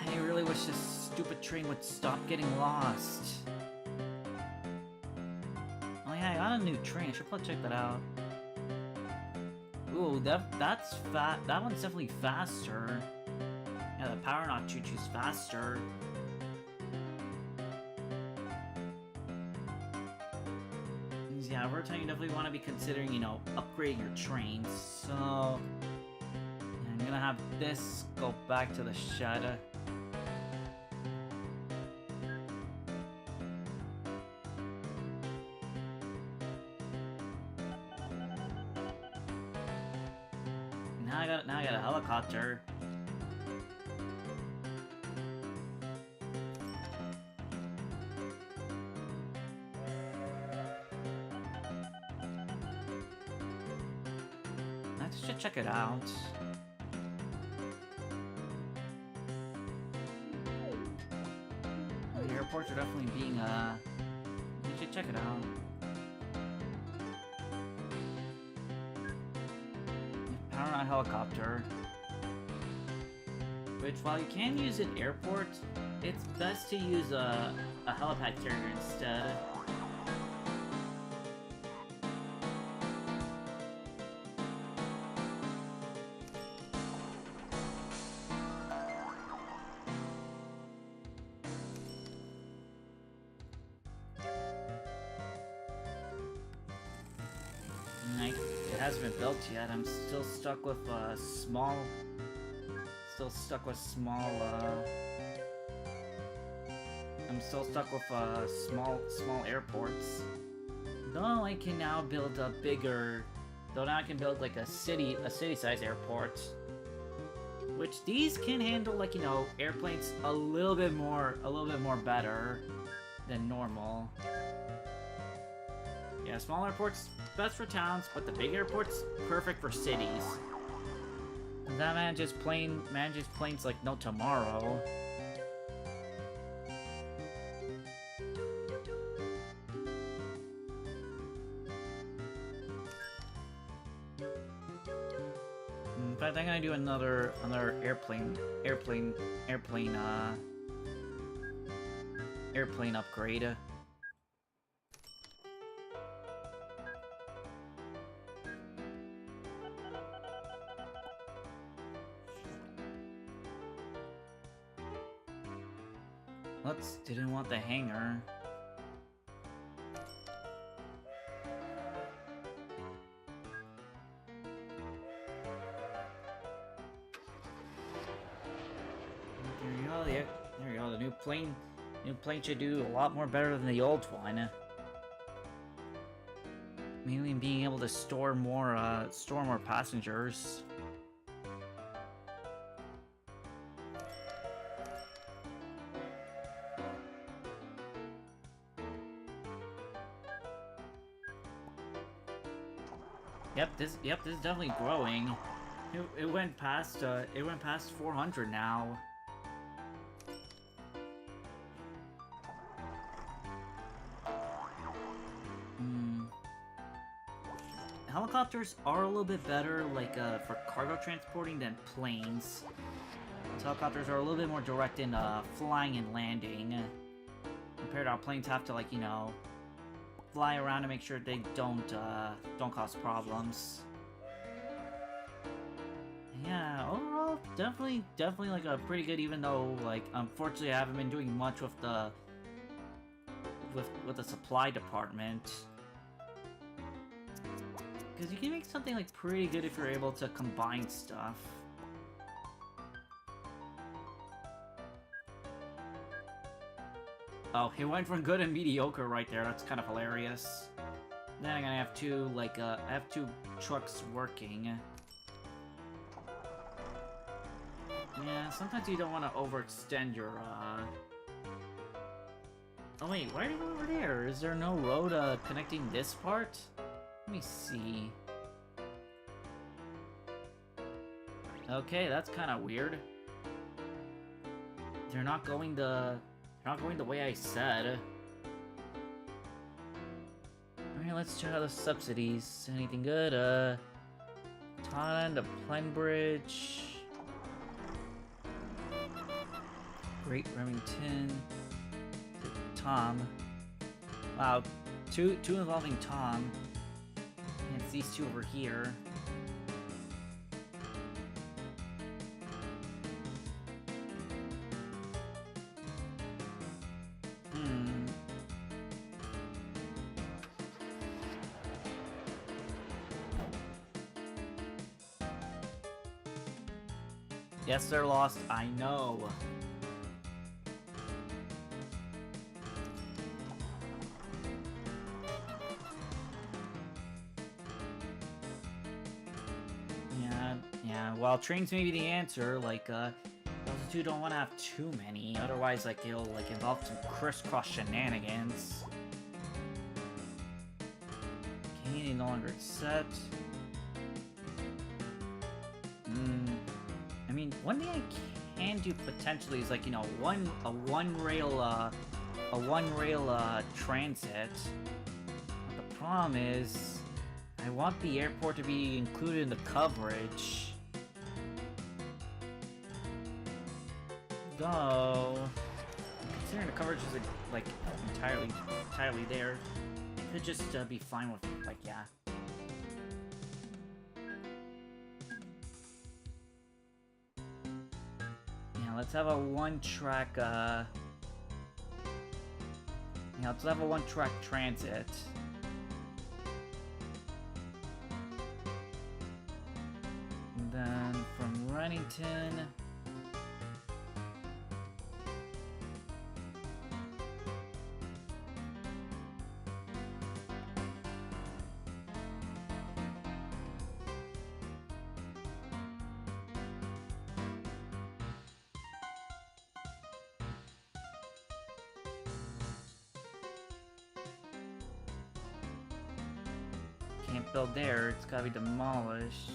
Speaker 1: I really wish this stupid train would stop getting lost. Oh yeah, I got a new train. I should probably check that out. Ooh, that's fat. That one's definitely faster. Yeah, the power knock choo-choo's faster. Yeah, over time you definitely want to be considering, you know, upgrading your trains. So I'm gonna have this go back to the shed. Now I got a helicopter. I should check it out. The airports are definitely being you should check it out. Power on helicopter. Which, while you can use an airport, it's best to use a helipad carrier instead. It hasn't been built yet. I'm still stuck with small. I'm still stuck with small airports. Though I can now build a bigger. Though now I can build like a city-size airport. Which these can handle, like, you know, airplanes a little bit more better than normal. Yeah, small airports best for towns, but the big airports perfect for cities. And that manages planes like no tomorrow. In fact, I'm gonna do another airplane upgrade. Didn't want the hangar. There you go. The new plane should do a lot more better than the old one. Mainly being able to store more passengers. This is definitely growing. It went past 400 now. Helicopters are a little bit better, like for cargo transporting than planes. Helicopters are a little bit more direct in flying and landing, compared to how planes have to, like, you know, fly around to make sure they don't cause problems. Yeah, overall, definitely like a pretty good, even though, like, unfortunately I haven't been doing much with the supply department. Because you can make something, like, pretty good if you're able to combine stuff. Oh, it went from good and mediocre right there. That's kind of hilarious. Then I'm gonna have two, like, I have two trucks working. Yeah, sometimes you don't want to overextend your, Oh wait, why are you going over there? Is there no road, connecting this part? Let me see. Okay, that's kind of weird. They're not going the way I said. Alright, let's check out the subsidies. Anything good? Thailand to Plenbridge. Great Remington. Tom. Wow, two involving Tom. And it's these two over here. Yes, they're lost, I know. Yeah, while trains may be the answer, like, those two don't want to have too many, otherwise, like, it'll, like, involve some crisscross shenanigans. Okay, no longer set. I mean, one thing I can do potentially is, like, you know, a one rail transit. But the problem is, I want the airport to be included in the coverage. Though, considering the coverage isn't, like, entirely there, it could just be fine with, like, yeah. Let's have a one-track, yeah, let's have a one-track transit. And then from Renington... Can't build there, it's gotta be demolished.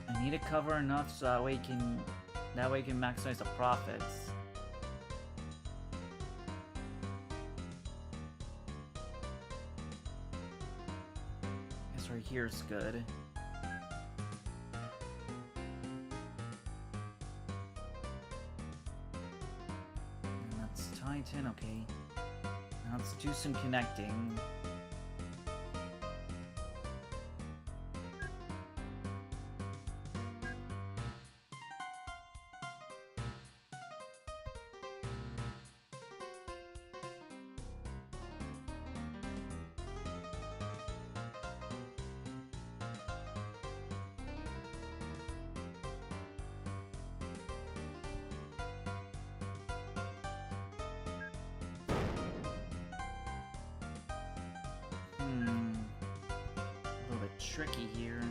Speaker 1: I need to cover enough so that way you can maximize the profits. Guess right here is good. Okay. Now let's do some connecting. Tricky here.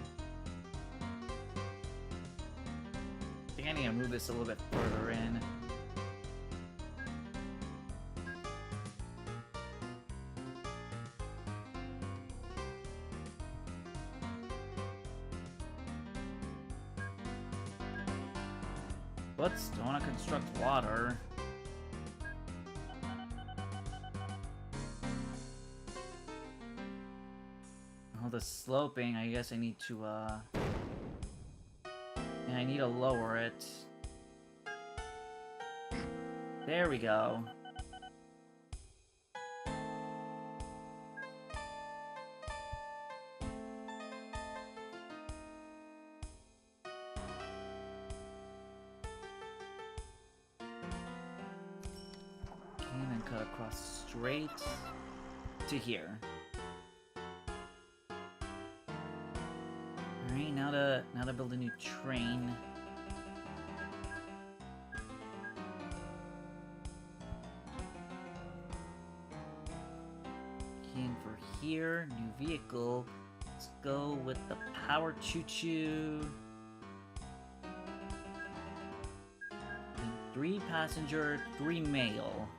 Speaker 1: I think I need to move this a little bit further in. But still want to construct water. The sloping, I guess I need to, I need to lower it. There we go. And then cut across straight to here. Alright, now to build a new train. In for here, new vehicle. Let's go with the power choo-choo. 3 passenger, 3 mail.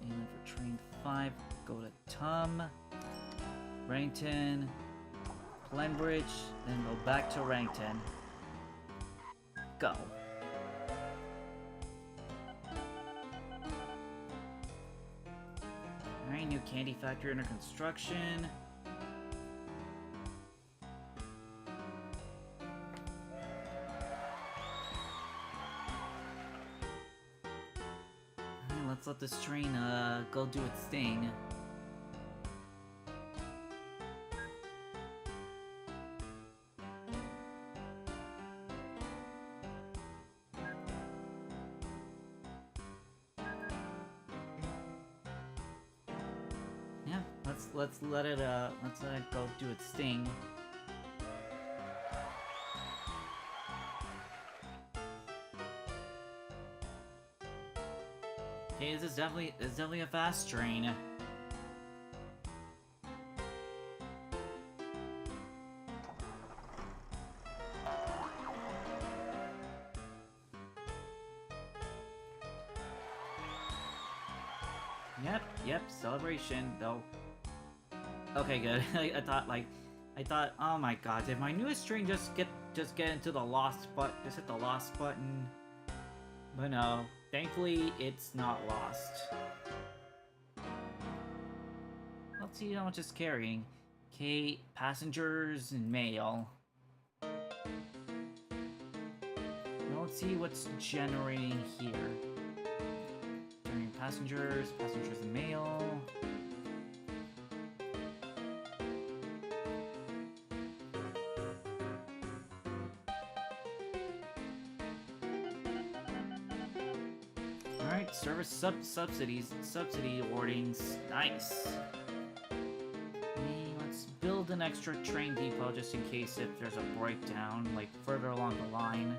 Speaker 1: And then for train 5, go to Tum, Ranton, Glenbridge, then go back to Ranton. Go. Alright, new candy factory under construction. Alright, let's let this train go do its thing. Let's let it go do its thing. Okay, this is definitely a fast train. Yep, celebration though. Okay, good. I thought, oh my god, did my newest train just get into the lost just hit the lost button? But no, thankfully it's not lost. Let's see how much it's carrying. Okay, passengers and mail. Now let's see what's generating here. Generating passengers and mail. Alright, service subsidy awardings. Nice. Let's build an extra train depot just in case if there's a breakdown, like further along the line.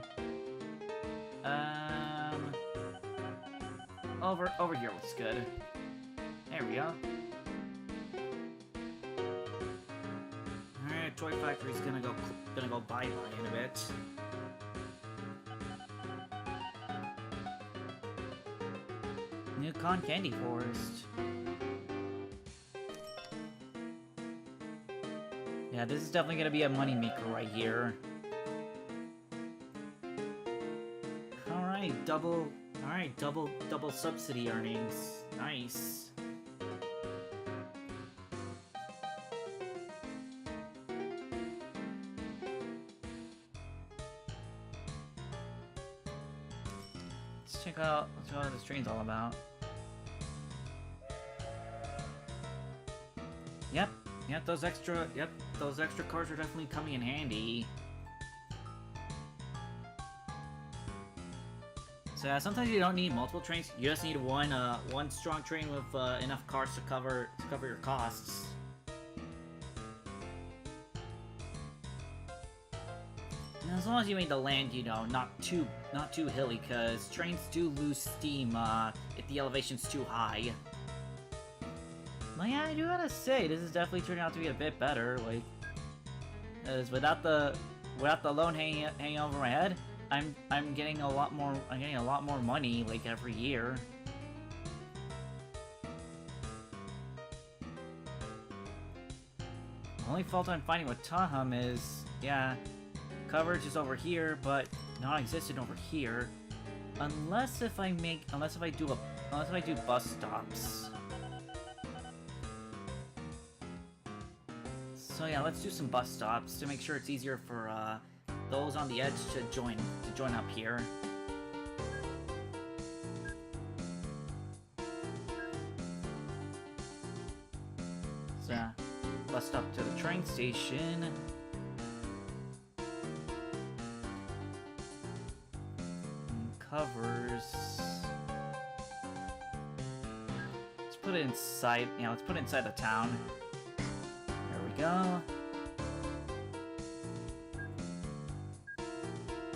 Speaker 1: Over here looks good. There we go. Alright, Toy Factory's gonna go bye-bye in a bit. New Con Candy Forest. Yeah, this is definitely gonna be a moneymaker right here. Alright, double subsidy earnings. Nice. Let's check out what this train's all about. Yep, those extra cars are definitely coming in handy. So yeah, sometimes you don't need multiple trains. You just need one strong train with enough cars to cover your costs. And as long as you make the land, you know, not too hilly, because trains do lose steam if the elevation's too high. But yeah, I do gotta say, this is definitely turning out to be a bit better. Like, because without the loan hanging over my head, I'm getting a lot more. I'm getting a lot more money like every year. The only fault I'm finding with Tahum is, yeah, coverage is over here, but non-existent over here. Unless if I do bus stops. So yeah, let's do some bus stops to make sure it's easier for those on the edge to join up here. So yeah, bus stop to the train station. Covers. Let's put it inside. Yeah, let's put it inside the town. There we go.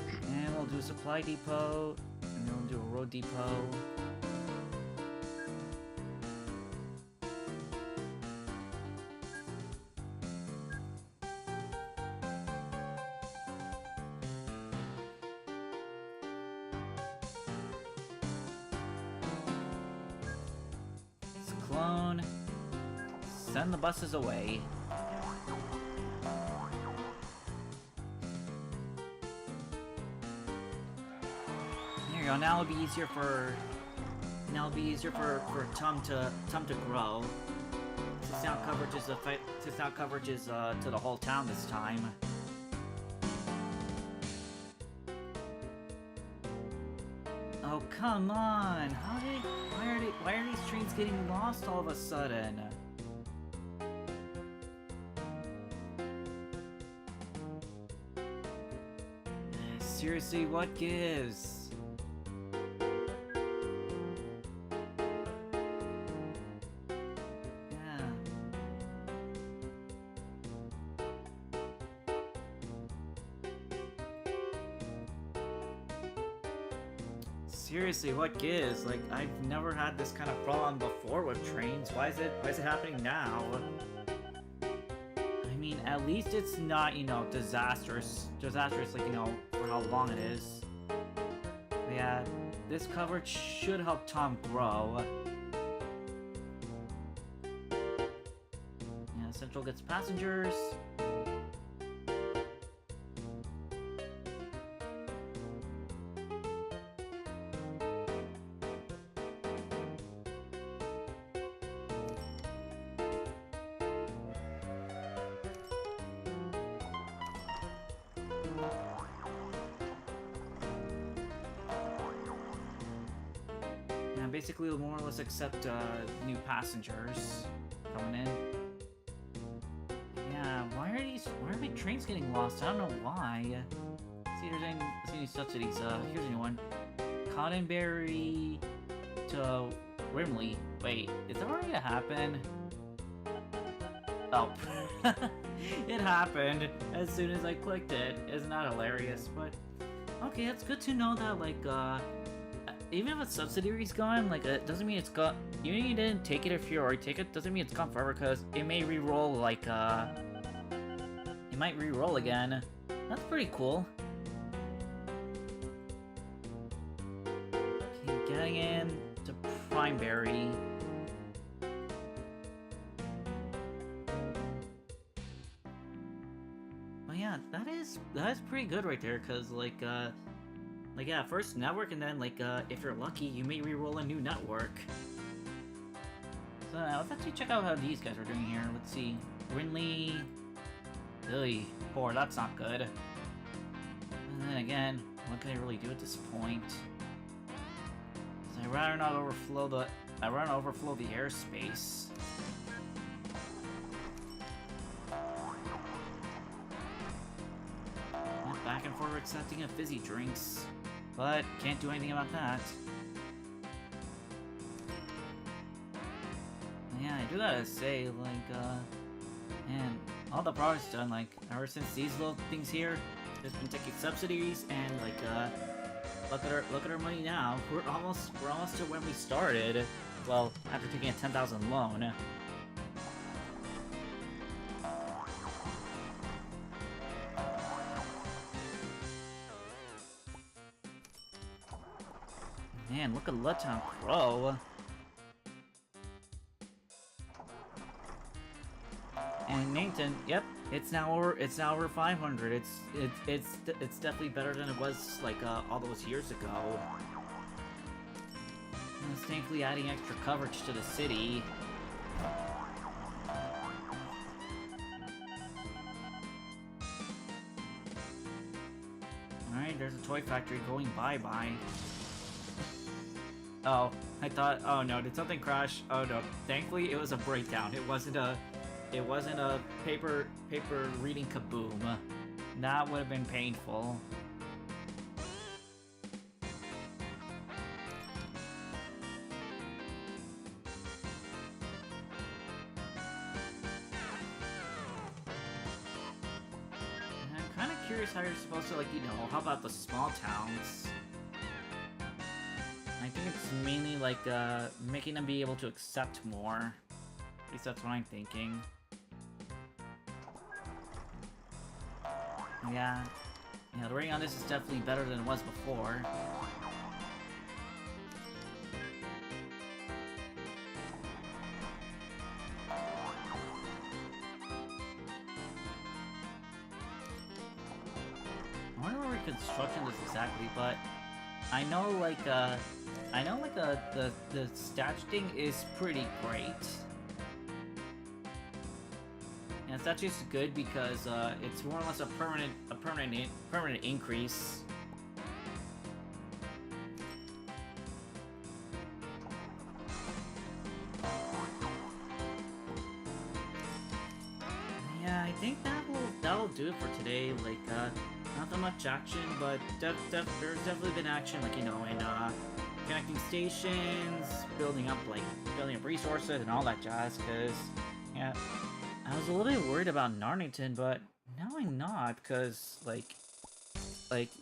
Speaker 1: And we'll do a supply depot, and then we'll do a road depot. Clone. Send the buses away. There you go. Now it'll be easier for Tum to grow. Since now coverage is to the whole town this time. Oh, come on! Why are these trains getting lost all of a sudden? Seriously, what gives? Yeah. Seriously, what gives? Like, I've never had this kind of problem before with trains. Why is it happening now? I mean, at least it's not, you know, disastrous, like, you know, for how long it is. But yeah, this coverage should help Tom grow. Yeah, Central gets passengers. Basically, we'll more or less accept new passengers coming in. Yeah, why are my trains getting lost? I don't know why. Let's see if there's any subsidies. Here's a new one. Cottonberry to Rimley. Wait, is that already gonna happen? Oh. It happened as soon as I clicked it. Isn't that hilarious? But, okay, it's good to know that, like, even if a subsidiary's gone, like, it doesn't mean it's gone. Even if you didn't take it, if you already take it, doesn't mean it's gone forever, because it may re-roll, like, it might re-roll again. That's pretty cool. Okay, getting in to Primeberry. But yeah, that is pretty good right there, because, like, yeah, first network, and then, like, if you're lucky, you may re-roll a new network. So, let's actually check out how these guys are doing here. Let's see. Rinley... Really poor, that's not good. And then again, what can I really do at this point? I'd rather not overflow the airspace. Back and forth accepting of fizzy drinks. But can't do anything about that. Yeah, I do gotta say, like, man, all the progress done, like, ever since these little things here, just been taking subsidies, and, like, look at our money now. We're almost to when we started. Well, after taking a 10,000 loan. Man, look at Luttown grow. And Nathan, yep, it's now over 500. It's definitely better than it was, like, all those years ago. And it's thankfully adding extra coverage to the city. toy factory going bye-bye. Oh, I thought, oh no, did something crash? Oh no, thankfully it was a breakdown. It wasn't a paper reading kaboom. That would have been painful. I'm kind of curious how you're supposed to, like, you know, how about the small towns? I think it's mainly like making them be able to accept more. At least that's what I'm thinking. Yeah, the rating on this is definitely better than it was before. I wonder where reconstruction is exactly, but I know like the stats thing is pretty great. And it's actually just good because it's more or less a permanent increase. Yeah, I think that'll do it for today. Like not that much action, but there's definitely been action, like, you know, in connecting stations, building up resources and all that jazz. Cause yeah. I was a little bit worried about Narnington, but now I'm not, because, like,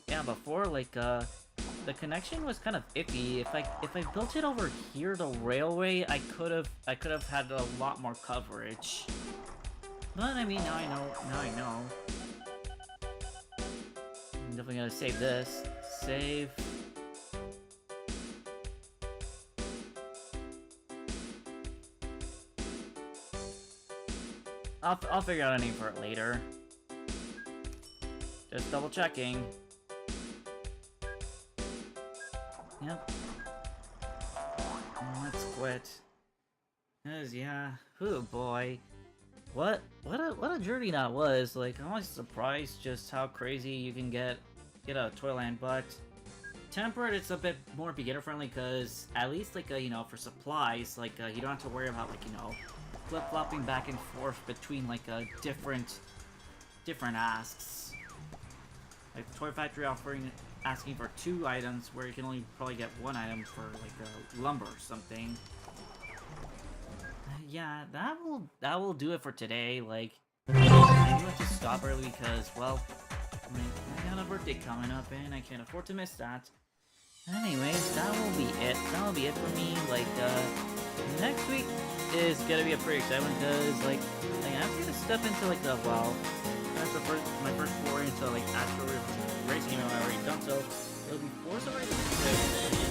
Speaker 1: yeah, before, like, the connection was kind of iffy. If I built it over here, the railway, I could have had a lot more coverage. But, I mean, now I know. I'm definitely gonna save this. Save. I'll figure out a name for it later. Just double checking. Yep. Let's quit. Cause yeah, oh boy, what a journey that was. Like, I'm always surprised just how crazy you can get a Toyland, but temperate, it's a bit more beginner friendly because at least, like, you know, for supplies, like, you don't have to worry about, like, you know, flip-flopping back and forth between, like, different asks. Like, Toy Factory asking for 2 items, where you can only probably get 1 item for, like, lumber or something. Yeah, that will do it for today. Like, I do have to stop early because, well, I got a birthday coming up, and I can't afford to miss that. Anyways, that will be it. That will be it for me. Like, next week is gonna be a pretty exciting one because, like, I'm gonna step into, like, that's my first foray into, like, actual racing game I've already done, so it'll be Forza Racing 6.